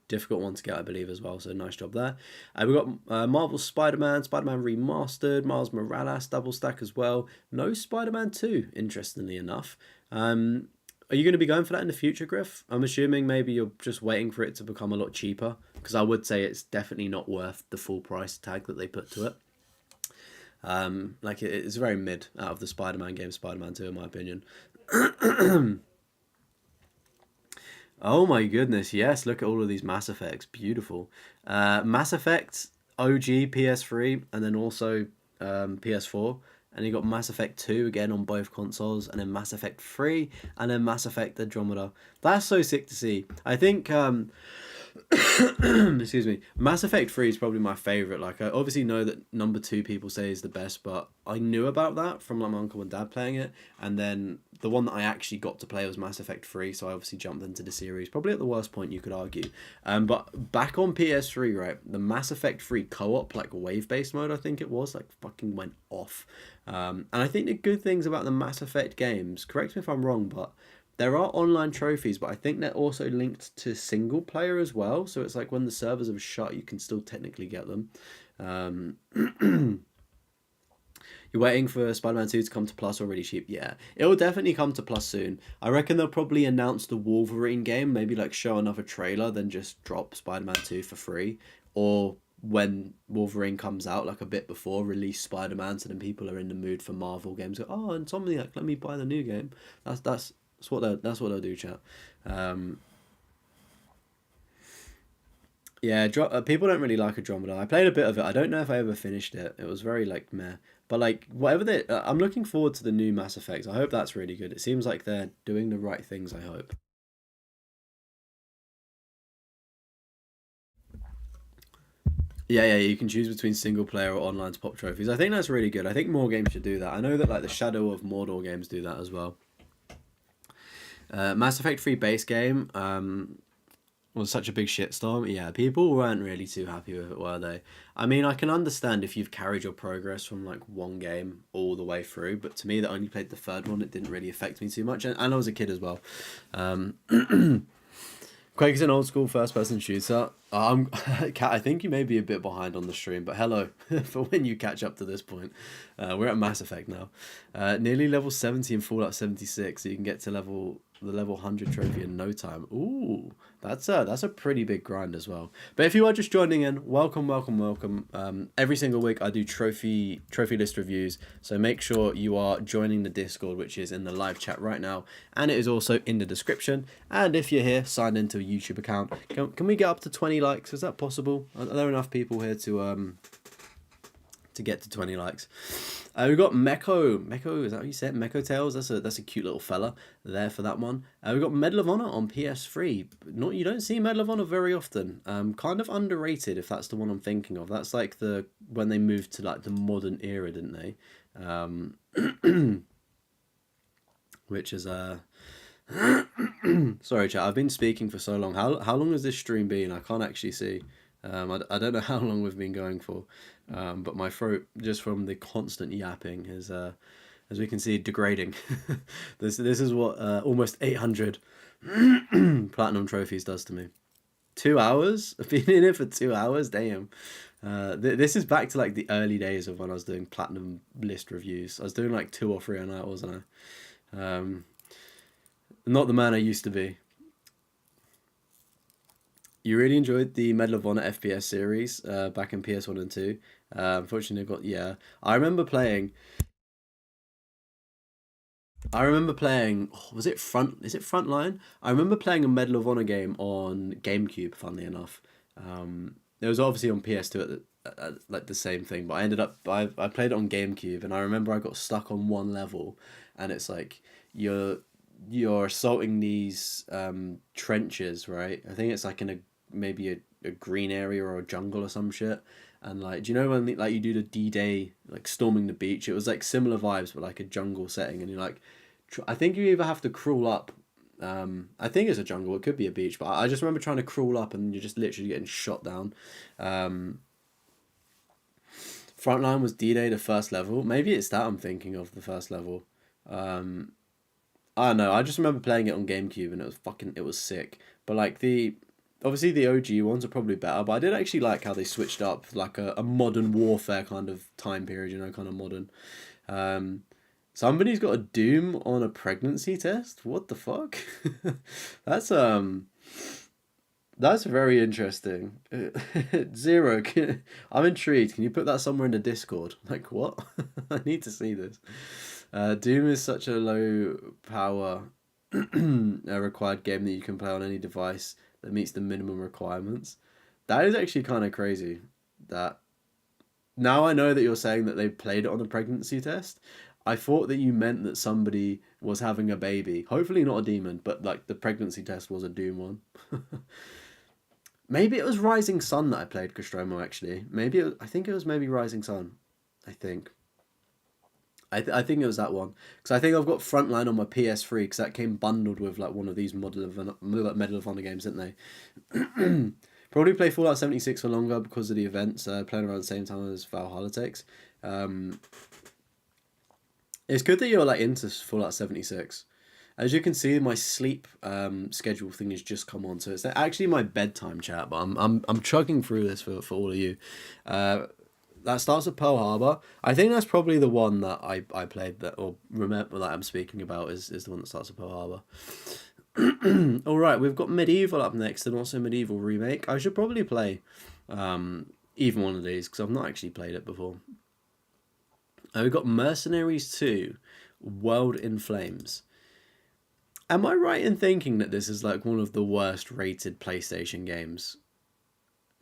difficult one to get, I believe, as well. So nice job there. We've got Marvel's Spider-Man Remastered, Miles Morales double stack as well. No Spider-Man 2, interestingly enough. Are you going to be going for that in the future, Griff? I'm assuming maybe you're just waiting for it to become a lot cheaper, because I would say it's definitely not worth the full price tag that they put to it. Like it's very mid out of the Spider-Man game, Spider-Man 2, in my opinion. Oh my goodness, yes, look at all of these Mass Effects, beautiful. Mass Effect OG PS3 and then also PS4, and you got Mass Effect 2 again on both consoles, and then Mass Effect 3 and then Mass Effect Andromeda. That's so sick to see. I think Excuse me. Mass Effect 3 is probably my favorite. Like, I obviously know that number 2 people say is the best, but I knew about that from like my uncle and dad playing it, and then the one that I actually got to play was Mass Effect 3, so I obviously jumped into the series, probably at the worst point you could argue. But back on PS3, right, the Mass Effect 3 co-op, like wave-based mode, I think it was, like fucking went off. And I think the good things about the Mass Effect games, correct me if I'm wrong, but there are online trophies, but I think they're also linked to single player as well. So it's like when the servers are shut, you can still technically get them. You're waiting for Spider-Man 2 to come to Plus already cheap? Yeah, it will definitely come to Plus soon. I reckon they'll probably announce the Wolverine game, maybe like show another trailer, then just drop Spider-Man 2 for free. Or when Wolverine comes out, like a bit before, release Spider-Man, so then people are in the mood for Marvel games. Go, oh, and Insomniac, let me buy the new game. That's what they'll do, chat. Um, yeah, people don't really like Andromeda. I played a bit of it. I don't know if I ever finished it. It was very like meh. But like whatever they, I'm looking forward to the new Mass Effect. I hope that's really good. It seems like they're doing the right things. I hope. Yeah, yeah, you can choose between single player or online to pop trophies. I think that's really good. I think more games should do that. I know that like the Shadow of Mordor games do that as well. Mass Effect 3 base game. Was such a big shitstorm. Yeah, people weren't really too happy with it, were they? I mean, I can understand if you've carried your progress from like one game all the way through, but to me, that only played the third one. It didn't really affect me too much, and I was a kid as well. Um, Quake is an old school first person shooter. Kat, I think you may be a bit behind on the stream, but hello for when you catch up to this point. We're at Mass Effect now. Nearly level 70 in Fallout 76, so you can get to the level 100 trophy in no time. Ooh, that's a pretty big grind as well. But if you are just joining in, welcome, welcome, welcome. Every single week I do trophy list reviews, so make sure you are joining the Discord, which is in the live chat right now, and it is also in the description. And if you're here, sign into a YouTube account. Can we get up to 20 likes? Is that possible? Are there enough people here to get to 20 likes? We've got Meko, is that what you said? Meko Tails, that's a cute little fella there for that one. We've got Medal of Honor on PS3. You don't see Medal of Honor very often. Kind of underrated if that's the one I'm thinking of. That's like when they moved to like the modern era, didn't they? Which is sorry chat, I've been speaking for so long. How long has this stream been? I can't actually see. I don't know how long we've been going for, but my throat, just from the constant yapping, is, as we can see, degrading. This is what almost 800 platinum trophies does to me. 2 hours? I've been in it for 2 hours? Damn. This is back to like the early days of when I was doing platinum list reviews. I was doing like 2 or 3 a night, wasn't I? Not the man I used to be. You really enjoyed the Medal of Honor FPS series back in PS1 and 2. Unfortunately, yeah. I remember playing. Oh, was it Is it Frontline? I remember playing a Medal of Honor game on GameCube. Funnily enough, it was obviously on PS2 like the same thing. But I played it on GameCube, and I remember I got stuck on one level, and it's like you're assaulting these trenches, right? I think it's like in maybe a green area or a jungle or some shit. And like, do you know when like you do the D-Day like storming the beach? It was like similar vibes, but like a jungle setting, and you're like, I think you either have to crawl up. I think it's a jungle. It could be a beach, but I just remember trying to crawl up, and you're just literally getting shot down. Frontline was D-Day, the first level. Maybe it's that I'm thinking of, the first level. I don't know. I just remember playing it on GameCube, and it was sick. But like obviously the OG ones are probably better, but I did actually like how they switched up like a modern warfare kind of time period, kind of modern. Somebody's got a Doom on a pregnancy test. What the fuck? That's that's very interesting. Zero. I'm intrigued. Can you put that somewhere in the Discord? Like what? I need to see this. Doom is such a low power required game that you can play on any device that meets the minimum requirements. That is actually kind of crazy. That now I know that you're saying that they played it on a pregnancy test. I thought that you meant that somebody was having a baby. Hopefully not a demon, but like the pregnancy test was a Doom one. Maybe it was Rising Sun that I played Nostromo, actually. I think it was maybe Rising Sun. I think. I think it was that one. Because I think I've got Frontline on my PS3, because that came bundled with like one of these Medal of Honor games, didn't they? Probably play Fallout 76 for longer because of the events, playing around the same time as Valhalla takes. It's good that you're like into Fallout 76. As you can see, my sleep schedule thing has just come on, so it's actually my bedtime chat. But I'm chugging through this for all of you. That starts at Pearl Harbor. I think that's probably the one that I played that, or remember that I'm speaking about is the one that starts at Pearl Harbor. All right, we've got Medieval up next, and also Medieval Remake. I should probably play even one of these because I've not actually played it before. We've got Mercenaries 2, World in Flames. Am I right in thinking that this is like one of the worst rated PlayStation games?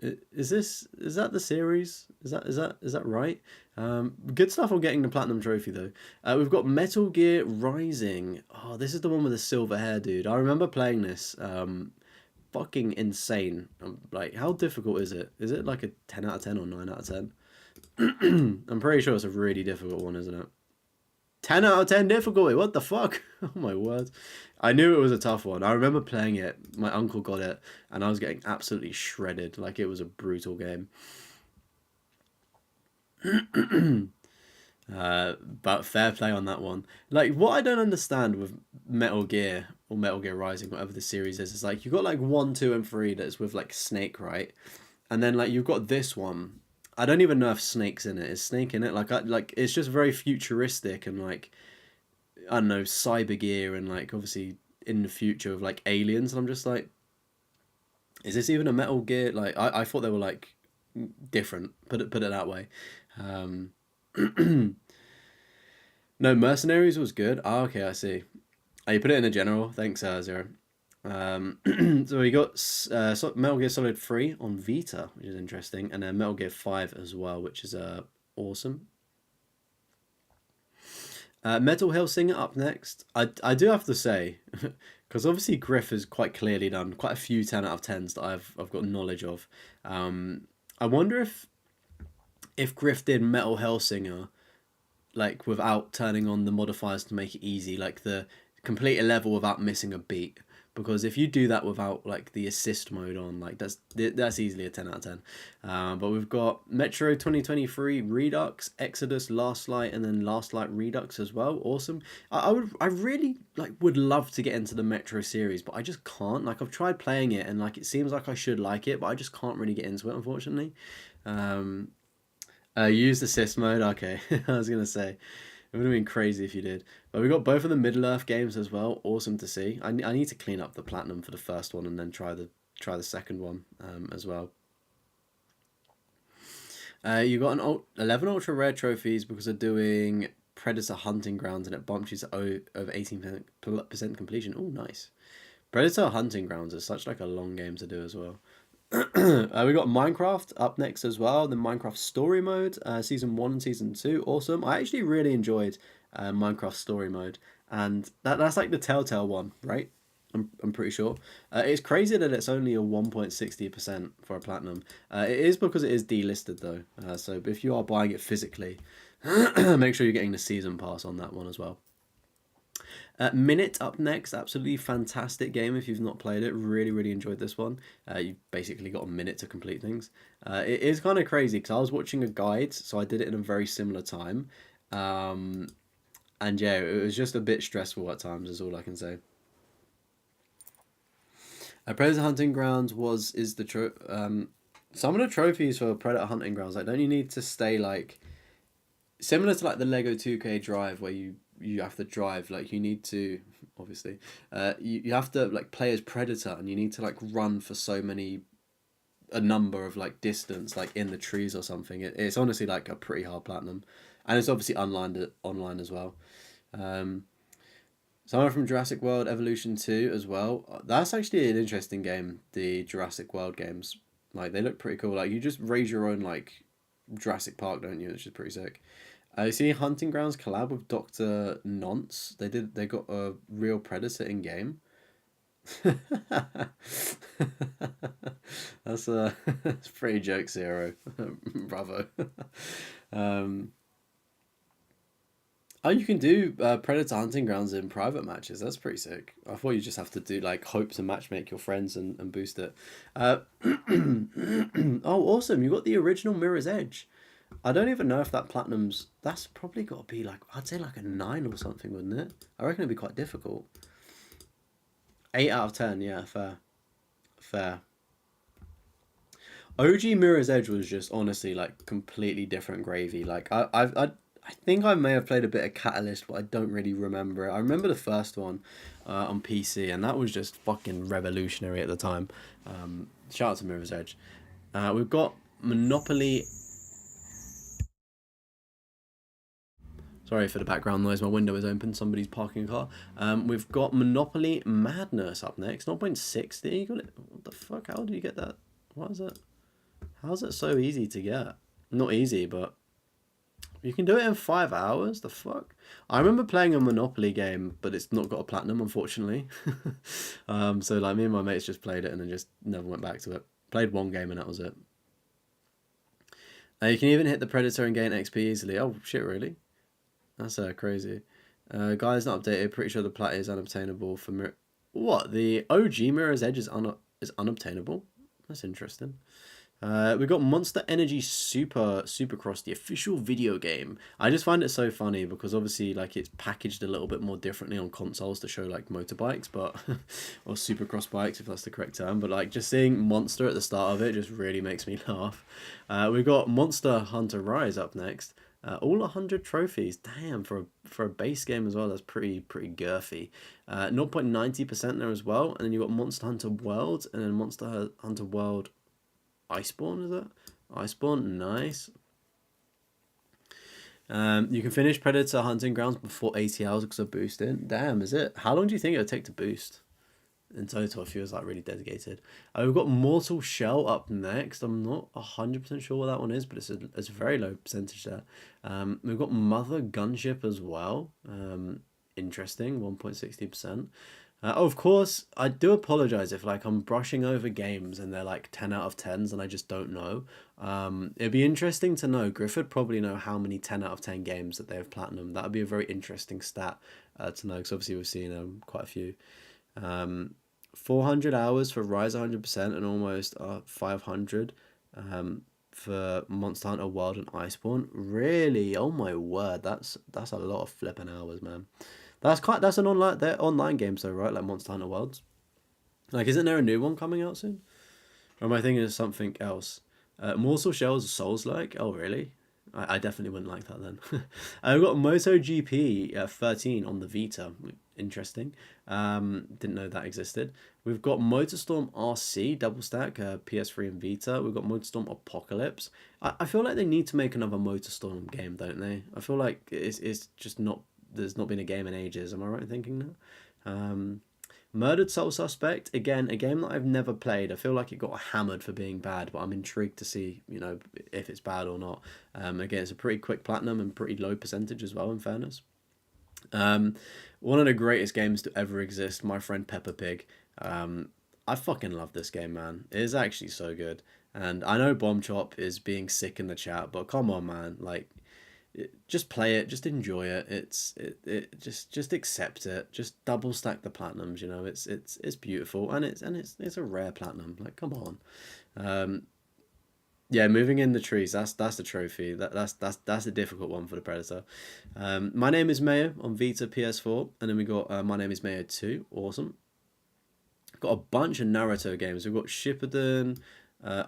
Is that the series? Is that right? Good stuff on getting the platinum trophy though. We've got Metal Gear Rising. Oh, this is the one with the silver hair dude. I remember playing this. Fucking insane. Like, how difficult is it? Is it like a 10 out of 10 or 9 out of 10? I'm pretty sure it's a really difficult one, isn't it? 10 out of 10 difficulty. What the fuck? Oh my word. I knew it was a tough one. I remember playing it. My uncle got it and I was getting absolutely shredded. Like, it was a brutal game. But fair play on that one. Like, what I don't understand with Metal Gear or Metal Gear Rising, whatever the series is like you've got like 1, 2, and 3 that's with like Snake, right? And then like you've got this one. I don't even know if Snake's in it. Is Snake in it? Like it's just very futuristic and like, I don't know, cyber gear and like obviously in the future of like aliens. And I'm just like, is this even a Metal Gear? Like I thought they were like different. Put it that way. No, Mercenaries was good. Oh, okay, I see. Oh, you put it in the general. Thanks, Zero. So we got Metal Gear Solid 3 on Vita, which is interesting, and then Metal Gear 5 as well, which is awesome. Metal Hellsinger up next. I do have to say, because obviously Griff has quite clearly done quite a few 10 out of 10s that I've got knowledge of. I wonder if Griff did Metal Hellsinger like without turning on the modifiers to make it easy, like the complete a level without missing a beat. Because if you do that without like the assist mode on, like that's easily a 10 out of 10. But we've got Metro 2023 Redux, Exodus, Last Light, and then Last Light Redux as well. Awesome. I really like would love to get into the Metro series, but I just can't. Like, I've tried playing it and like it seems like I should like it, but I just can't really get into it, unfortunately. Use assist mode. Okay, I was gonna say it would have been crazy if you did. But we got both of the Middle Earth games as well. Awesome to see. I need to clean up the platinum for the first one and then try the second one as well. You got an 11 ultra rare trophies because of doing Predator Hunting Grounds, and it bumped you to over 18% completion. Oh, nice. Predator Hunting Grounds is such like a long game to do as well. We got Minecraft up next as well. The Minecraft Story Mode, Season 1 and Season 2. Awesome. I actually really enjoyed Minecraft Story Mode. And that's like the Telltale one, right? I'm pretty sure. It's crazy that it's only a 1.60% for a platinum. It is because it is delisted though. So if you are buying it physically, make sure you're getting the season pass on that one as well. Minute up next, absolutely fantastic game if you've not played it. Really, really enjoyed this one. You've basically got a minute to complete things. It is kind of crazy because I was watching a guide, so I did it in a very similar time. And yeah, it was just a bit stressful at times, is all I can say. Predator Hunting Grounds is the some of the trophies for Predator Hunting Grounds. Like, don't you need to stay like similar to like the Lego 2K Drive where you have to drive, like you need to obviously you have to like play as Predator and you need to like run for a number of like distance like in the trees or something. It's honestly like a pretty hard platinum, and it's obviously online as well. Someone from Jurassic World Evolution 2 as well. That's actually an interesting game, the Jurassic World games. Like, they look pretty cool. Like, you just raise your own like Jurassic Park, don't you? Which is pretty sick. You see Hunting Grounds collab with Dr. Nonce. They got a real Predator in game. That's that's pretty joke zero. Bravo. Um, oh, you can do Predator Hunting Grounds in private matches. That's pretty sick. I thought you just have to do like hope to matchmake your friends and boost it. Oh, awesome! You got the original Mirror's Edge. I don't even know if that platinum's. That's probably got to be like, I'd say like a 9 or something, wouldn't it? I reckon it'd be quite difficult. 8 out of 10. Yeah, fair, fair. OG Mirror's Edge was just honestly like completely different gravy. Like I think I may have played a bit of Catalyst, but I don't really remember it. I remember the first one on PC, and that was just fucking revolutionary at the time. Shout out to Mirror's Edge. We've got Monopoly. Sorry for the background noise. My window is open. Somebody's parking a car. We've got Monopoly Madness up next. 0.60. You got it. What the fuck? How did you get that? What is it? How's it so easy to get? Not easy, but you can do it in 5 hours? The fuck? I remember playing a Monopoly game, but it's not got a platinum, unfortunately. So like me and my mates just played it and then just never went back to it. Played one game and that was it. You can even hit the Predator and gain XP easily. Oh shit, really? That's crazy. Guys, not updated. Pretty sure the plat is unobtainable for What? The OG Mirror's Edge is unobtainable? That's interesting. We got Monster Energy Supercross, the official video game. I just find it so funny because obviously like it's packaged a little bit more differently on consoles to show like motorbikes, but or supercross bikes if that's the correct term. But like just seeing Monster at the start of it just really makes me laugh. We've got Monster Hunter Rise up next. All 100 trophies. Damn, for a base game as well, that's pretty girthy. 0.90% there as well, and then you got Monster Hunter World, and then Monster Hunter World Iceborne, is it? Iceborne, nice. You can finish Predator Hunting Grounds before 80 hours because of boosting. Damn, is it? How long do you think it would take to boost? In total, if you was like really dedicated. We've got Mortal Shell up next. I'm not 100% sure what that one is, but it's a very low percentage there. We've got Mother Gunship as well. Interesting, 1.60%. Of course, I do apologize if like I'm brushing over games and they're like 10 out of 10s and I just don't know. It'd be interesting to know. Griff would probably know how many 10 out of 10 games that they have platinum. That would be a very interesting stat to know because obviously we've seen quite a few. 400 hours for Rise 100% and almost 500 for Monster Hunter World and Iceborne. Really? Oh my word, that's a lot of flipping hours, man. That's an online, they're online games though, right? Like Monster Hunter Worlds. Like, isn't there a new one coming out soon? Or am I thinking of something else? Morsel Shell's Souls-like? Oh, really? I definitely wouldn't like that then. I've got MotoGP 13 on the Vita. Interesting. Didn't know that existed. We've got MotorStorm RC double stack, PS3 and Vita. We've got MotorStorm Apocalypse. I feel like they need to make another MotorStorm game, don't they? I feel like it's just not. There's not been a game in ages. Am I right in thinking that? Murdered Soul Suspect, again, a game that I've never played. I feel like it got hammered for being bad, but I'm intrigued to see, if it's bad or not. Again, it's a pretty quick platinum and pretty low percentage as well, in fairness. One of the greatest games to ever exist, My Friend Peppa Pig. I fucking love this game, man. It is actually so good. And I know Bomb Chop is being sick in the chat, but come on, man. Like, just play it, just enjoy it. Just accept it. Just double stack the platinums. It's beautiful and it's a rare platinum. Like, come on. Yeah, moving in the trees. That's the trophy. That's a difficult one for the Predator. My Name is Mayo on Vita, PS4, and then we got My Name is Mayo 2. Awesome. Got a bunch of Naruto games. We've got Shippuden,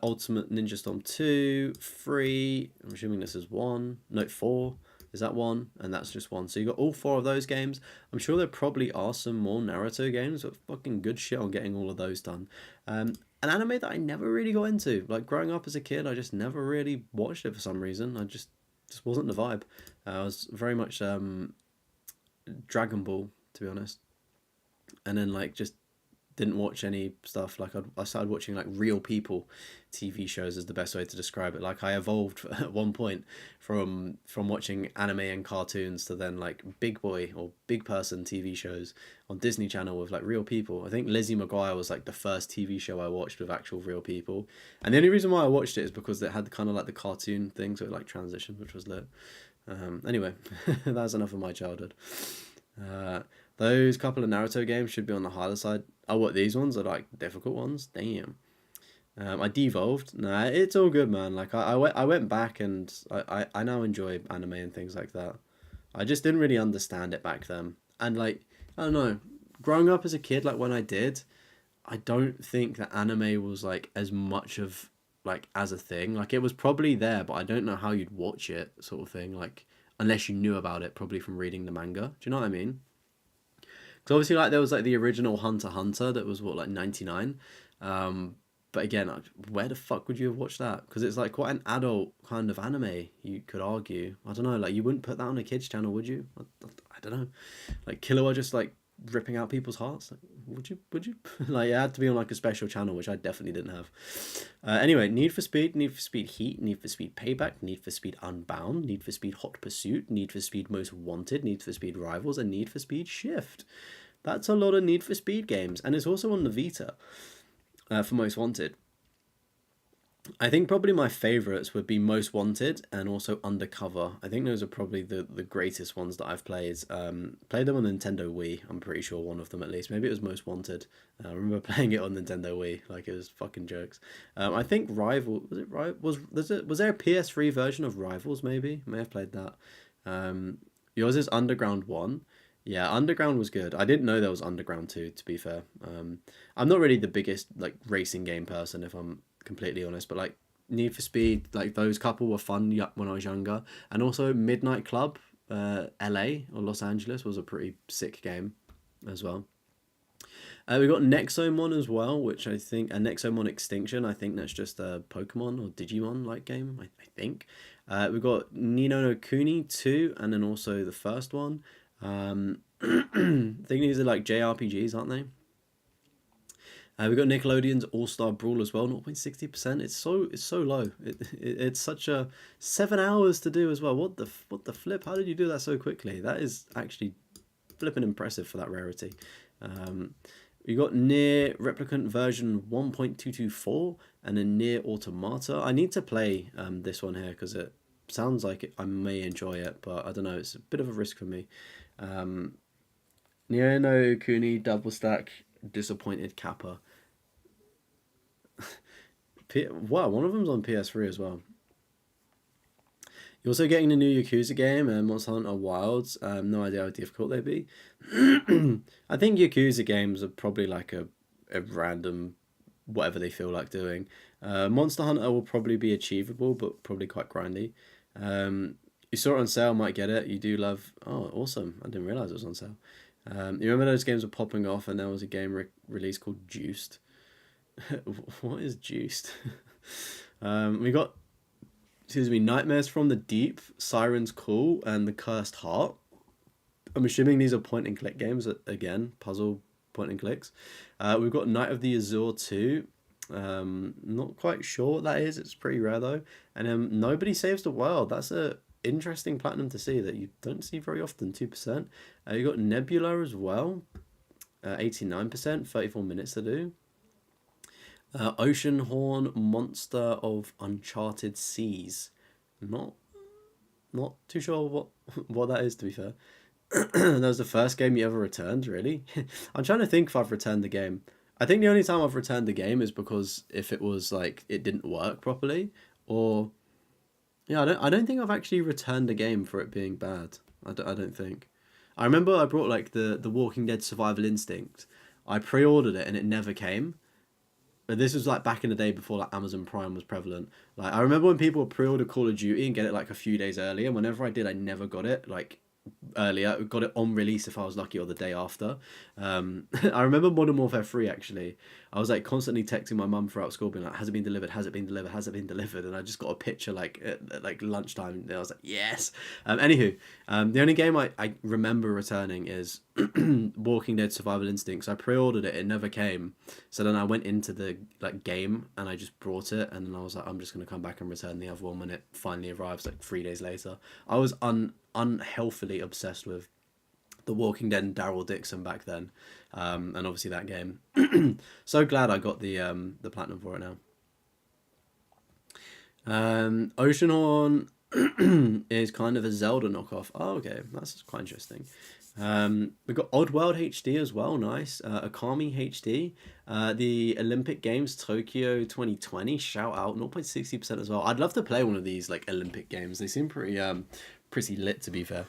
Ultimate Ninja Storm 2, 3, I'm assuming this is 1, no, 4, is that 1? And that's just 1. So you got all 4 of those games. I'm sure there probably are some more Naruto games, but fucking good shit on getting all of those done. An anime that I never really got into. Like, growing up as a kid, I just never really watched it for some reason. I just wasn't the vibe. I was very much Dragon Ball, to be honest. And then, like, just didn't watch any stuff. Like I started watching like real people TV shows is the best way to describe it. Like I evolved at one point from watching anime and cartoons to then like big boy or big person TV shows on Disney Channel with like real people. I think Lizzie McGuire was like the first TV show I watched with actual real people. And the only reason why I watched it is because it had kind of like the cartoon thing, so it like transition, which was lit. Anyway, that's enough of my childhood. Those couple of Naruto games should be on the harder side. Oh, what, these ones are like difficult ones? Damn. I devolved. Nah, it's all good, man. Like I went back and I now enjoy anime and things like that. I just didn't really understand it back then. And like, I don't know, growing up as a kid, like when I did, I don't think that anime was like as much of like as a thing. Like it was probably there, but I don't know how you'd watch it, sort of thing. Like unless you knew about it, probably from reading the manga. Do you know what I mean? Because obviously, like there was like the original Hunter x Hunter that was what, like 99. But again, where the fuck would you have watched that? Because it's like quite an adult kind of anime. You could argue. I don't know. Like you wouldn't put that on a kids channel, would you? I don't know. Like Killua just like ripping out people's hearts. Like, would you? Would you? Like it had to be on like a special channel, which I definitely didn't have. Anyway, Need for Speed, Need for Speed Heat, Need for Speed Payback, Need for Speed Unbound, Need for Speed Hot Pursuit, Need for Speed Most Wanted, Need for Speed Rivals, and Need for Speed Shift. That's a lot of Need for Speed games, and it's also on the Vita for Most Wanted. I think probably my favourites would be Most Wanted and also Undercover. I think those are probably the greatest ones that I've played. Played them on Nintendo Wii, I'm pretty sure one of them at least. Maybe it was Most Wanted. I remember playing it on Nintendo Wii, like it was fucking jokes. I think Rival, was there a PS3 version of Rivals maybe? May have played that. Yours is Underground 1. Yeah, Underground was good. I didn't know there was Underground 2, to be fair. I'm not really the biggest like racing game person, if I'm completely honest, but like Need for Speed, like those couple were fun when I was younger. And also Midnight Club, LA or Los Angeles was a pretty sick game as well. We got Nexomon as well, which I think, and Nexomon Extinction, I think that's just a Pokemon or Digimon like game, I think. We got Ni no Kuni 2 and then also the first one. I think these are like JRPGs, aren't they? We've got Nickelodeon's All-Star Brawl as well, 0.60%. It's so low. It's such a 7 hours to do as well. What the flip? How did you do that so quickly? That is actually flipping impressive for that rarity. We got Nier Replicant version 1.224 and then Nier Automata. I need to play this one here because it sounds like I may enjoy it, but I don't know. It's a bit of a risk for me. Neo no Kuni Double Stack Disappointed Kappa. Wow, one of them's on PS3 as well. You're also getting the new Yakuza game and Monster Hunter Wilds. No idea how difficult they'd be. I think Yakuza games are probably like a random whatever they feel like doing. Monster Hunter will probably be achievable, but probably quite grindy. You saw it on sale, might get it. You do love... Oh, awesome. I didn't realise it was on sale. You remember those games were popping off and there was a game released called Juiced? What is Juiced? We got, Nightmares from the Deep, Siren's Call, and The Cursed Heart. I'm assuming these are point-and-click games, again, puzzle point-and-clicks. We've got Night of the Azure 2. Not quite sure what that is. It's pretty rare, though. And Nobody Saves the World. That's a interesting platinum to see that you don't see very often, 2%. You got Nebula as well, 89%, 34 minutes to do. Oceanhorn Monster of Uncharted Seas. Not too sure what that is, to be fair. That was the first game you ever returned, really? I'm trying to think if I've returned the game. I think the only time I've returned the game is because if it was like it didn't work properly, or yeah, I don't think I've actually returned a game for it being bad. I don't think. I remember I brought like the Walking Dead Survival Instinct. I pre-ordered it and it never came. But this was like back in the day before like Amazon Prime was prevalent. Like I remember when people would pre-order Call of Duty and get it like a few days earlier. Whenever I did, I never got it like earlier. I got it on release if I was lucky, or the day after. I remember Modern Warfare 3 actually. I was like constantly texting my mum throughout school being like, has it been delivered? Has it been delivered? Has it been delivered? And I just got a picture like at like lunchtime and I was like, yes. Anywho, the only game I remember returning is Walking Dead Survival Instincts. I pre-ordered it, it never came. So then I went into the like game and I just brought it, and then I was like, I'm just gonna come back and return the other one when it finally arrives like 3 days later. I was unhealthily obsessed with The Walking Dead and Daryl Dixon back then, and obviously that game. So glad I got the platinum for it now. Oceanhorn is kind of a Zelda knockoff. Oh, okay, that's quite interesting. We've got Oddworld HD as well, nice. Akami HD. The Olympic Games Tokyo 2020, shout out, 0.60% as well. I'd love to play one of these like Olympic games. They seem pretty lit, to be fair.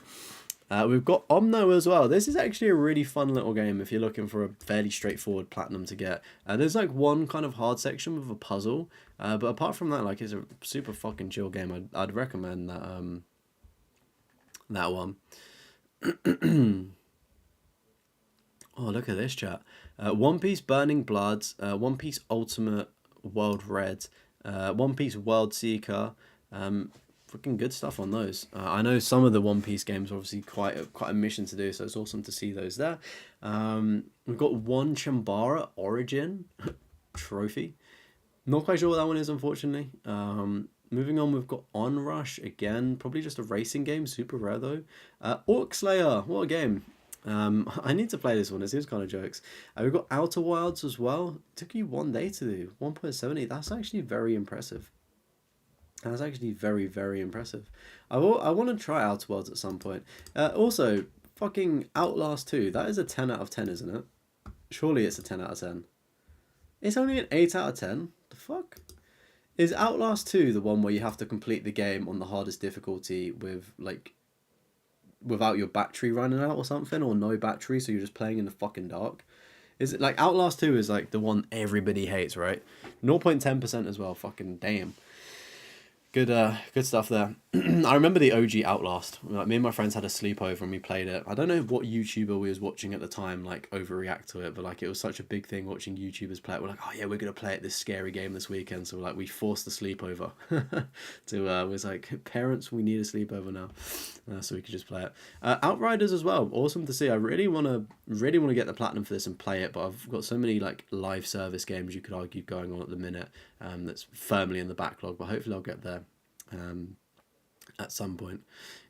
We've got Omno as well. This is actually a really fun little game if you're looking for a fairly straightforward platinum to get. There's like one kind of hard section with a puzzle, but apart from that, like, it's a super fucking chill game. I'd recommend that one. Oh, look at this, chat. One Piece Burning Bloods, One Piece Ultimate World Red, One Piece World Seeker. Freaking good stuff on those. I know some of the One Piece games are obviously quite a mission to do, so it's awesome to see those there. We've got one Chambara Origin trophy. Not quite sure what that one is, unfortunately. Moving on, we've got Onrush again, probably just a racing game, super rare though. Orc Slayer, what a game. I need to play this one, it seems kind of jokes. We've got Outer Wilds as well. It took you 1 day to do, 1.70, that's actually very impressive. That's actually very, very impressive. I want to try Outer Worlds at some point. Also, fucking Outlast 2. That is a 10 out of 10, isn't it? Surely it's a 10 out of 10. It's only an 8 out of 10? The fuck? Is Outlast 2 the one where you have to complete the game on the hardest difficulty with, like, without your battery running out or something? Or no battery, so you're just playing in the fucking dark? Is it, like, Outlast 2 is, like, the one everybody hates, right? 0.10% as well, fucking damn. Good stuff there. I remember the OG Outlast. Like, me and my friends had a sleepover and we played it. I don't know what YouTuber we was watching at the time, like, overreact to it, but like, it was such a big thing watching YouTubers play it. We're like, oh yeah, we're gonna play it, this scary game this weekend. So like, we forced the sleepover to was like, parents, we need a sleepover now, so we could just play it. Outriders as well, awesome to see. I really wanna get the platinum for this and play it, but I've got so many like live service games you could argue going on at the minute, that's firmly in the backlog, but hopefully I'll get there at some point.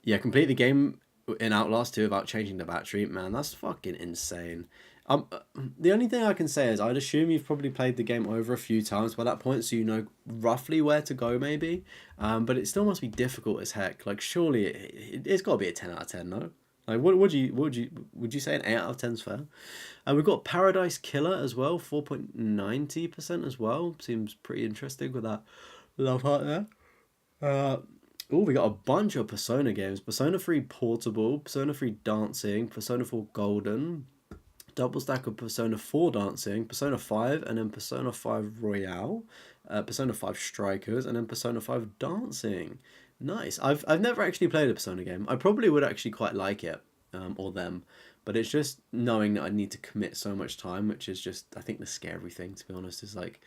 Yeah, complete the game in Outlast 2 without changing the battery. Man, that's fucking insane. The only thing I can say is I'd assume you've probably played the game over a few times by that point, so you know roughly where to go maybe. But it still must be difficult as heck. Like, surely it's got to be a 10 out of 10, no? Like, would you say an 8 out of 10 is fair? We've got Paradise Killer as well, 4.90% as well. Seems pretty interesting with that love heart there. We got a bunch of Persona games. Persona 3 Portable, Persona 3 Dancing, Persona 4 Golden, double stack of Persona 4 Dancing, Persona 5, and then Persona 5 Royale, Persona 5 Strikers, and then Persona 5 Dancing. Nice. I've never actually played a Persona game. I probably would actually quite like it, or them, but it's just knowing that I need to commit so much time, which is just, I think, the scary thing, to be honest, is like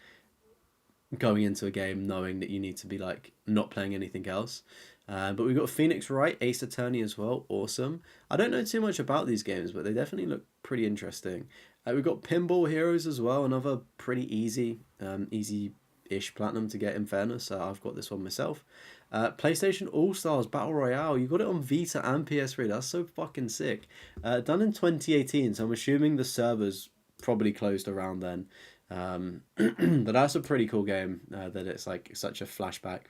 going into a game knowing that you need to be like not playing anything else. But we've got Phoenix Wright, Ace Attorney as well, awesome. I don't know too much about these games, but they definitely look pretty interesting. We've got Pinball Heroes as well, another pretty easy-ish platinum to get, in fairness. I've got this one myself. PlayStation All-Stars Battle Royale, you got it on Vita and PS3, that's so fucking sick. Done in 2018, so I'm assuming the servers probably closed around then. But that's a pretty cool game, that it's like such a flashback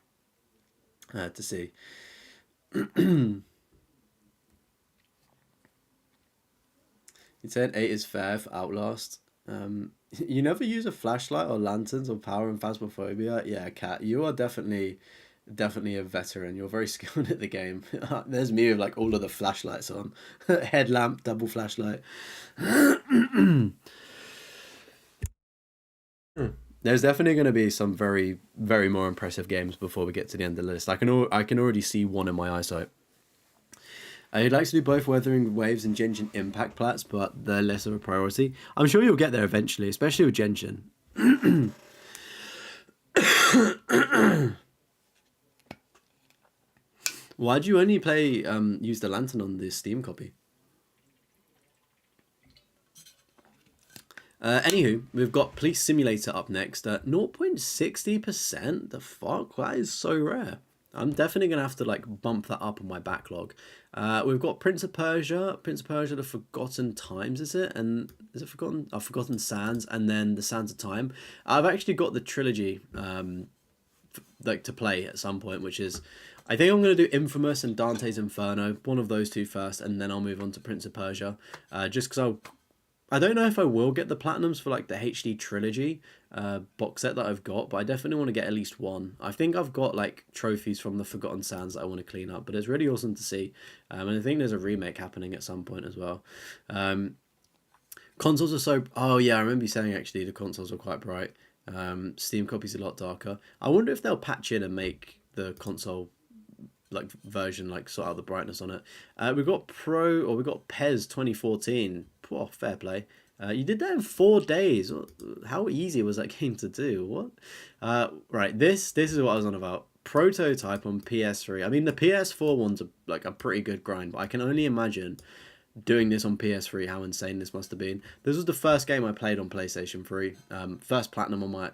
to see. You said 8 is fair for Outlast. You never use a flashlight or lanterns or power in Phasmophobia. Yeah, Kat, you are definitely a veteran. You're very skilled at the game. There's me with like all of the flashlights on. Headlamp, double flashlight. There's definitely going to be some very, very more impressive games before we get to the end of the list. I can already see one in my eyesight. I'd like to do both Wuthering Waves and Genshin Impact plats, but they're less of a priority. I'm sure you'll get there eventually, especially with Genshin. Why do you only play use the lantern on the Steam copy? Anywho, we've got Police Simulator up next at 0.60%. The fuck? That is so rare. I'm definitely going to have to like bump that up on my backlog. We've got Prince of Persia, The Forgotten Times, is it? And is it Forgotten? Oh, Forgotten Sands, and then The Sands of Time. I've actually got the trilogy like to play at some point, which is, I think I'm going to do Infamous and Dante's Inferno, one of those two first, and then I'll move on to Prince of Persia, just because I don't know if I will get the platinums for like the HD trilogy box set that I've got, but I definitely want to get at least one. I think I've got like trophies from the Forgotten Sands that I want to clean up, but it's really awesome to see. And I think there's a remake happening at some point as well. Consoles are so... Oh yeah, I remember you saying actually the consoles are quite bright. Steam copies a lot darker. I wonder if they'll patch in and make the console like version like sort out the brightness on it. We've got we've got PES 2014. Oh, fair play. You did that in 4 days. How easy was that game to do? What? Right, this is what I was on about. Prototype on PS3. I mean, the PS4 ones are like a pretty good grind, but I can only imagine doing this on PS3, how insane this must have been. This was the first game I played on PlayStation 3. First platinum on my...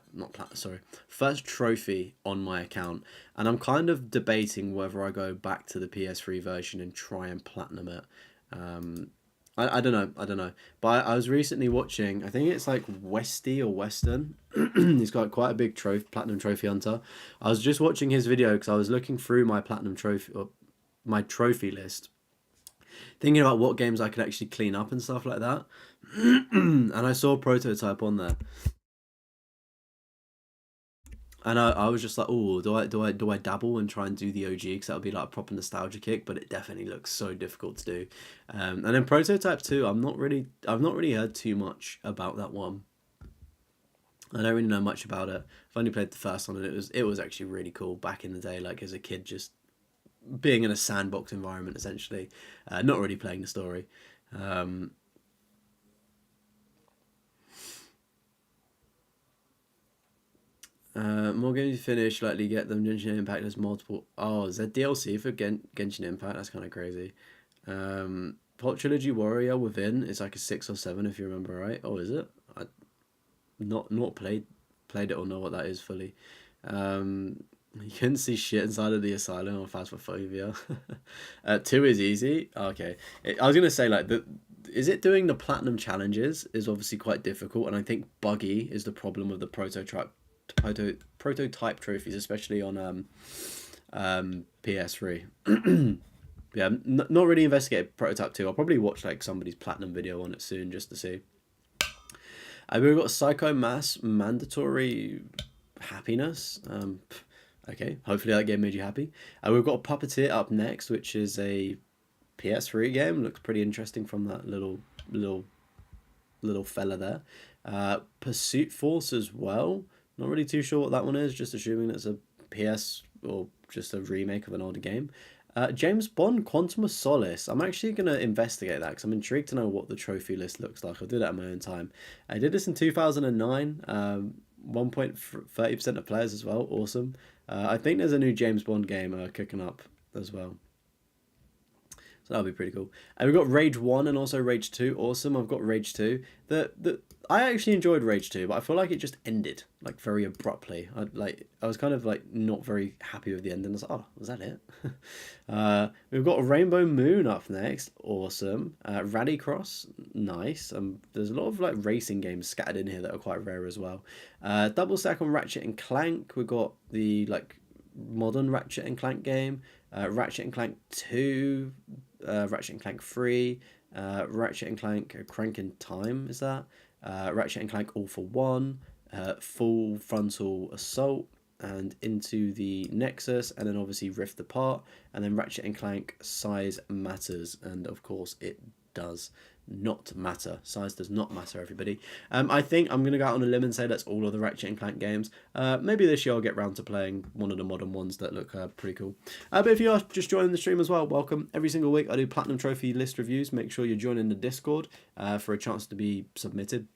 First trophy on my account. And I'm kind of debating whether I go back to the PS3 version and try and platinum it. I don't know. But I was recently watching, I think it's like Westy or Western. He's got quite a big platinum trophy hunter. I was just watching his video because I was looking through my platinum trophy... Or my trophy list, thinking about what games I could actually clean up and stuff like that. And I saw Prototype on there. And I was just like, oh, do I dabble and try and do the OG, because that would be like a proper nostalgia kick, but it definitely looks so difficult to do. And then Prototype 2, I've not really heard too much about that one. I don't really know much about it. I've only played the first one, and it was actually really cool back in the day, like as a kid, just being in a sandbox environment essentially, not really playing the story. More games you finish, likely get them. Genshin Impact has multiple... Oh, is that DLC for Genshin Impact? That's kind of crazy. Pop Trilogy Warrior Within is like a 6 or 7 if you remember right. Oh, is it? I not played it or know what that is fully. You couldn't see shit inside of the asylum or Phasmophobia. 2 is easy. Okay. I was going to say, like, is it doing the platinum challenges is obviously quite difficult, and I think buggy is the problem with the prototype trophies, especially on PS3. Yeah, not really investigated Prototype 2. I'll probably watch like somebody's platinum video on it soon just to see. We've got Psycho Mass Mandatory Happiness. Okay, hopefully that game made you happy. We've got Puppeteer up next, which is a PS3 game. Looks pretty interesting from that little fella there. Pursuit Force as well. Not really too sure what that one is. Just assuming it's a PS or just a remake of an older game. James Bond Quantum of Solace. I'm actually going to investigate that because I'm intrigued to know what the trophy list looks like. I'll do that in my own time. I did this in 2009. 1.30% of players as well. Awesome. I think there's a new James Bond game cooking up as well. So that'll be pretty cool. And we've got Rage 1 and also Rage 2. Awesome. I've got Rage 2. I actually enjoyed Rage 2, but I feel like it just ended like very abruptly. I was kind of like not very happy with the ending. I was like, oh, was that it? We've got Rainbow Moon up next. Awesome. Rallycross. Nice. There's a lot of like racing games scattered in here that are quite rare as well. Double stack on Ratchet and Clank. We've got the like modern Ratchet and Clank game. Ratchet and Clank 2. Ratchet and Clank 3. Ratchet and Clank Crank in Time, is that? Ratchet and Clank All for One, Full Frontal Assault, and Into the Nexus, and then obviously Rift Apart, and then Ratchet and Clank Size Matters, and of course it does not matter. Size does not matter, everybody. I think I'm going to go out on a limb and say that's all of the Ratchet and Clank games. Maybe this year I'll get round to playing one of the modern ones that look pretty cool. But if you are just joining the stream as well, welcome. Every single week I do Platinum Trophy list reviews. Make sure you're joining the Discord for a chance to be submitted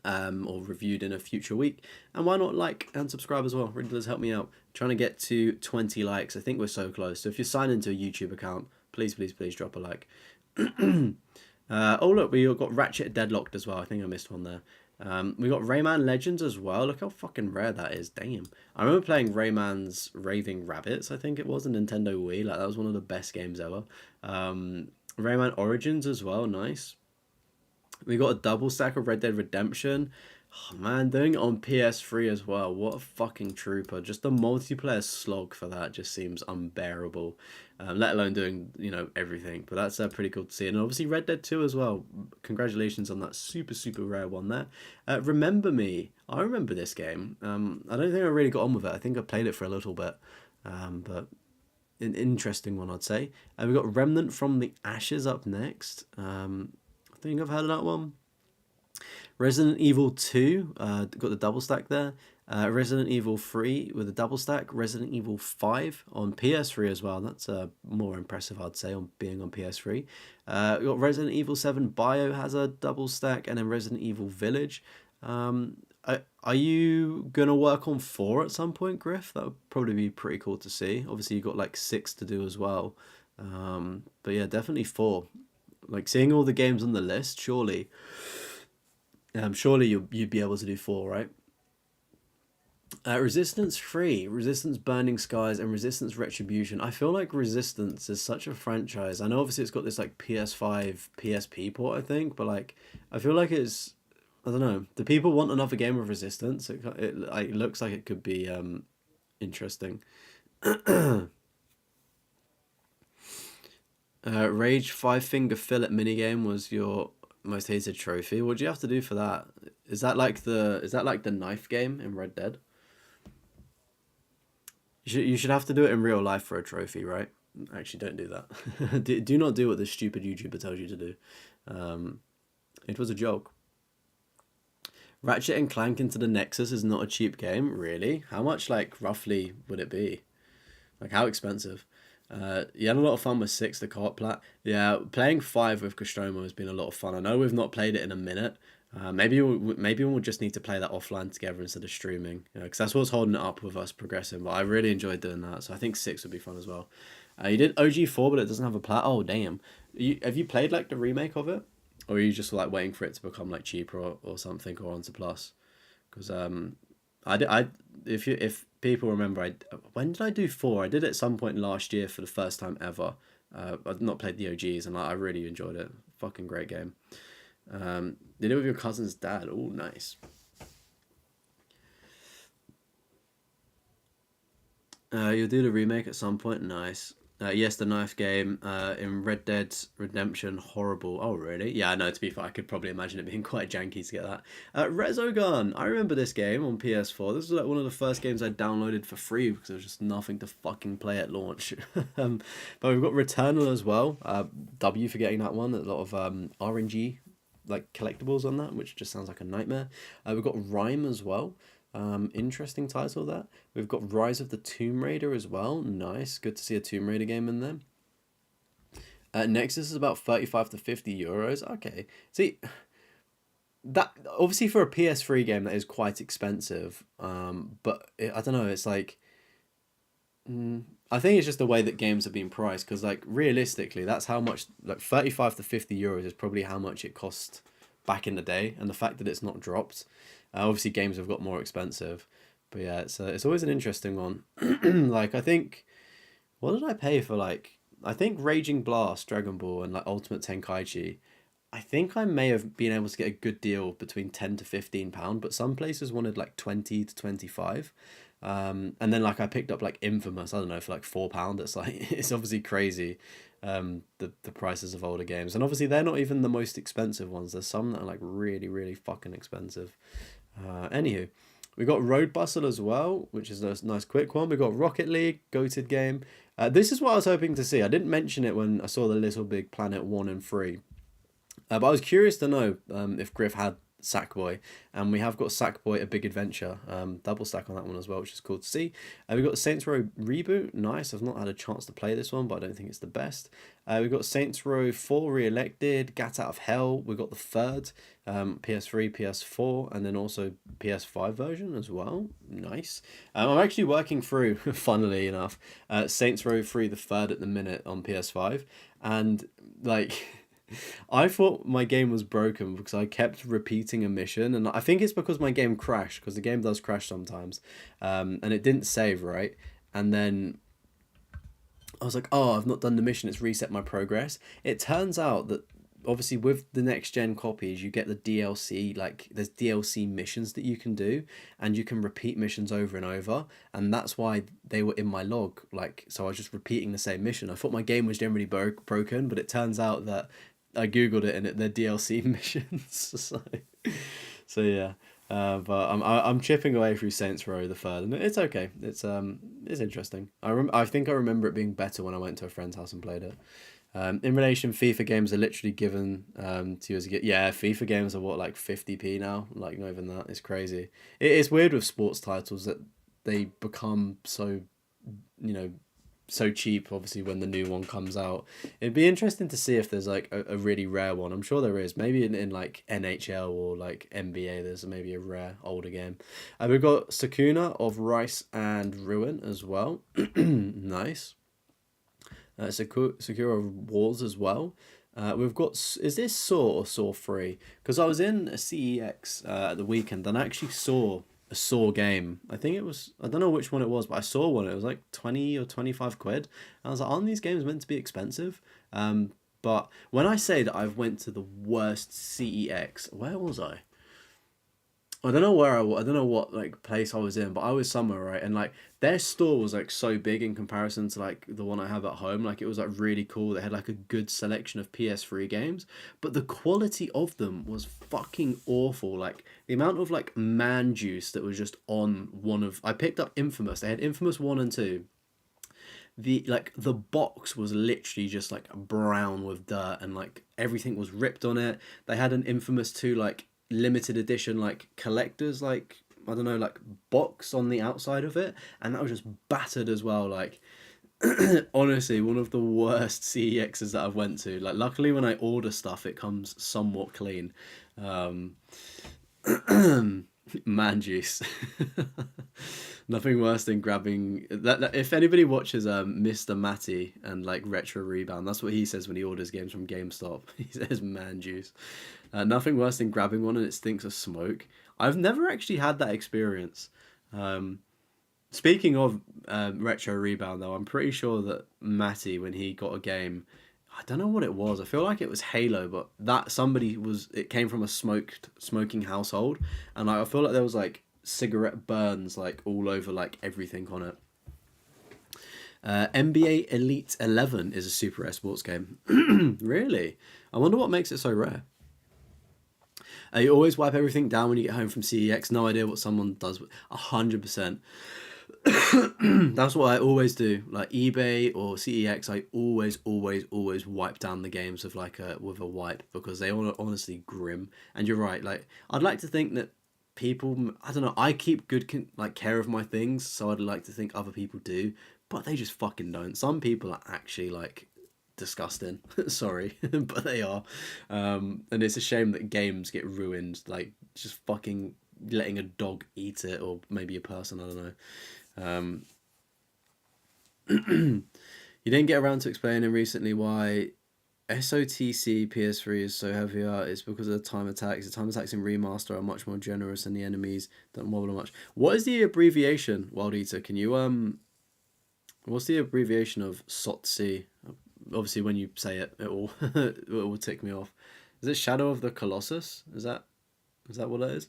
or reviewed in a future week. And why not like and subscribe as well? Really does help me out. Trying to get to 20 likes. I think we're so close. So if you're signed into a YouTube account, please drop a like. Oh look, we got Ratchet Deadlocked as well. I think I missed one there. We got Rayman Legends as well. Look how fucking rare that is. Damn. I remember playing Rayman's Raving Rabbits. I think it was a Nintendo Wii. Like that was one of the best games ever. Rayman Origins as well. Nice. We got a double stack of Red Dead Redemption. Oh man, doing it on PS3 as well. What a fucking trooper. Just the multiplayer slog for that just seems unbearable. Let alone doing, everything. But that's pretty cool to see. And obviously Red Dead 2 as well. Congratulations on that super, super rare one there. Remember Me. I remember this game. I don't think I really got on with it. I think I played it for a little bit. But an interesting one, I'd say. We've got Remnant from the Ashes up next. I think I've heard of that one. Resident Evil 2, got the double stack there. Resident Evil 3 with a double stack. Resident Evil 5 on PS3 as well. That's more impressive, I'd say, on being on PS3. We got Resident Evil 7 Bio has a double stack, and then Resident Evil Village. Are you going to work on 4 at some point, Griff? That would probably be pretty cool to see. Obviously, you've got like 6 to do as well. But yeah, definitely 4. Like seeing all the games on the list, surely you'd be able to do 4, right? Resistance 3, Resistance Burning Skies, and Resistance Retribution. I feel like Resistance is such a franchise. I know obviously it's got this like PS5, PSP port, I think, but like I feel like it's, I don't know. Do people want another game of Resistance? It looks like it could be interesting. Rage 5-Finger Fillet minigame was your most hated trophy. What do you have to do for that? Is that like the knife game in Red Dead? You should have to do it in real life for a trophy, right? Actually, don't do that. do not do what this stupid YouTuber tells you to do. It was a joke. Ratchet and Clank Into the Nexus is not a cheap game, really. How much, like, roughly would it be? Like, how expensive? You had a lot of fun with 6, the co-op plat. Yeah, playing 5 with Nostromo has been a lot of fun. I know we've not played it in a minute. Maybe we'll just need to play that offline together instead of streaming. Because that's what's holding it up with us progressing. But I really enjoyed doing that. So I think 6 would be fun as well. You did OG4, but it doesn't have a plat. Oh, damn. Have you played, like, the remake of it? Or are you just, like, waiting for it to become, like, cheaper or something or onto Plus? Because if people remember, when did I do 4? I did it at some point last year for the first time ever. I've not played the OGs, and I really enjoyed it. Fucking great game. Did it with your cousin's dad. Oh, nice. You'll do the remake at some point. Nice. Yes, the knife game in Red Dead Redemption, horrible. Oh, really? Yeah, no, to be fair, I could probably imagine it being quite janky to get that. Resogun, I remember this game on PS4. This was like one of the first games I downloaded for free because there was just nothing to fucking play at launch. But we've got Returnal as well. W for getting that one. A lot of RNG, like collectibles on that, which just sounds like a nightmare. We've got Rhyme as well. Interesting title there. We've got Rise of the Tomb Raider as well. Nice. Good to see a Tomb Raider game in there. Nexus is about 35 to 50 euros. Okay. See, that obviously for a PS3 game that is quite expensive. But I don't know. It's like, I think it's just the way that games have been priced. Because like realistically, that's how much. Like 35 to 50 euros is probably how much it cost back in the day, and the fact that it's not dropped. Obviously, games have got more expensive, but yeah, it's always an interesting one. Like I think, what did I pay for? Like I think Raging Blast, Dragon Ball, and like Ultimate Tenkaichi. I think I may have been able to get a good deal between £10 to £15, but some places wanted like 20 to 25. And then like I picked up like Infamous, I don't know, for like £4. It's like it's obviously crazy. The prices of older games, and obviously they're not even the most expensive ones. There's some that are like really really fucking expensive. Anywho, we got Road Bustle as well, which is a nice quick one. We got Rocket League, goated game. This is what I was hoping to see. I didn't mention it when I saw the Little Big Planet 1 and 3. But I was curious to know if Griff had Sackboy, and we have got Sackboy A Big Adventure, double stack on that one as well, which is cool to see. We've got Saints Row Reboot, nice. I've not had a chance to play this one, but I don't think it's the best. We've got Saints Row 4 Re-Elected, Gat Out of Hell. We've got the third, PS3, PS4, and then also PS5 version as well. Nice. I'm actually working through, funnily enough, Saints Row 3 the third at the minute on PS5, and like I thought my game was broken because I kept repeating a mission, and I think it's because my game crashed, because the game does crash sometimes, and it didn't save right, and then I was like, oh, I've not done the mission. It's reset my progress. It turns out that obviously with the next gen copies, you get the DLC. Like there's DLC missions that you can do, and you can repeat missions over and over, and that's why they were in my log. Like so, I was just repeating the same mission. I thought my game was generally broken, but it turns out that I googled it and they're DLC missions. So yeah. But I'm chipping away through Saints Row the third, and it's okay. It's interesting. I think I remember it being better when I went to a friend's house and played it. In relation, FIFA games are literally given to you as a gift. Yeah, FIFA games are what, like 50p now, like not even that. It's crazy. It's weird with sports titles that they become so, you know, so cheap, obviously, when the new one comes out. It'd be interesting to see if there's like a really rare one. I'm sure there is. Maybe in like NHL or like NBA, there's maybe a rare older game. We've got Sakuna of Rice and Ruin as well. Nice. Sakura of Wars as well. We've got, is this Saw or Saw 3? Because I was in a CEX at the weekend and I actually saw a Saw game. I think it was, I don't know which one it was, but I saw one. It was like 20 or 25 quid. I was like, aren't these games meant to be expensive? But when I say that I've went to the worst CEX, where was I? I don't know where I don't know what like place I was in, but I was somewhere, right? And like their store was like so big in comparison to like the one I have at home. Like it was like really cool. They had like a good selection of PS3 games, but the quality of them was fucking awful. Like the amount of like man juice that was just on one of, I picked up Infamous. They had Infamous 1 and 2. The box was literally just like brown with dirt, and like everything was ripped on it. They had an Infamous 2 like limited edition like collectors, like I don't know, like box on the outside of it, and that was just battered as well. Like honestly, one of the worst CEXs that I've went to. Like luckily when I order stuff it comes somewhat clean. um Man juice. Nothing worse than grabbing that. If anybody watches Mr. Matty and like Retro Rebound, that's what he says when he orders games from GameStop. He says man juice. Nothing worse than grabbing one and it stinks of smoke. I've never actually had that experience. Speaking of Retro Rebound though, I'm pretty sure that Matty, when he got a game, I don't know what it was. I feel like it was Halo, but that somebody was. It came from a smoking household, and like, I feel like there was like cigarette burns like all over like everything on it. NBA Elite 11 is a super rare sports game. Really? I wonder what makes it so rare. You always wipe everything down when you get home from CEX. No idea what someone does. 100%. That's what I always do. Like eBay or CEX, I always wipe down the games with like with a wipe, because they are honestly grim. And you're right. Like I'd like to think that people, I don't know, I keep good like care of my things, so I'd like to think other people do, but they just fucking don't. Some people are actually like disgusting. Sorry, but they are. And it's a shame that games get ruined, like just fucking letting a dog eat it, or maybe a person, I don't know. You didn't get around to explaining recently why SOTC PS3 is so heavier. It's because of the time attacks. The time attacks in Remaster are much more generous and the enemies don't wobble much. What is the abbreviation, Wild Eater? Can you what's the abbreviation of SOTC? Obviously when you say it, it will it will tick me off. Is it Shadow of the Colossus? Is that what it is?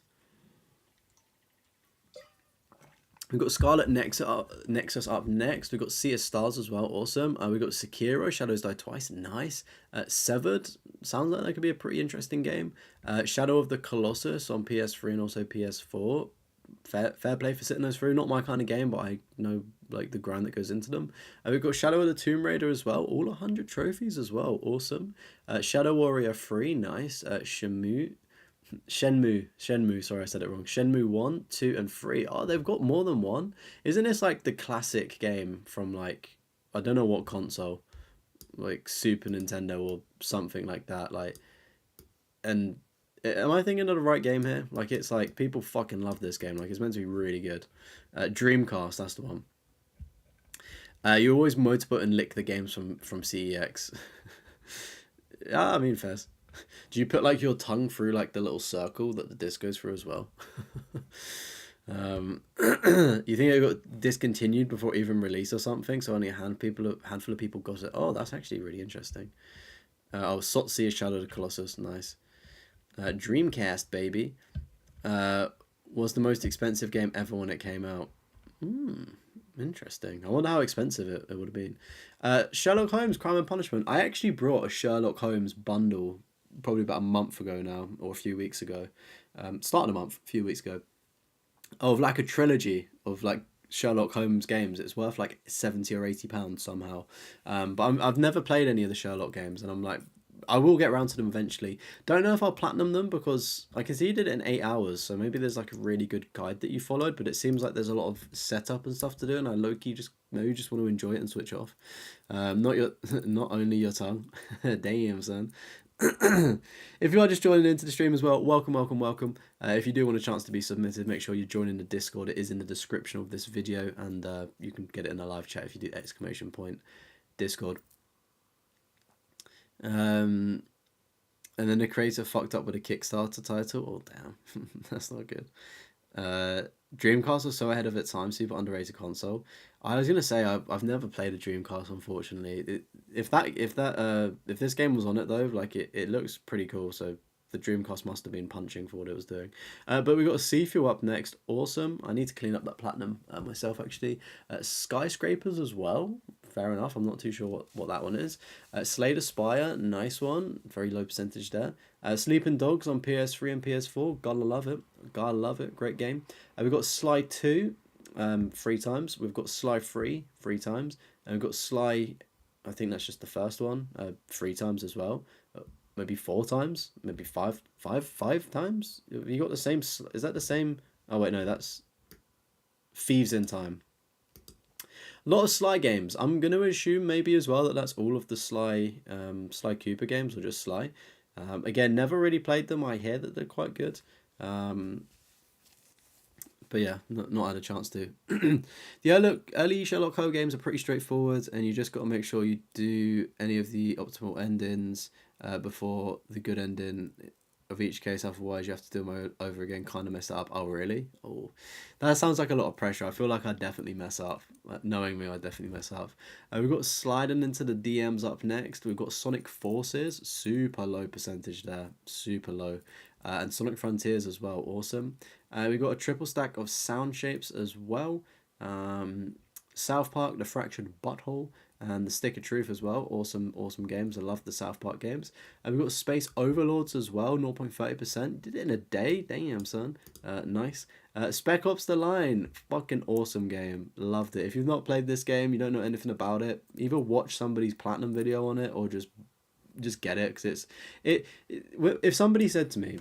We've got Scarlet Nexus up next. We've got Sea of Stars as well. Awesome. We've got Sekiro, Shadows Die Twice. Nice. Severed. Sounds like that could be a pretty interesting game. Shadow of the Colossus on PS3 and also PS4. Fair play for sitting those through. Not my kind of game, but I know like the grind that goes into them. We've got Shadow of the Tomb Raider as well. All 100 trophies as well. Awesome. Shadow Warrior 3. Nice. Shenmue, sorry I said it wrong. Shenmue 1, 2 and 3. Oh, they've got more than one. Isn't this like the classic game from like, I don't know what console, like Super Nintendo or something like that, like, and am I thinking of the right game here? Like it's like people fucking love this game, like it's meant to be really good. Dreamcast, that's the one. You always motorboat and lick the games from CEX. Yeah, I mean, fair. Do you put like your tongue through like the little circle that the disc goes through as well? You think it got discontinued before even release or something? So only handful of people got it. Oh, that's actually really interesting. Sotsi is Shadow of the Colossus. Nice. Dreamcast, baby. Was the most expensive game ever when it came out. Interesting. I wonder how expensive it would have been. Sherlock Holmes, Crime and Punishment. I actually brought a Sherlock Holmes bundle probably about a month ago now, or a few weeks ago. Start of the month, a few weeks ago. Of like a trilogy of like Sherlock Holmes games. It's worth like 70 or 80 pounds somehow. But I've never played any of the Sherlock games, and I'm like, I will get around to them eventually. Don't know if I'll platinum them because I can see you did it in 8 hours, so maybe there's like a really good guide that you followed, but it seems like there's a lot of setup and stuff to do, and I low-key just maybe just want to enjoy it and switch off. Not only your tongue. Damn, son. If you are just joining into the stream as well, welcome, welcome, welcome. If you do want a chance to be submitted, make sure you join in the Discord. It is in the description of this video, and you can get it in the live chat if you do ! Discord. And then the creator fucked up with a Kickstarter title. Oh damn, that's not good. Dreamcast was so ahead of its time, super underrated console. I was gonna say I've never played a Dreamcast, unfortunately. If this game was on it though, like it looks pretty cool. So the Dreamcast must have been punching for what it was doing. But we got Seafuel up next. Awesome. I need to clean up that platinum myself actually. Skyscrapers as well. Fair enough. I'm not too sure what that one is. Slay the Spire. Nice one. Very low percentage there. Sleeping Dogs on PS3 and PS4. Gotta love it. Gotta love it. Great game. We've got Sly 2 3 times. We've got Sly 3 3 times. And we've got Sly, I think that's just the first one, 3 times as well. Maybe 4 times, maybe five times. Have you got the same? Is that the same? Oh wait, no, that's Thieves in Time. A lot of Sly games. I'm gonna assume maybe as well that that's all of the Sly Cooper games, or just Sly. Again, never really played them. I hear that they're quite good. But yeah, not had a chance to. The early Sherlock Holmes games are pretty straightforward, and you just got to make sure you do any of the optimal endings before the good ending of each case. Otherwise, you have to do them over again. Kind of mess up. Oh, really? Oh, that sounds like a lot of pressure. I feel like I'd definitely mess up. Knowing me, I'd definitely mess up. We've got Sliding into the DMs up next. We've got Sonic Forces. Super low percentage there. Super low. And Sonic Frontiers as well. Awesome. We've got a triple stack of Sound Shapes as well. South Park, The Fractured Butthole, and The Stick of Truth as well. Awesome games. I love the South Park games. We've got Space Overlords as well, 0.30%. Did it in a day. Damn, son. Nice. Spec Ops The Line. Fucking awesome game. Loved it. If you've not played this game, you don't know anything about it, either watch somebody's platinum video on it or just get it, because if somebody said to me,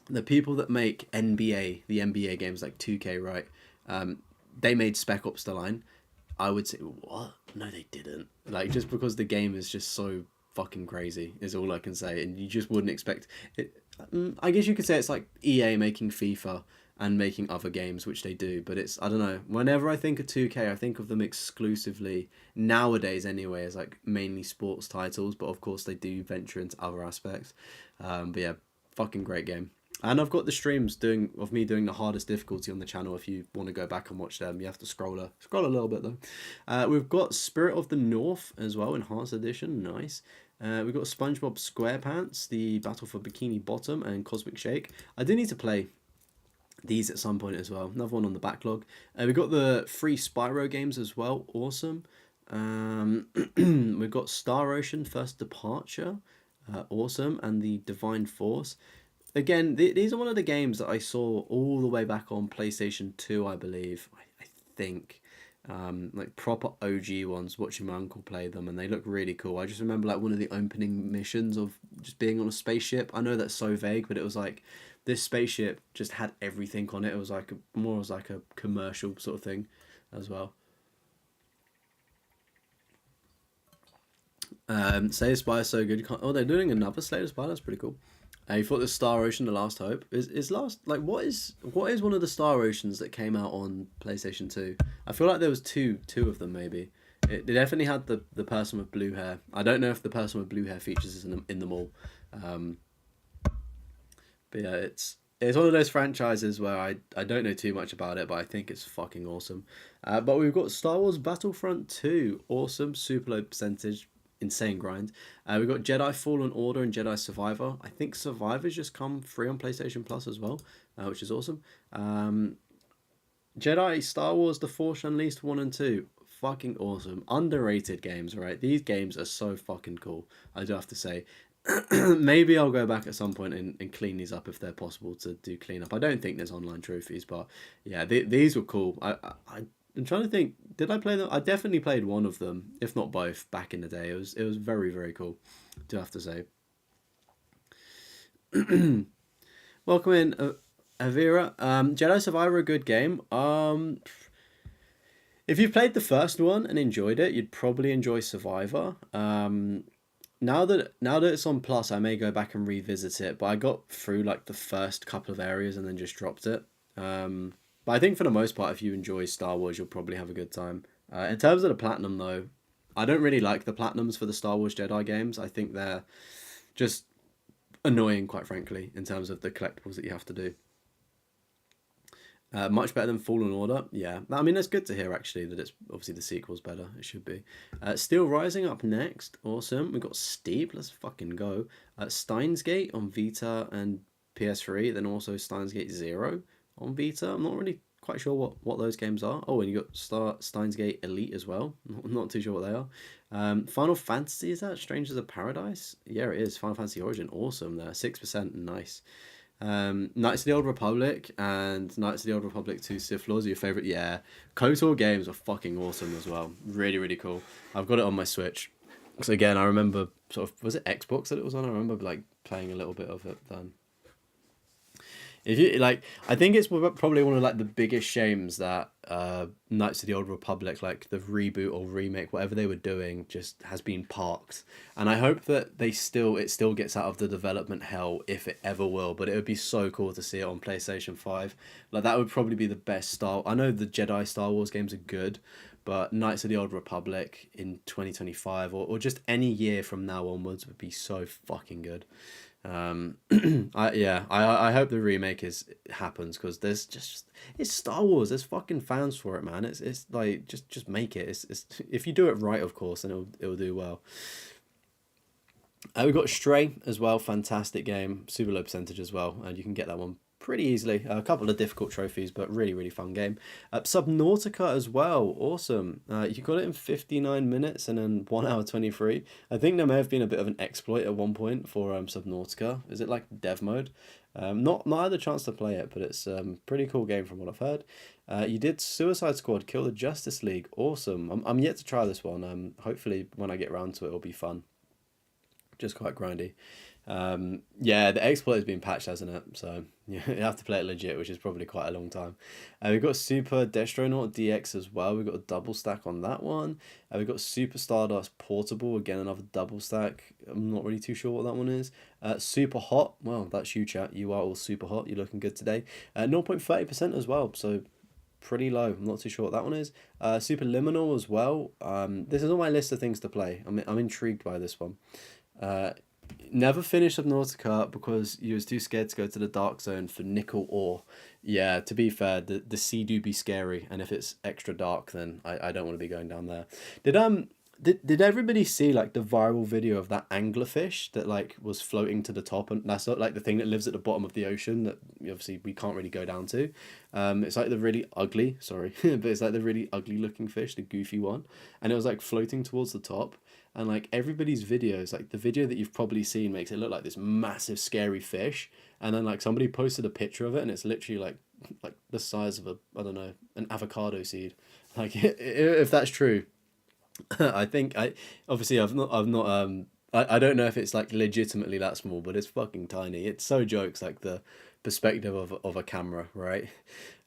the people that make the NBA games like 2K, right? They made Spec Ops The Line. I would say, what? No, they didn't. Like, just because the game is just so fucking crazy is all I can say, and you just wouldn't expect it. I guess you could say it's like EA making FIFA and making other games, which they do, but it's, I don't know. Whenever I think of 2K, I think of them exclusively nowadays anyway as like mainly sports titles, but of course they do venture into other aspects. But yeah, fucking great game. And I've got the streams of me doing the hardest difficulty on the channel. If you want to go back and watch them, you have to scroll a little bit though. We've got Spirit of the North as well, Enhanced Edition, nice. We've got SpongeBob SquarePants, the Battle for Bikini Bottom, and Cosmic Shake. I do need to play these at some point as well. Another one on the backlog. We've got the free Spyro games as well, awesome. We've got Star Ocean First Departure, awesome, and the Divine Force. Again, these are one of the games that I saw all the way back on PlayStation 2, I believe. I think. Like proper OG ones, watching my uncle play them, and they look really cool. I just remember like one of the opening missions of just being on a spaceship. I know that's so vague, but it was like this spaceship just had everything on it. It was like more as like a commercial sort of thing as well. Slay the Spire is so good. Oh, they're doing another Slay the Spire. That's pretty cool. You thought the Star Ocean, The Last Hope, is last, like, what is one of the Star Oceans that came out on PlayStation 2? I feel like there was two of them maybe. It definitely had the person with blue hair. I don't know if the person with blue hair features in them all. Um, but yeah, it's one of those franchises where I don't know too much about it, but I think it's fucking awesome. But we've got Star Wars Battlefront 2, awesome, super low percentage, insane grind. We've got Jedi Fallen Order and Jedi Survivor. I think Survivor's just come free on PlayStation Plus as well, which is awesome. Jedi Star Wars The Force Unleashed 1 and 2. Fucking awesome. Underrated games, right? These games are so fucking cool, I do have to say. Maybe I'll go back at some point and clean these up if they're possible to do cleanup. I don't think there's online trophies, but yeah, these were cool. I'm trying to think. Did I play them? I definitely played one of them, if not both, back in the day. It was very very cool. Do have to say. Welcome in, Avira. Jedi Survivor, a good game. If you've played the first one and enjoyed it, you'd probably enjoy Survivor. Now that it's on Plus, I may go back and revisit it. But I got through like the first couple of areas and then just dropped it. But I think for the most part, if you enjoy Star Wars, you'll probably have a good time. In terms of the platinum, though, I don't really like the platinums for the Star Wars Jedi games. I think they're just annoying, quite frankly, in terms of the collectibles that you have to do. Much better than Fallen Order. Yeah, I mean, that's good to hear, actually, that it's obviously the sequel's better. It should be. Steel Rising up next. Awesome. We've got Steep. Let's fucking go. Steins Gate on Vita and PS3. Then also Steins Gate 0 on Vita. I'm not really quite sure what those games are. Oh, and you got Steins Gate Elite as well. Not too sure what they are. Final Fantasy, is that Strangers of Paradise? Yeah, it is. Final Fantasy Origin. Awesome there. 6%. Nice. Knights of the Old Republic and Knights of the Old Republic 2 Sith Lords are your favourite? Yeah. KOTOR games are fucking awesome as well. Really, really cool. I've got it on my Switch. So again, I remember sort of, was it Xbox that it was on? I remember like playing a little bit of it then. If you like, I think it's probably one of like the biggest shames that Knights of the Old Republic, like the reboot or remake, whatever they were doing, just has been parked. And I hope that it still gets out of the development hell if it ever will. But it would be so cool to see it on PlayStation 5. Like that would probably be the best Star. I know the Jedi Star Wars games are good, but Knights of the Old Republic in 2025 or just any year from now onwards would be so fucking good. I hope the remake happens because it's Star Wars. There's fucking fans for it, man. It's like just make it. It's if you do it right, of course, then it'll do well. We've got Stray as well. Fantastic game, super low percentage as well, and you can get that one pretty easily. A couple of difficult trophies, but really really fun game. Subnautica as well, awesome. You got it in 59 minutes and then 1 hour 23. I think there may have been a bit of an exploit at one point for Subnautica. Is it like dev mode? Not had a chance to play it, but it's pretty cool game from what I've heard. You did Suicide Squad, Kill the Justice League, awesome. I'm yet to try this one. Hopefully when I get around to it, it'll be fun. Just quite grindy. Yeah, the exploit has been patched, hasn't it? So you have to play it legit, which is probably quite a long time. We've got Super Destronaut DX as well. We've got a double stack on that one. We've got Super Stardust Portable, again another double stack. I'm not really too sure what that one is. Super Hot, well, that's you, chat. You are all super hot. You're looking good today. 0.30% as well, so pretty low. I'm not too sure what that one is. Super Liminal as well. This is on my list of things to play. I'm intrigued by this one. Never finished Subnautica because you was too scared to go to the dark zone for nickel ore. Yeah, to be fair, the sea do be scary, and if it's extra dark, then I don't want to be going down there. Did everybody see like the viral video of that anglerfish that like was floating to the top, and that's not like the thing that lives at the bottom of the ocean that obviously we can't really go down to. It's like the really ugly, sorry, but it's like the really ugly looking fish, the goofy one, and it was like floating towards the top. And like everybody's videos, like the video that you've probably seen makes it look like this massive scary fish, and then like somebody posted a picture of it, and it's literally like the size of I don't know, an avocado seed. Like if that's true, I think I've not I don't know if it's like legitimately that small, but it's fucking tiny. It's so jokes like the perspective of a camera, right?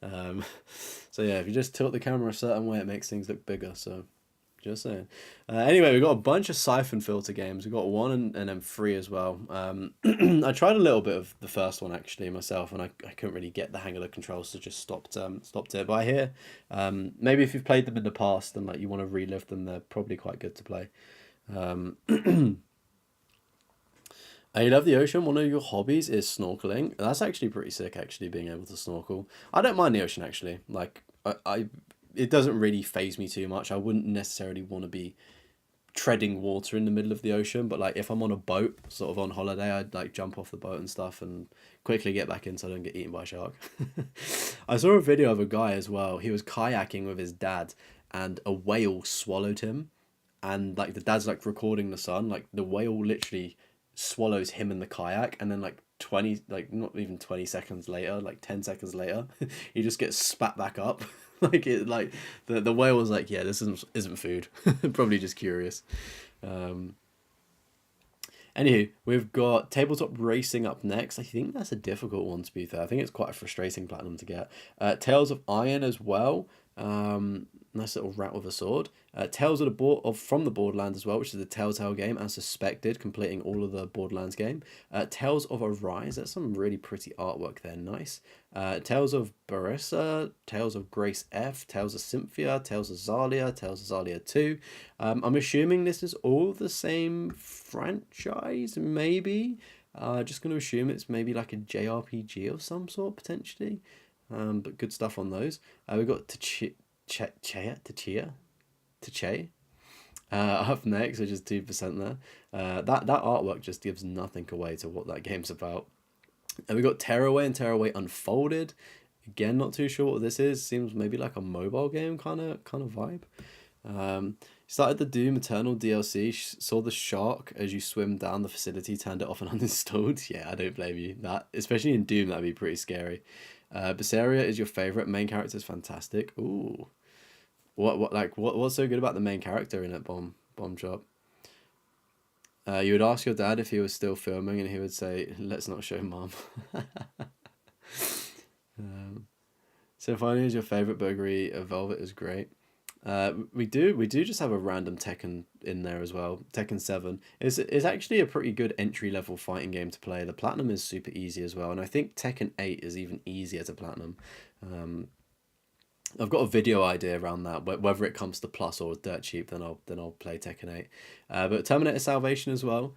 So yeah, if you just tilt the camera a certain way, it makes things look bigger. So Just saying. Anyway, we got a bunch of Siphon Filter games. We got one and then three as well. I tried a little bit of the first one actually myself, and I couldn't really get the hang of the controls, so just stopped it. But I hear maybe if you've played them in the past and like you want to relive them, they're probably quite good to play. I love the ocean. One of your hobbies is snorkeling. That's actually pretty sick, actually, being able to snorkel. I don't mind the ocean, actually. Like, it doesn't really faze me too much. I wouldn't necessarily want to be treading water in the middle of the ocean, but, like, if I'm on a boat, sort of on holiday, I'd, like, jump off the boat and stuff and quickly get back in so I don't get eaten by a shark. I saw a video of a guy as well. He was kayaking with his dad, and a whale swallowed him. And, like, the dad's, like, recording the sun. Like, the whale literally swallows him in the kayak, and then like 20, like not even 20 seconds later, like 10 seconds later, he just gets spat back up. Like it, like the whale was like, yeah, this isn't food. Probably just curious. Anywho, we've got Tabletop Racing up next. I think that's a difficult one, to be fair. I think it's quite a frustrating platinum to get. Tales of Iron as well. Nice little rat with a sword. Tales from the Borderlands as well, which is the Telltale game, as suspected, completing all of the Borderlands game. Tales of Arise, that's some really pretty artwork there, nice. Tales of Barissa, Tales of Grace F, Tales of Cynthia, Tales of Zalia, Tales of Zalia 2. I'm assuming this is all the same franchise, maybe. Just going to assume it's maybe like a JRPG of some sort, potentially. But good stuff on those. We've got Tchia up next, which is 2% there. That artwork just gives nothing away to what that game's about. And we got Tearaway and Tearaway Unfolded. Again, not too sure what this is. Seems maybe like a mobile game kind of vibe. Started the Doom Eternal DLC. Saw the shark as you swim down the facility. Turned it off and uninstalled. Yeah, I don't blame you. That, especially in Doom, that'd be pretty scary. Berseria is your favorite. Main character is fantastic. Ooh. What's so good about the main character in it, Bomb Drop? You would ask your dad if he was still filming, and he would say, "Let's not show Mom." So finally, is your favorite, but agree Velvet is great. We do just have a random Tekken in there as well. Tekken 7 is actually a pretty good entry level fighting game to play. The platinum is super easy as well, and I think Tekken 8 is even easier to platinum. I've got a video idea around that, whether it comes to plus or dirt cheap, then I'll play Tekken 8. But Terminator Salvation as well.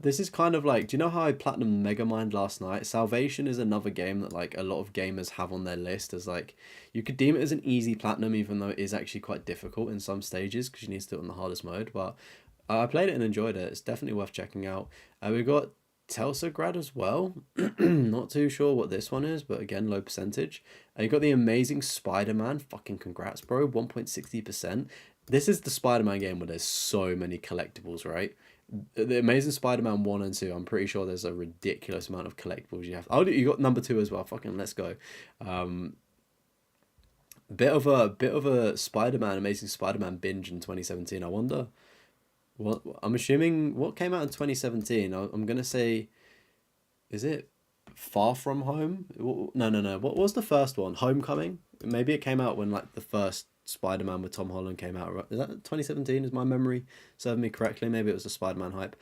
This is kind of like, do you know how I platinum Megamind last night? Salvation is another game that like a lot of gamers have on their list as like, you could deem it as an easy platinum, even though it is actually quite difficult in some stages because you need to do it on the hardest mode. But I played it and enjoyed it. It's definitely worth checking out. We've got Telsagrad as well. Not too sure what this one is, but again, low percentage. You got the Amazing Spider-Man. Fucking congrats, bro. 1.60%. This is the Spider-Man game where there's so many collectibles, right? The Amazing Spider-Man 1 and 2, I'm pretty sure there's a ridiculous amount of collectibles you have. Oh, you got number 2 as well. Fucking let's go. Bit of a Spider-Man, Amazing Spider-Man binge in 2017. I wonder what, I'm assuming what came out in 2017. I'm gonna say, is it Far From Home? No. What was the first one? Homecoming? Maybe it came out when like the first Spider-Man with Tom Holland came out. Right? Is that 2017? Is my memory serving me correctly? Maybe it was the Spider-Man hype.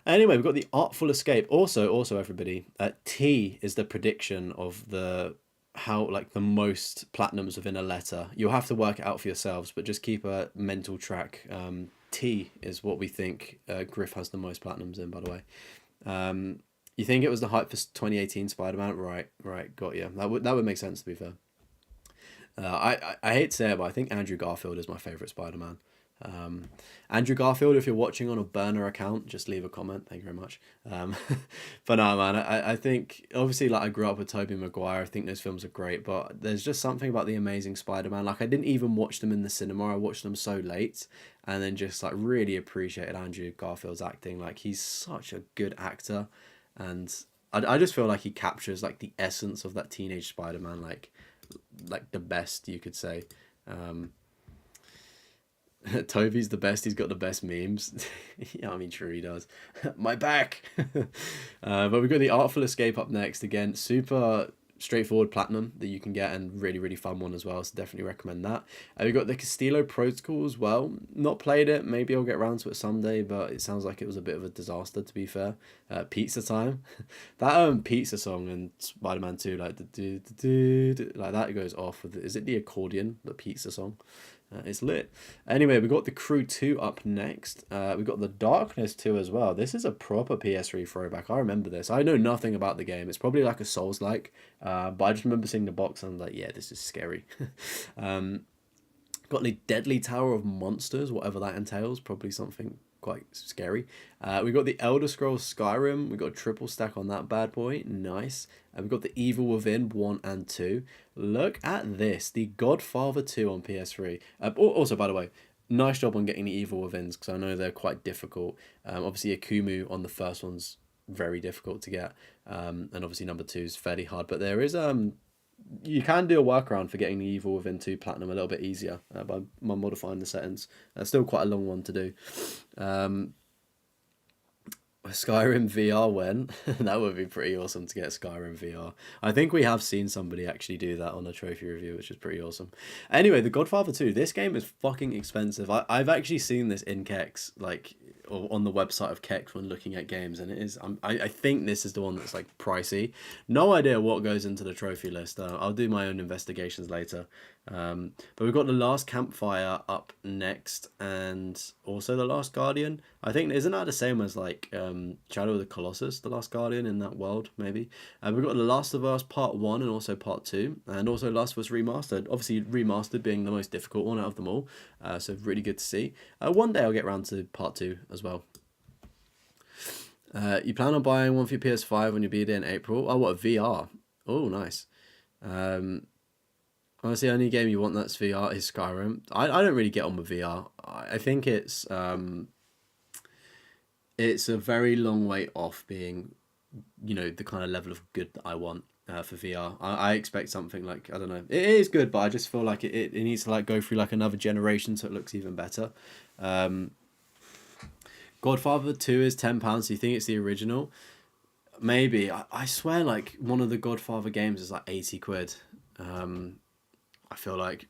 Anyway, we've got the Artful Escape. Also everybody, T is the prediction of the most platinums within a letter. You'll have to work it out for yourselves, but just keep a mental track. T is what we think Griff has the most platinums in, by the way. You think it was the hype for 2018 Spider-Man? Right, got you. That would make sense, to be fair. I hate to say it, but I think Andrew Garfield is my favourite Spider-Man. Andrew Garfield, if you're watching on a burner account, just leave a comment. Thank you very much. But no, man, I think, obviously, like, I grew up with Tobey Maguire. I think those films are great, but there's just something about the Amazing Spider-Man. Like, I didn't even watch them in the cinema. I watched them so late, and then just, like, really appreciated Andrew Garfield's acting. Like, he's such a good actor, and I just feel like he captures, like, the essence of that teenage Spider-Man, like the best, you could say. Toby's the best. He's got the best memes. Yeah, I mean, true, he does. My back. But we've got the Artful Escape up next. Again, super straightforward platinum that you can get, and really, really fun one as well. So definitely recommend that. We've got the Castillo Protocol as well. Not played it. Maybe I'll get around to it someday, but it sounds like it was a bit of a disaster, to be fair. Pizza Time. That pizza song in Spider-Man 2, like the like that goes off with is it the accordion, the pizza song? It's lit. Anyway, we got the Crew 2 up next. We got the Darkness 2 as well. This is a proper PS3 throwback. I remember this. I know nothing about the game. It's probably like a Souls-like, but I just remember seeing the box and I'm like, yeah, this is scary. Got the Deadly Tower of Monsters, whatever that entails. Probably something quite scary. We got the Elder Scrolls Skyrim. We got a triple stack on that bad boy. Nice. We've got the Evil Within 1 and 2. Look at this. The Godfather 2 on PS3. Also, by the way, nice job on getting the Evil Withins, because I know they're quite difficult. Obviously, Akumu on the first one's very difficult to get. And obviously, number 2 is fairly hard. But there is... you can do a workaround for getting the Evil Within 2 Platinum a little bit easier by modifying the settings. Still quite a long one to do. Skyrim VR when? That would be pretty awesome to get Skyrim VR. I think we have seen somebody actually do that on a trophy review, which is pretty awesome. Anyway, The Godfather 2. This game is fucking expensive. I've actually seen this in Kex, like, or on the website of Kex when looking at games, and it is. I think this is the one that's like pricey. No idea what goes into the trophy list. I'll do my own investigations later. But we've got The Last Campfire up next, and also The Last Guardian. I think, isn't that the same as like Shadow of the Colossus, The Last Guardian in that world, maybe? We've got The Last of Us Part 1 and also Part 2, and also Last of Us Remastered. Obviously, Remastered being the most difficult one out of them all, so really good to see. One day I'll get around to Part 2 as well. You plan on buying one for your PS5 when you be there in April? Oh, what, a VR? Oh, nice. Honestly, the only game you want that's VR is Skyrim. I don't really get on with VR. I think it's a very long way off being, the kind of level of good that I want for VR. I expect something like, I don't know. It is good, but I just feel like it needs to like go through like another generation so it looks even better. Godfather 2 is £10. Do you think it's the original? Maybe. I swear like one of the Godfather games is like 80 quid. I feel like...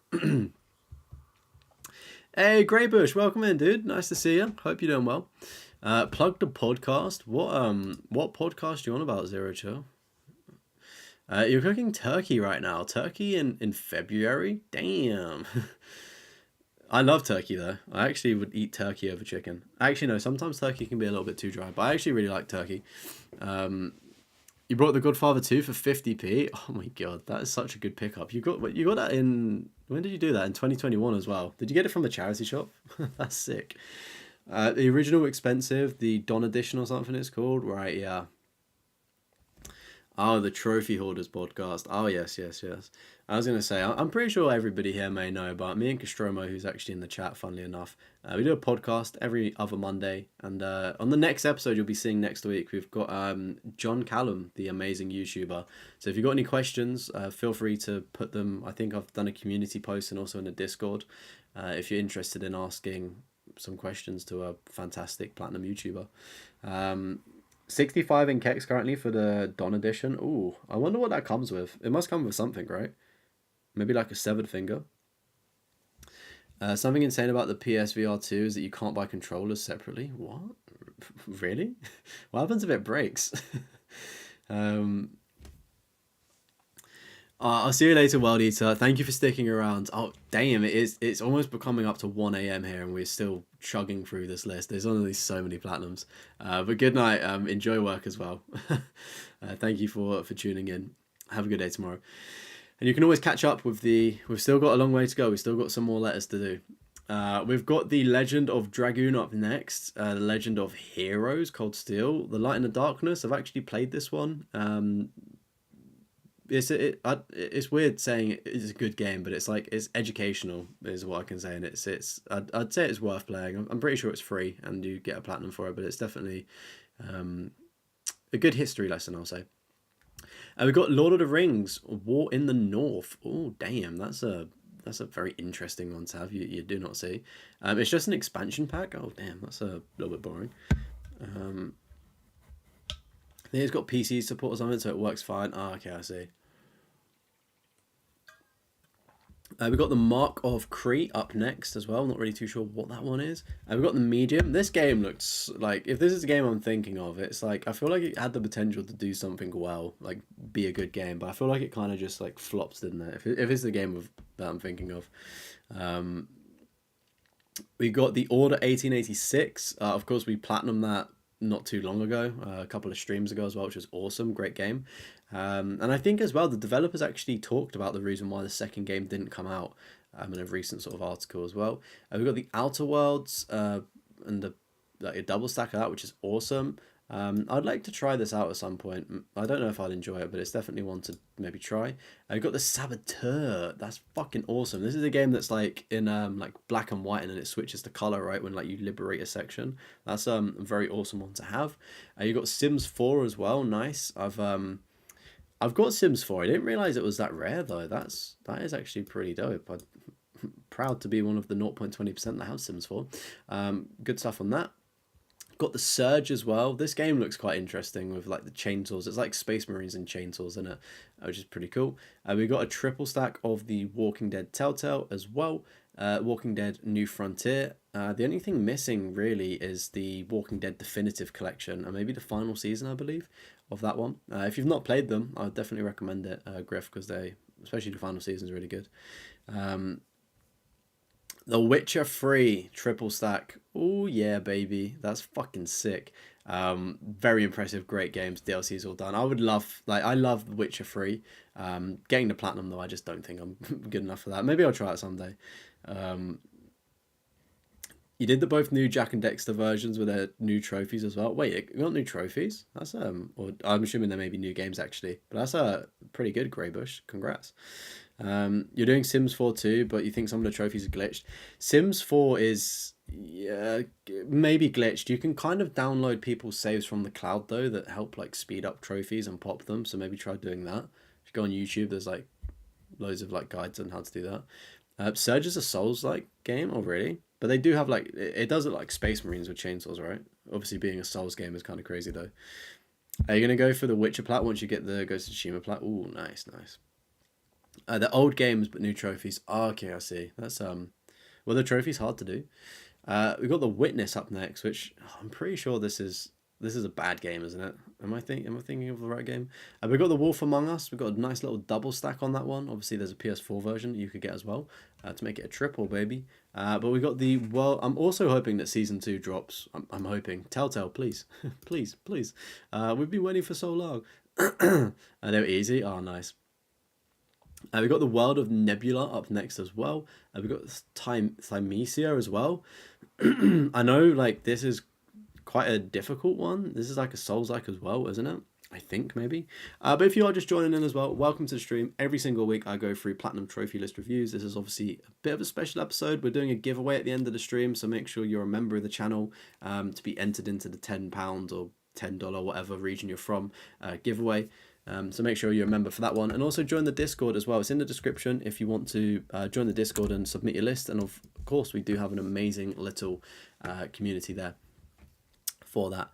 Hey, Greybush, welcome in, dude. Nice to see you. Hope you're doing well. Plug the podcast. What podcast do you on about, Zero Chill? You're cooking turkey right now. Turkey in February? Damn. I love turkey, though. I actually would eat turkey over chicken. Actually, no, sometimes turkey can be a little bit too dry, but I actually really like turkey. You brought The Godfather 2 for 50p. Oh my god, that is such a good pickup. You got that in... When did you do that? In 2021 as well. Did you get it from the charity shop? That's sick. The original expensive, the Dawn Edition or something it's called. Right, yeah. Oh, the Trophy Hoarders podcast. Oh, yes. I was going to say, I'm pretty sure everybody here may know, but me and Castromo, who's actually in the chat, funnily enough, we do a podcast every other Monday. And on the next episode you'll be seeing next week, we've got John Callum, the amazing YouTuber. So if you've got any questions, feel free to put them. I think I've done a community post and also in the Discord. If you're interested in asking some questions to a fantastic Platinum YouTuber. 65 in Kex currently for the Dawn Edition. Ooh, I wonder what that comes with. It must come with something, right? Maybe like a severed finger. Something insane about the PSVR 2 is that you can't buy controllers separately. What? Really? What happens if it breaks? I'll see you later, World Eater. Thank you for sticking around. Oh, damn, it's almost becoming up to 1 a.m. here and we're still chugging through this list. There's only so many platinums. But good night. Enjoy work as well. Thank you for tuning in. Have a good day tomorrow. And you can always catch up with we've still got a long way to go. We've still got some more letters to do. We've got the Legend of Dragoon up next. The Legend of Heroes, Cold Steel. The Light in the Darkness. I've actually played this one. It's weird saying it's a good game, but it's like it's educational is what I can say, and I'd say it's worth playing. I'm pretty sure it's free and you get a platinum for it, but it's definitely a good history lesson, I'll say. And we've got Lord of the Rings, War in the North. Oh damn, that's a very interesting one to have. You do not see. It's just an expansion pack. Oh damn, that's a little bit boring. I think it's got PC support or something, so it works fine. Oh, okay, I see. We've got the Mark of Crete up next as well. Not really too sure what that one is. We've got the Medium. This game looks like, if this is a game I'm thinking of, it's like, I feel like it had the potential to do something well, like be a good game, but I feel like it kind of just like flops, didn't it? If it's the game that I'm thinking of. We got the Order 1886. Of course, we platinumed that not too long ago, a couple of streams ago as well, which was awesome. Great game. And I think as well, the developers actually talked about the reason why the second game didn't come out in a recent sort of article as well. We've got the Outer Worlds and like a double stack of that, which is awesome. I'd like to try this out at some point. I don't know if I'd enjoy it, but it's definitely one to maybe try. I've got the Saboteur. That's fucking awesome. This is a game that's like in like black and white, and then it switches to color right when like you liberate a section. That's a very awesome one to have. You got Sims 4 as well. Nice. I've got Sims 4. I didn't realize it was that rare though. That is actually pretty dope. I'm proud to be one of the 0.20% that have Sims 4. Good stuff on that. Got the Surge as well. This game looks quite interesting with like the chainsaws. It's like Space Marines and chainsaws in it, which is pretty cool. We got a triple stack of the Walking Dead Telltale as well. Walking Dead New Frontier. The only thing missing really is the Walking Dead Definitive Collection and maybe the final season, I believe, of that one. If you've not played them, I would definitely recommend it, Griff, because especially the final season is really good. The Witcher 3 triple stack. Oh yeah, baby. That's fucking sick. Very impressive, great games. DLC's all done. I love The Witcher 3. Getting the platinum though, I just don't think I'm good enough for that. Maybe I'll try it someday. You did the both new Jack and Dexter versions with their new trophies as well. Wait, you got new trophies? That's or I'm assuming there may be new games actually, but that's pretty good, Greybush. Congrats. You're doing Sims 4 too, but you think some of the trophies are glitched. Sims 4 is maybe glitched. You can kind of download people's saves from the cloud though that help like speed up trophies and pop them. So maybe try doing that. If you go on YouTube, there's like loads of like guides on how to do that. Surge is a Souls-like game already, but they do have like it does it like Space Marines with chainsaws, right? Obviously, being a Souls game is kind of crazy though. Are you gonna go for the Witcher plat once you get the Ghost of Tsushima plat? Ooh, nice. The old games but new trophies. Oh, okay, I see. That's well, the trophy's hard to do. We've got the Witness up next, which I'm pretty sure this is a bad game, isn't it? Am I thinking of the right game? We've got the Wolf Among Us. We've got a nice little double stack on that one. Obviously, there's a PS4 version that you could get as well to make it a triple, baby. But we got the I'm also hoping that Season 2 drops. I'm hoping. Telltale, please, please. We've been waiting for so long. They were easy. Oh, nice. We got the World of Nebula up next as well. We got Thymesia as well. I know, like, this is quite a difficult one. This is like a Souls-like as well, isn't it? I think maybe. But if you are just joining in as well, welcome to the stream. Every single week I go through Platinum Trophy List reviews. This is obviously a bit of a special episode. We're doing a giveaway at the end of the stream, so make sure you're a member of the channel to be entered into the £10 or $10, whatever region you're from, giveaway. So make sure you're a member for that one, and also join the Discord as well. It's in the description if you want to join the Discord and submit your list. And of course, we do have an amazing little community there for that.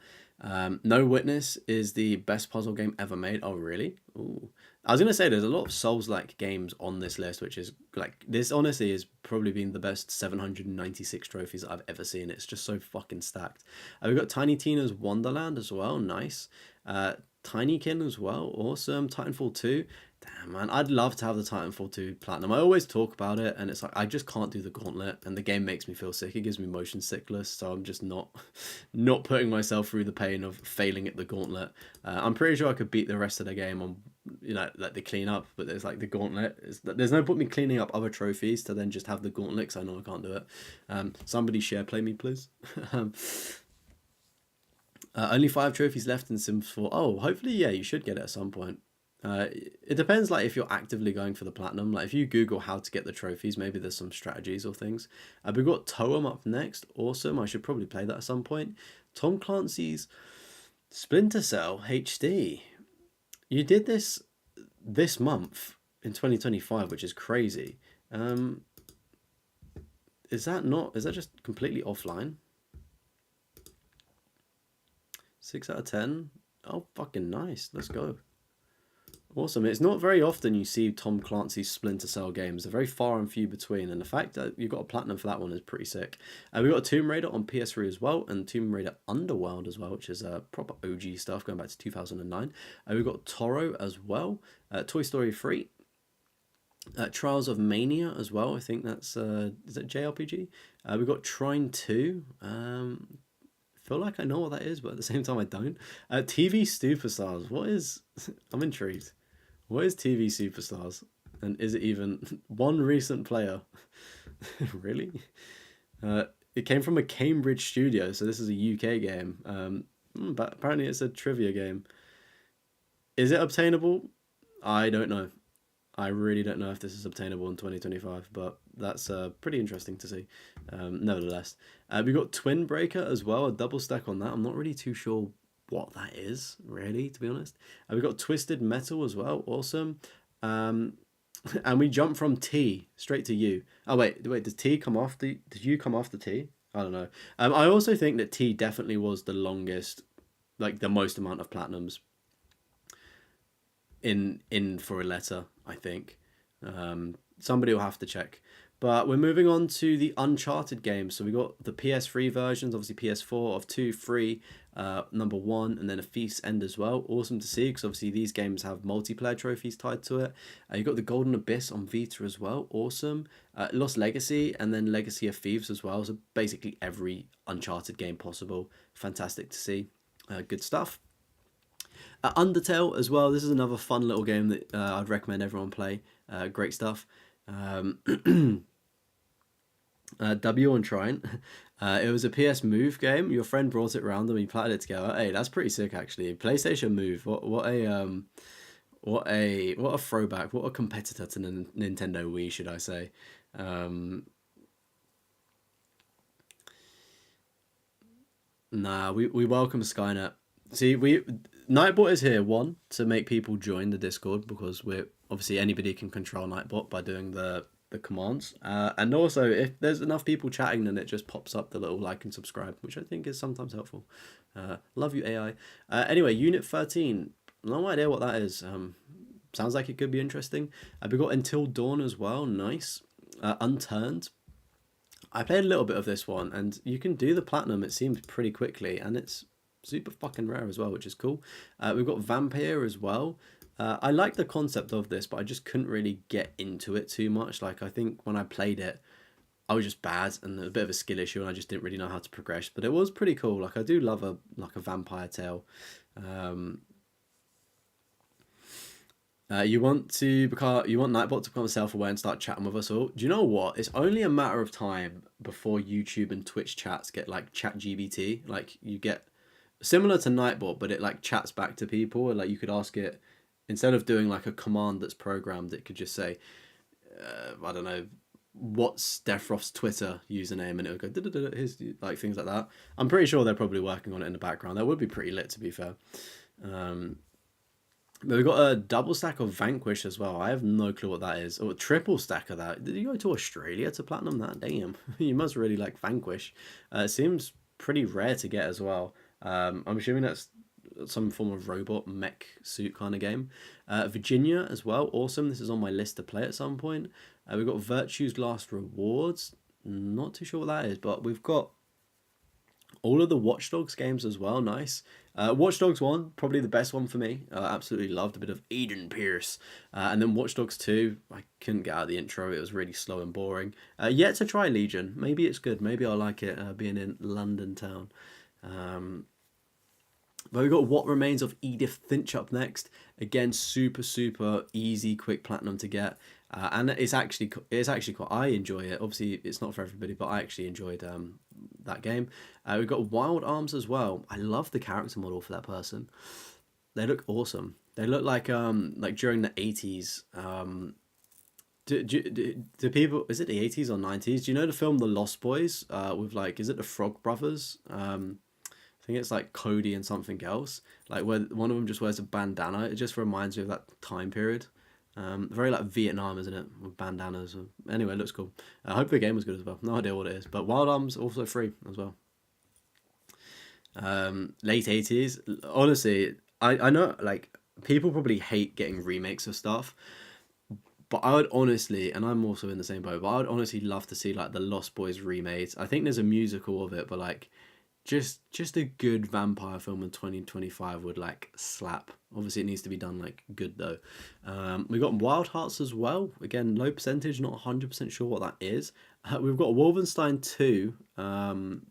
No Witness is the best puzzle game ever made. Oh, really? Ooh. I was gonna say there's a lot of Souls-like games on this list, which is like, this honestly is probably been the best 796 trophies I've ever seen. It's just so fucking stacked. We've got Tiny Tina's Wonderland as well. Nice. Tinykin as well, awesome. Titanfall 2, damn man, I'd love to have the Titanfall 2 platinum. I always talk about it, and it's like I just can't do the gauntlet, and the game makes me feel sick. It gives me motion sickness, so I'm just not putting myself through the pain of failing at the gauntlet. I'm pretty sure I could beat the rest of the game on, like the clean up, but there's like the gauntlet. There's no point me cleaning up other trophies to then just have the gauntlet, because I know I can't do it. Somebody share play me, please. Only 5 trophies left in Sims 4. Oh, hopefully, yeah, you should get it at some point. It depends, like, if you're actively going for the platinum. Like, if you Google how to get the trophies, maybe there's some strategies or things. We've got Toem up next. Awesome. I should probably play that at some point. Tom Clancy's Splinter Cell HD. You did this month in 2025, which is crazy. Is that just completely offline? 6 out of 10. Oh, fucking nice. Let's go. Awesome. It's not very often you see Tom Clancy's Splinter Cell games. They're very far and few between, and the fact that you got a platinum for that one is pretty sick. We got a Tomb Raider on PS3 as well, and Tomb Raider Underworld as well, which is proper OG stuff going back to 2009. We got Toro as well, Toy Story 3, Trials of Mania as well. I think that's is that JRPG? We got Trine 2. Feel like I know what that is, but at the same time I don't. TV Superstars. What is? I'm intrigued. What is TV Superstars? And is it even one recent player? Really? It came from a Cambridge studio, so this is a UK game. But apparently it's a trivia game. Is it obtainable? I don't know. I really don't know if this is obtainable in 2025, but that's pretty interesting to see. Nevertheless, we got Twin Breaker as well, a double stack on that. I'm not really too sure what that is, really, to be honest. We got Twisted Metal as well, awesome. And we jump from T straight to U. Oh wait, does T come after? Did you come after T? I don't know. I also think that T definitely was the longest, like the most amount of platinums in for a letter, I think. Somebody will have to check. But we're moving on to the Uncharted games. So we got the PS3 versions, obviously PS4 of 2, 3, number 1, and then a Thief's End as well. Awesome to see, because obviously these games have multiplayer trophies tied to it. You got the Golden Abyss on Vita as well. Awesome. Lost Legacy, and then Legacy of Thieves as well. So basically every Uncharted game possible. Fantastic to see. Good stuff. Undertale as well. This is another fun little game that I'd recommend everyone play. Great stuff. W on Trine. It was a PS Move game. Your friend brought it round and we played it together. Hey, that's pretty sick actually. PlayStation Move. What a throwback. What a competitor to Nintendo Wii, should I say? Nah, we welcome Skynet. See, Nightbot is here, one, to make people join the Discord, because we're obviously anybody can control Nightbot by doing the commands. And also, if there's enough people chatting, then it just pops up the little like and subscribe, which I think is sometimes helpful. Love you, AI. Anyway, Unit 13. No idea what that is. Sounds like it could be interesting. We got Until Dawn as well. Nice. Unturned. I played a little bit of this one, and you can do the platinum, it seems, pretty quickly, and it's super fucking rare as well, which is cool. We've got Vampire as well. I like the concept of this, but I just couldn't really get into it too much. Like, I think when I played it, I was just bad and a bit of a skill issue, and I just didn't really know how to progress. But it was pretty cool. Like, I do love a vampire tale. You want Nightbot to become self-aware and start chatting with us all. Do you know what? It's only a matter of time before YouTube and Twitch chats get like ChatGPT. Like, you get similar to Nightbot, but it like chats back to people, and like you could ask it, instead of doing like a command that's programmed, it could just say, I don't know, what's Deathroff's Twitter username, and it would go, here's, like, things like that. I'm pretty sure they're probably working on it in the background. That would be pretty lit, to be fair. But we've got a double stack of Vanquish as well. I have no clue what that is. Or a triple stack of that. Did you go to Australia to platinum that? Damn. You must really like Vanquish. It seems pretty rare to get as well. I'm assuming that's some form of robot mech suit kind of game. Virginia as well. Awesome. This is on my list to play at some point. We've got Virtue's Last Rewards. Not too sure what that is, but we've got all of the Watch Dogs games as well. Nice. Watch Dogs 1, probably the best one for me. Absolutely loved a bit of Aiden Pierce. And then Watch Dogs 2, I couldn't get out of the intro. It was really slow and boring. Yet to try Legion. Maybe it's good. Maybe I'll like it being in London town. But we've got What Remains of Edith Finch up next. Again, super, super easy, quick platinum to get. And it's actually quite, I enjoy it. Obviously, it's not for everybody, but I actually enjoyed that game. We've got Wild Arms as well. I love the character model for that person. They look awesome. They look like during the 80s. Do people, is it the 80s or 90s? Do you know the film The Lost Boys with, like, is it the Frog Brothers? I think it's like Cody and something else, like where one of them just wears a bandana. It just reminds me of that time period. Very like Vietnam, isn't it, with bandanas? Anyway, it looks cool. I hope the game was good as well. No idea what it is, but Wild Arms also free as well. Late 80s. Honestly, I know, like, people probably hate getting remakes of stuff, but I would honestly, and I'm also in the same boat, but I would honestly love to see like the Lost Boys remade. I think there's a musical of it, but like just a good vampire film in 2025 would like slap. Obviously it needs to be done like good though. We got Wild Hearts as well, again low percentage, not 100% sure what that is. We've got Wolfenstein 2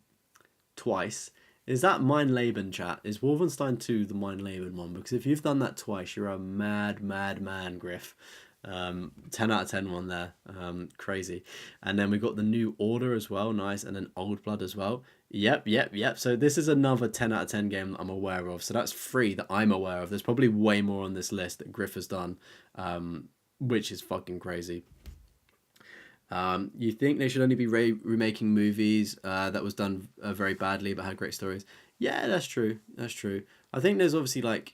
twice. Is that Mein Leben, chat? Is Wolfenstein 2 the Mein Leben one? Because if you've done that twice, you're a mad man, Griff. 10 out of 10 one there. Crazy. And then we got the New Order as well, nice. And then Old Blood as well. Yep. So this is another 10 out of 10 game that I'm aware of. So that's 3 that I'm aware of. There's probably way more on this list that Griff has done, which is fucking crazy. You think they should only be remaking movies that was done very badly but had great stories? Yeah, that's true. I think there's obviously like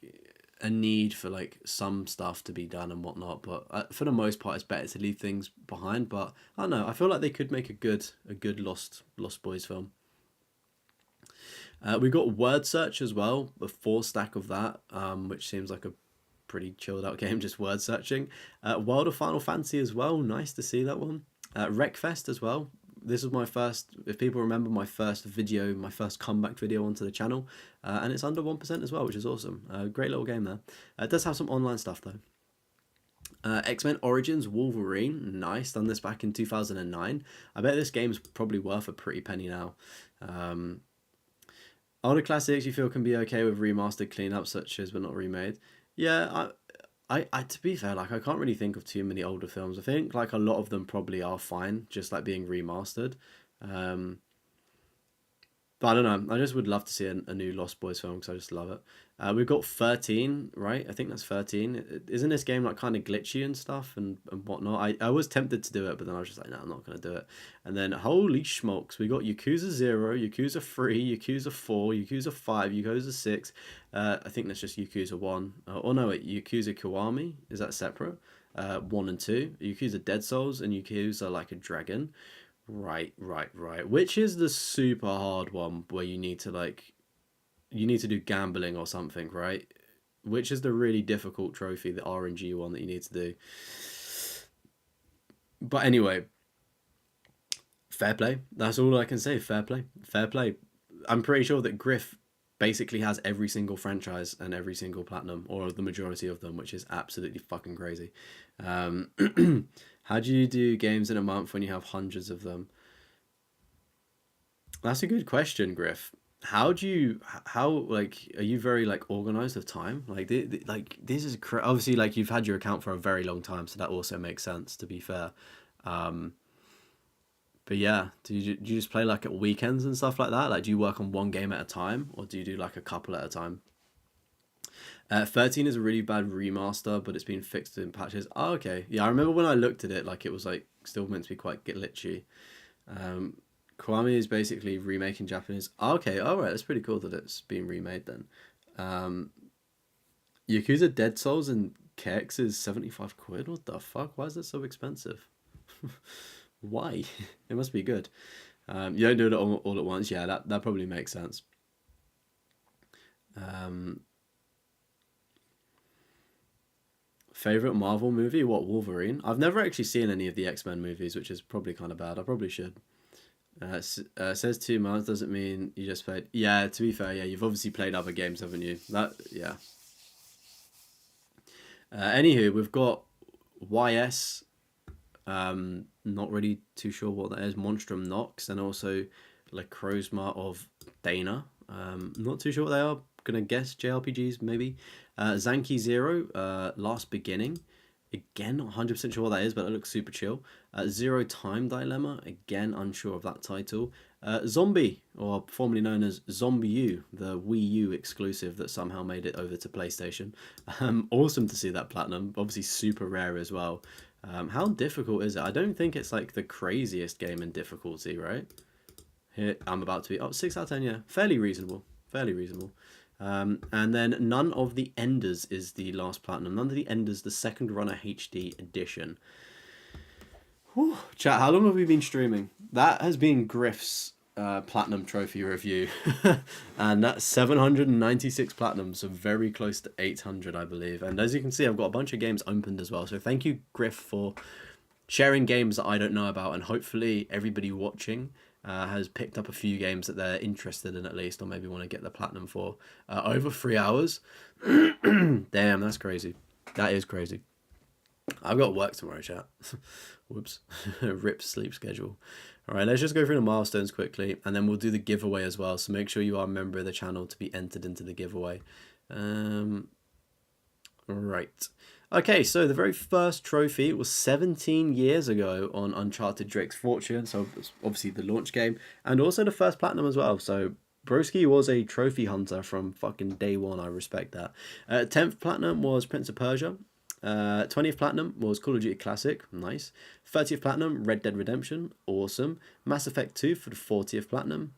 a need for like some stuff to be done and whatnot, but for the most part it's better to leave things behind. But I don't know, I feel like they could make a good Lost Boys film. We've got Word Search as well, a 4 stack of that, which seems like a pretty chilled out game, just word searching. World of Final Fantasy as well, nice to see that one. Wreckfest as well. This was my first, if people remember, my first comeback video onto the channel, and it's under 1% as well, which is awesome. Great little game there. It does have some online stuff though. X-Men Origins Wolverine, nice, done this back in 2009. I bet this game's probably worth a pretty penny now. Older classics you feel can be okay with remastered cleanups such as but not remade. Yeah, I to be fair, like I can't really think of too many older films. I think like a lot of them probably are fine, just like being remastered. But I don't know. I just would love to see a new Lost Boys film because I just love it. We've got 13, right? I think that's 13. Isn't this game like kind of glitchy and stuff and whatnot? I was tempted to do it, but then I was just like, no, I'm not going to do it. And then, holy smokes, we got Yakuza 0, Yakuza 3, Yakuza 4, Yakuza 5, Yakuza 6. I think that's just Yakuza 1. Oh no, wait, Yakuza Kiwami? Is that separate? 1 and 2. Yakuza Dead Souls and Yakuza Like a Dragon. Right. Which is the super hard one where you need to do gambling or something, right? Which is the really difficult trophy, the RNG one that you need to do. But anyway, fair play. That's all I can say. Fair play. I'm pretty sure that Griff basically has every single franchise and every single platinum, or the majority of them, which is absolutely fucking crazy. How do you do games in a month when you have hundreds of them? That's a good question, Griff. How like are you very like organized with time? Like this is obviously like you've had your account for a very long time, so that also makes sense, to be fair. But yeah, do you just play like at weekends and stuff like that? Like, do you work on one game at a time, or do you do like a couple at a time? 13 is a really bad remaster, but it's been fixed in patches. Oh, okay. Yeah, I remember when I looked at it, like it was like still meant to be quite glitchy. Kiwami is basically remaking Japanese. Oh, okay, alright, that's pretty cool that it's been remade then. Yakuza Dead Souls and KX is 75 quid? What the fuck? Why is it so expensive? Why? It must be good. You don't do it all at once. Yeah, that probably makes sense. Favorite Marvel movie? What, Wolverine? I've never actually seen any of the X-Men movies, which is probably kind of bad. I probably should. Says 2 months doesn't mean you just played. Yeah, to be fair, yeah, you've obviously played other games, haven't you? Yeah. Anywho, we've got YS. Not really too sure what that is. Monstrum Nox, and also Lacrosma of Dana. Not too sure what they are. Gonna guess JRPGs maybe. Zanki Zero, Last Beginning. Again, not 100% sure what that is, but it looks super chill. Zero Time Dilemma. Again, unsure of that title. Zombie, or formerly known as Zombie U, the Wii U exclusive that somehow made it over to PlayStation. Awesome to see that platinum. Obviously super rare as well. How difficult is it? I don't think it's like the craziest game in difficulty, right? Here, I'm about to be... 6 out of 10, yeah. Fairly reasonable. And then None of the Enders is the last platinum. None of the Enders, the Second Runner HD edition. Whew. Chat, how long have we been streaming? That has been Griff's platinum trophy review, and that's 796 platinum, so very close to 800, I believe. And as you can see, I've got a bunch of games opened as well. So thank you, Griff, for sharing games that I don't know about, and hopefully everybody watching has picked up a few games that they're interested in at least, or maybe want to get the platinum for. Over 3 hours. Damn, that's crazy. That is crazy. I've got work tomorrow, chat. Whoops. Rip sleep schedule. All right, let's just go through the milestones quickly, and then we'll do the giveaway as well. So make sure you are a member of the channel to be entered into the giveaway. Right. Okay, so the very first trophy was 17 years ago on Uncharted Drake's Fortune. So it's obviously the launch game, and also the first platinum as well. So Broski was a trophy hunter from fucking day one. I respect that. 10th platinum was Prince of Persia. 20th platinum was Call of Duty Classic, nice. 30th platinum, Red Dead Redemption, awesome. Mass Effect 2 for the 40th platinum.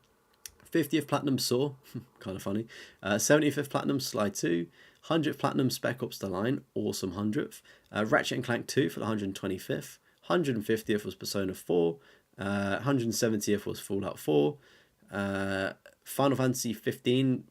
50th platinum, Saw, kind of funny. 75th platinum, Sly 2. 100th platinum, Spec Ops The Line, awesome 100th. Ratchet and Clank 2 for the 125th. 150th was Persona 4. 170th was Fallout 4. Final Fantasy 15,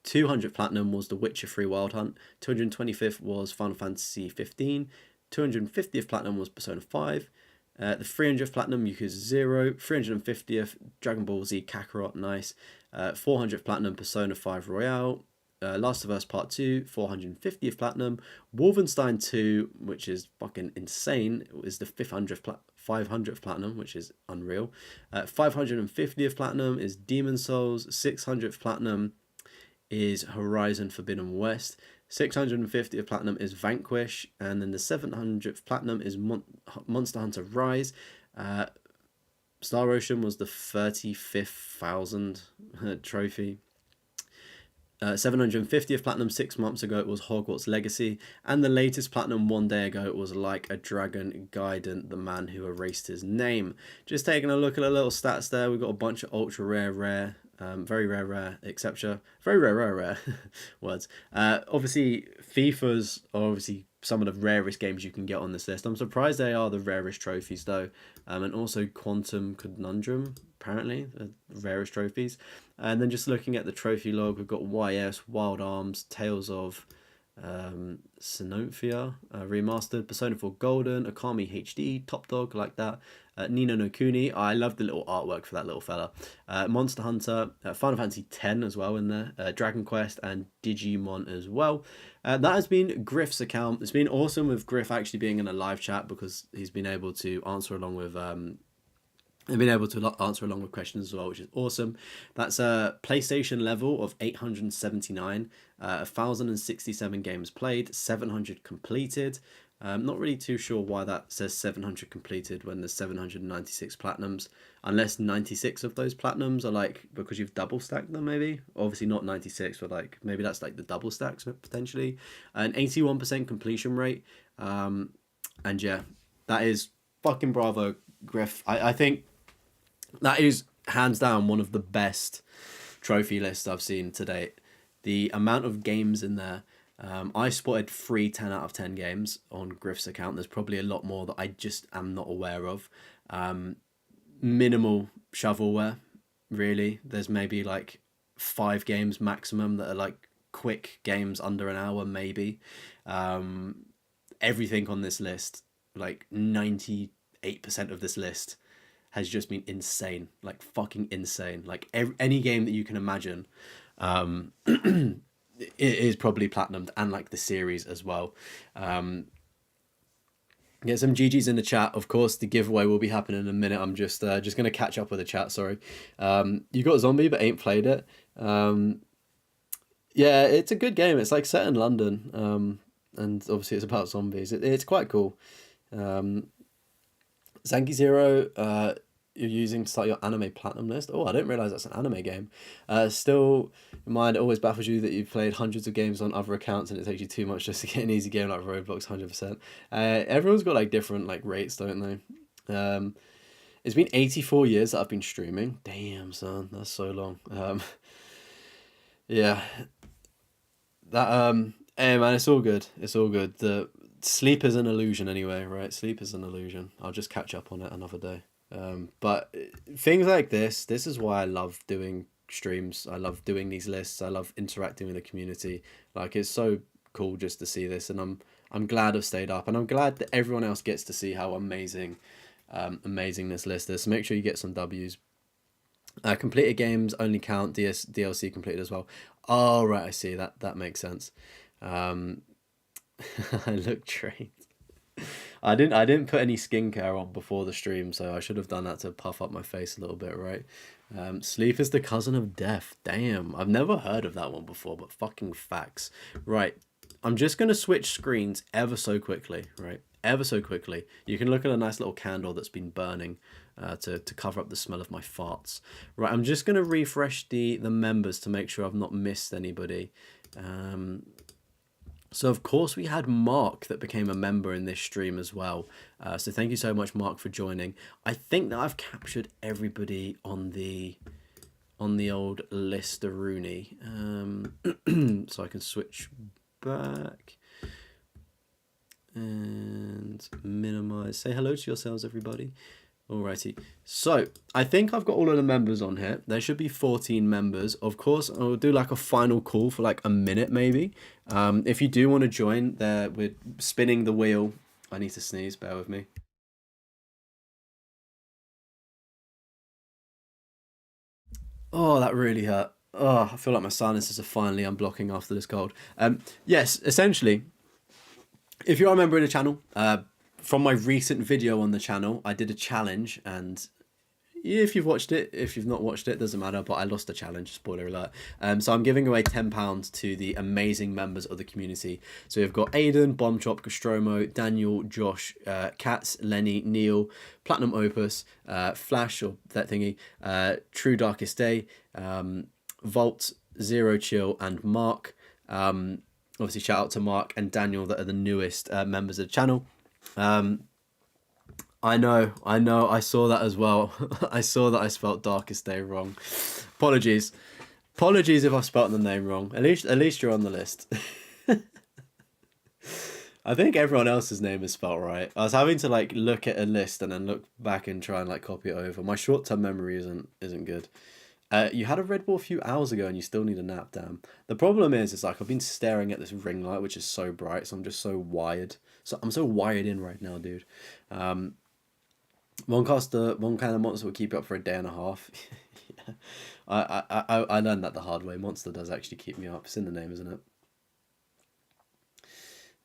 200th platinum was The Witcher 3 Wild Hunt. 225th was Final Fantasy 15. 250th platinum was Persona 5. The 300th platinum, Yakuza 0. 350th, Dragon Ball Z Kakarot, nice. 400th platinum, Persona 5 Royale. Last of Us Part 2, 450th platinum. Wolfenstein 2, which is fucking insane, is the 500th platinum, which is unreal. 550th platinum is Demon Souls. 600th platinum is Horizon Forbidden West. 650th platinum is Vanquish, and then the 700th platinum is Monster Hunter Rise. Star Ocean was the 35,000 trophy. 750th platinum 6 months ago, it was Hogwarts Legacy, and the latest platinum 1 day ago, it was Like a Dragon Gaiden, the man who erased his name. Just taking a look at the little stats there, we've got a bunch of ultra rare, very rare, etc. Very rare words. Obviously, FIFA's are obviously some of the rarest games you can get on this list. I'm surprised they are the rarest trophies though. And also Quantum Conundrum, apparently, the rarest trophies. And then just looking at the trophy log, we've got YS, Wild Arms, Tales of Sinopia, Remastered, Persona 4 Golden, Akami HD, Top Dog, like that. Nino no Kuni, I love the little artwork for that little fella. Monster Hunter, Final Fantasy X as well in there, Dragon Quest and Digimon as well. That has been Griff's account. It's been awesome with Griff actually being in a live chat because he's been able to answer along with questions as well, which is awesome. That's a PlayStation level of 879, 1,067 games played, 700 completed. Not really too sure why that says 700 completed when there's 796 platinums, unless 96 of those platinums are like because you've double stacked them, maybe. Obviously not 96, but like maybe that's like the double stacks potentially. An 81% completion rate. And yeah, that is fucking bravo, Griff. I think that is hands down one of the best trophy lists I've seen to date. The amount of games in there. I spotted 3 10 out of 10 games on Griff's account. There's probably a lot more that I just am not aware of. Minimal shovelware, really. There's maybe like 5 games maximum that are like quick games under an hour, maybe. Everything on this list, like 98% of this list, has just been insane. Like fucking insane. Like any game that you can imagine. It is probably platinumed, and like the series as well. Get some GGs in the chat. Of course, the giveaway will be happening in a minute. I'm just gonna catch up with the chat. Sorry. You got Zombie, but ain't played it. Yeah, it's a good game. It's like set in London, and obviously it's about zombies. It's quite cool. Zanki Zero, you're using to start your anime platinum list. Oh, I didn't realize that's an anime game. Still, in mind, it always baffles you that you've played hundreds of games on other accounts and it takes you too much just to get an easy game like Roblox. 100%. Everyone's got like different like rates, don't they? It's been 84 years that I've been streaming. Damn, son, that's so long. Yeah, that hey man, it's all good. It's all good. The sleep is an illusion anyway, right? Sleep is an illusion. I'll just catch up on it another day. But things like this is why I love doing streams. I love doing these lists. I love interacting with the community. Like, it's so cool just to see this, and I'm glad I've stayed up, and I'm glad that everyone else gets to see how amazing this list is. So make sure you get some W's. Completed games only count DLC completed as well. Oh, right, I see. That makes sense. I look trained. I didn't put any skincare on before the stream, so I should have done that to puff up my face a little bit, right? Sleep is the cousin of death. Damn, I've never heard of that one before, but fucking facts. Right, I'm just gonna switch screens ever so quickly, right? Ever so quickly. You can look at a nice little candle that's been burning to cover up the smell of my farts. Right, I'm just gonna refresh the members to make sure I've not missed anybody. So of course we had Mark that became a member in this stream as well. So thank you so much, Mark, for joining. I think that I've captured everybody on the old list of Rooney. So I can switch back and minimize. Say hello to yourselves, everybody. Alrighty, so I think I've got all of the members on here. There should be 14 members. Of course, I'll do like a final call for like a minute maybe. If you do want to join, there we're spinning the wheel. I need to sneeze, bear with me. Oh, that really hurt. Oh, I feel like my sinuses are finally unblocking after this cold. Yes, essentially, if you're a member of the channel, from my recent video on the channel, I did a challenge, and if you've watched it, if you've not watched it, doesn't matter, but I lost the challenge, spoiler alert. So I'm giving away £10 to the amazing members of the community. So we've got Aiden, Bombchop, Gastromo, Daniel, Josh, Katz, Lenny, Neil, Platinum Opus, Flash, or that thingy, True Darkest Day, Vault, Zero Chill, and Mark. Obviously, shout out to Mark and Daniel that are the newest members of the channel. I know, I saw that as well. I saw that I spelt Darkest Day wrong. Apologies if I spelt the name wrong. At least you're on the list. I think everyone else's name is spelt right. I was having to like look at a list and then look back and try and like copy it over. My short-term memory isn't good. You had a Red Bull a few hours ago and you still need a nap, damn. The problem is like I've been staring at this ring light, which is so bright, so I'm just so wired. So I'm so wired in right now, dude. One kind of monster will keep you up for a day and a half. Yeah. I learned that the hard way. Monster does actually keep me up. It's in the name, isn't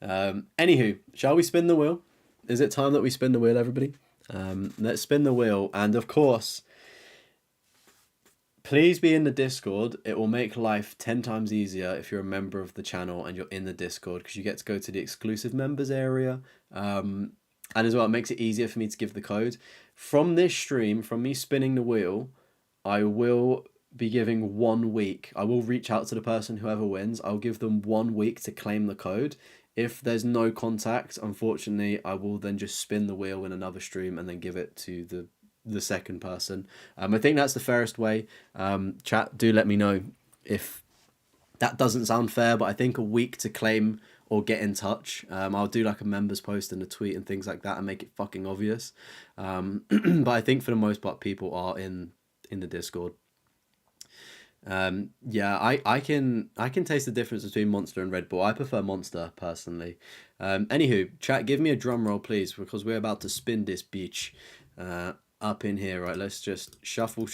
it? Anywho, shall we spin the wheel? Is it time that we spin the wheel, everybody? Let's spin the wheel, and of course, please be in the Discord. It will make life 10 times easier if you're a member of the channel and you're in the Discord, because you get to go to the exclusive members area. And as well, it makes it easier for me to give the code. From this stream, from me spinning the wheel, I will be giving 1 week. I will reach out to the person, whoever wins. I'll give them 1 week to claim the code. If there's no contact, unfortunately, I will then just spin the wheel in another stream and then give it to the second person. I think that's the fairest way. Chat, do let me know if that doesn't sound fair, but I think a week to claim or get in touch. I'll do like a members post and a tweet and things like that and make it fucking obvious. But I think for the most part, people are in the Discord. Yeah, I can taste the difference between Monster and Red Bull. I prefer Monster personally. Anywho, chat, give me a drum roll, please, because we're about to spin this bitch up in here. Right, let's just shuffle.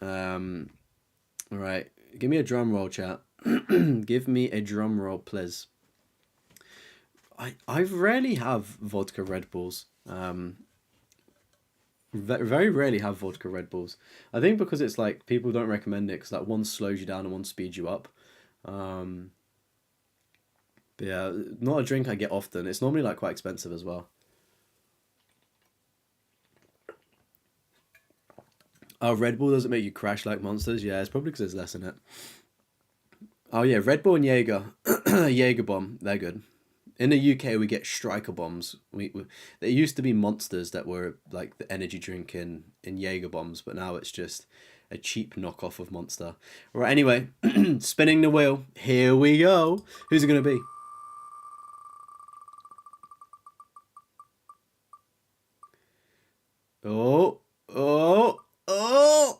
All right, give me a drum roll, chat. Give me a drum roll, please. I rarely have vodka Red Bulls. Very rarely have vodka Red Bulls. I think because it's like people don't recommend it because like one slows you down and one speeds you up. But yeah, not a drink I get often. It's normally like quite expensive as well. Oh, Red Bull doesn't make you crash like Monsters? Yeah, it's probably because there's less in it. Oh yeah, Red Bull and Jaeger. Jaeger bomb, they're good. In the UK, we get striker bombs. There used to be Monsters that were like the energy drink in Jaeger bombs, but now it's just a cheap knockoff of Monster. Right, anyway, spinning the wheel. Here we go. Who's it going to be? Oh, oh, oh!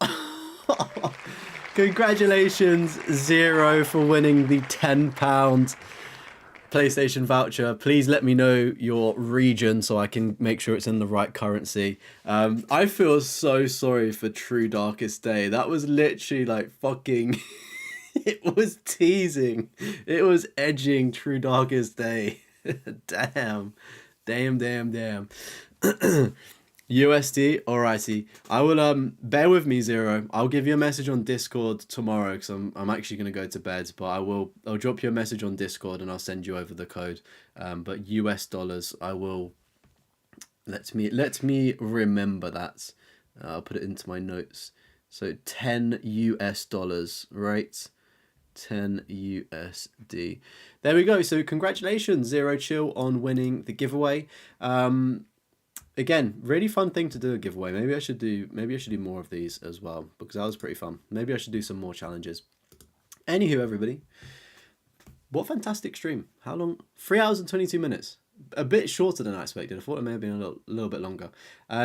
Congratulations, Zero, for winning the £10 PlayStation voucher. Please let me know your region so I can make sure it's in the right currency. I feel so sorry for True Darkest Day. That was literally like fucking... It was teasing. It was edging True Darkest Day. Damn. Damn, damn, damn. USD, alrighty. I will bear with me, Zero. I'll give you a message on Discord tomorrow because I'm actually gonna go to bed. But I'll drop you a message on Discord and I'll send you over the code. But US dollars, I will. Let me remember that. I'll put it into my notes. So 10 US dollars, right? 10 USD. There we go. So congratulations, Zero Chill, on winning the giveaway. Again, really fun thing to do a giveaway. Maybe I should do more of these as well because that was pretty fun. Maybe I should do some more challenges. Anywho, everybody, what fantastic stream. How long? 3 hours and 22 minutes. A bit shorter than I expected. I thought it may have been a little bit longer.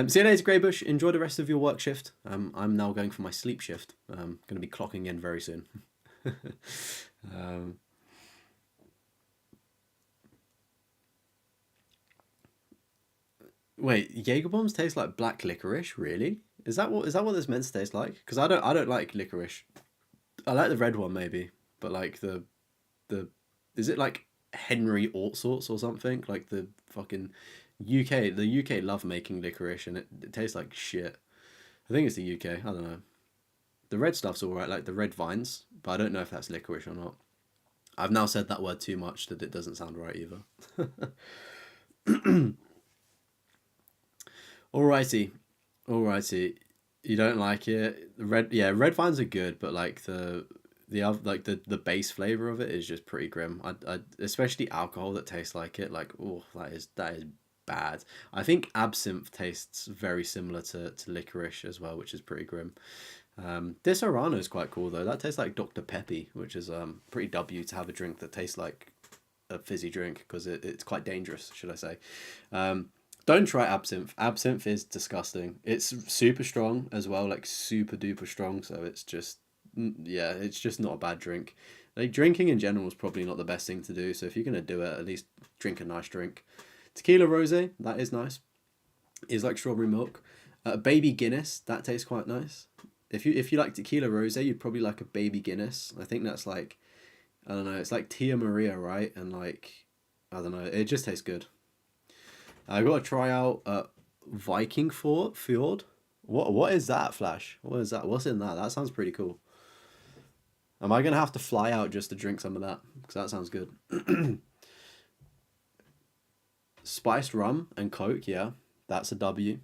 See you later, Greybush. Enjoy the rest of your work shift. I'm now going for my sleep shift. I'm going to be clocking in very soon. Wait, Jaeger bombs taste like black licorice? Really? Is that what this meant to taste like? Because I don't like licorice. I like the red one maybe, but like the is it like Henry Allsorts or something? Like the fucking UK. The UK love making licorice and it tastes like shit. I think it's the UK. I don't know. The red stuff's alright, like the red vines, but I don't know if that's licorice or not. I've now said that word too much that it doesn't sound right either. Alrighty. You don't like it. Red vines are good, but like the base flavor of it is just pretty grim. I especially alcohol that tastes like it. Like, oh, that is bad. I think absinthe tastes very similar to licorice as well, which is pretty grim. This Orano is quite cool though. That tastes like Dr. Peppy, which is pretty W to have a drink that tastes like a fizzy drink because it's quite dangerous, should I say. Don't try absinthe. Absinthe is disgusting. It's super strong as well, like super duper strong. So it's just, yeah, it's just not a bad drink. Like drinking in general is probably not the best thing to do. So if you're gonna do it, at least drink a nice drink. Tequila rosé, that is nice. It's like strawberry milk. Baby Guinness, that tastes quite nice. If you like tequila rosé, you'd probably like a baby Guinness. I think that's like, I don't know, it's like Tia Maria, right? And like, I don't know, it just tastes good. I got to try out Viking Fjord. What is that, Flash? What is that? What's in that? That sounds pretty cool. Am I gonna have to fly out just to drink some of that? Because that sounds good. Spiced rum and Coke, yeah, that's a W.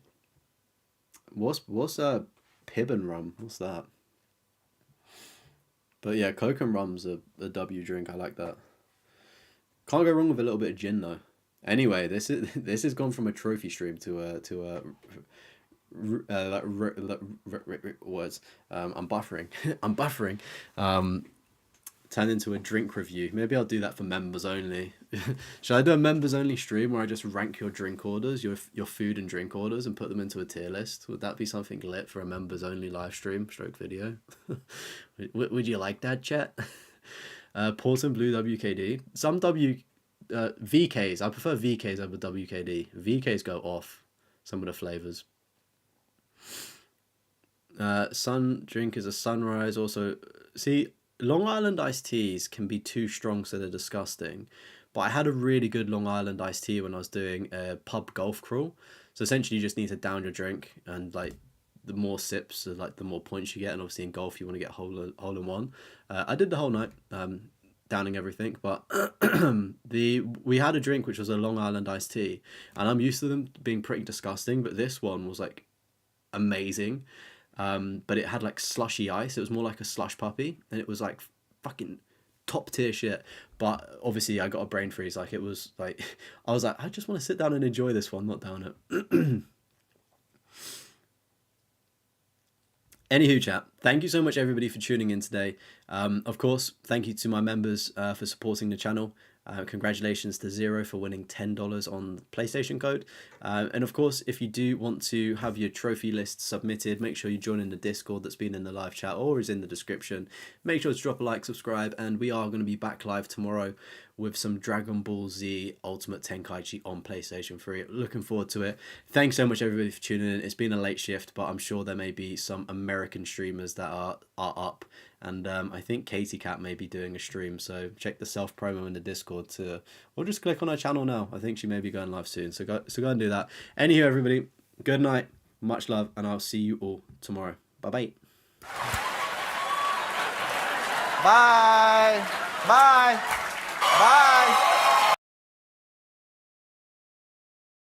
What's Pibbin rum? What's that? But yeah, Coke and rum's a W drink. I like that. Can't go wrong with a little bit of gin though. Anyway, this has gone from a trophy stream to a words. I'm buffering. I'm buffering. Turn into a drink review. Maybe I'll do that for members only. Should I do a members only stream where I just rank your drink orders, your food and drink orders, and put them into a tier list? Would that be something lit for a members only live stream stroke video? Would you like that, chat? Port and Blue WKD. Some VKs. I prefer VKs over WKD. VKs go off some of the flavors. Sun drink is a sunrise. Also, see, Long Island iced teas can be too strong, so they're disgusting. But I had a really good Long Island iced tea when I was doing a pub golf crawl. So essentially, you just need to down your drink, and like the more sips, like the more points you get. And obviously, in golf, you want to get hole in one. I did the whole night, downing everything. But we had a drink which was a Long Island iced tea, and I'm used to them being pretty disgusting. But this one was like amazing. But it had like slushy ice. It was more like a slush puppy, and it was like fucking top tier shit. But obviously I got a brain freeze. Like it was like, I was like, I just want to sit down and enjoy this one, not down it. Anywho, chat, thank you so much everybody for tuning in today. Of course, thank you to my members for supporting the channel. Congratulations to Zero for winning $10 on the PlayStation code. And of course, if you do want to have your trophy list submitted, make sure you join in the Discord that's been in the live chat or is in the description. Make sure to drop a like, subscribe, and we are going to be back live tomorrow with some Dragon Ball Z Ultimate Tenkaichi on PlayStation 3. Looking forward to it. Thanks so much everybody for tuning in. It's been a late shift, but I'm sure there may be some American streamers that are up. And I think Katie Cat may be doing a stream, so check the self promo in the Discord or just click on her channel now. I think she may be going live soon, so go and do that. Anywho, everybody, good night, much love, and I'll see you all tomorrow. Bye-bye. Bye. Bye. Bye.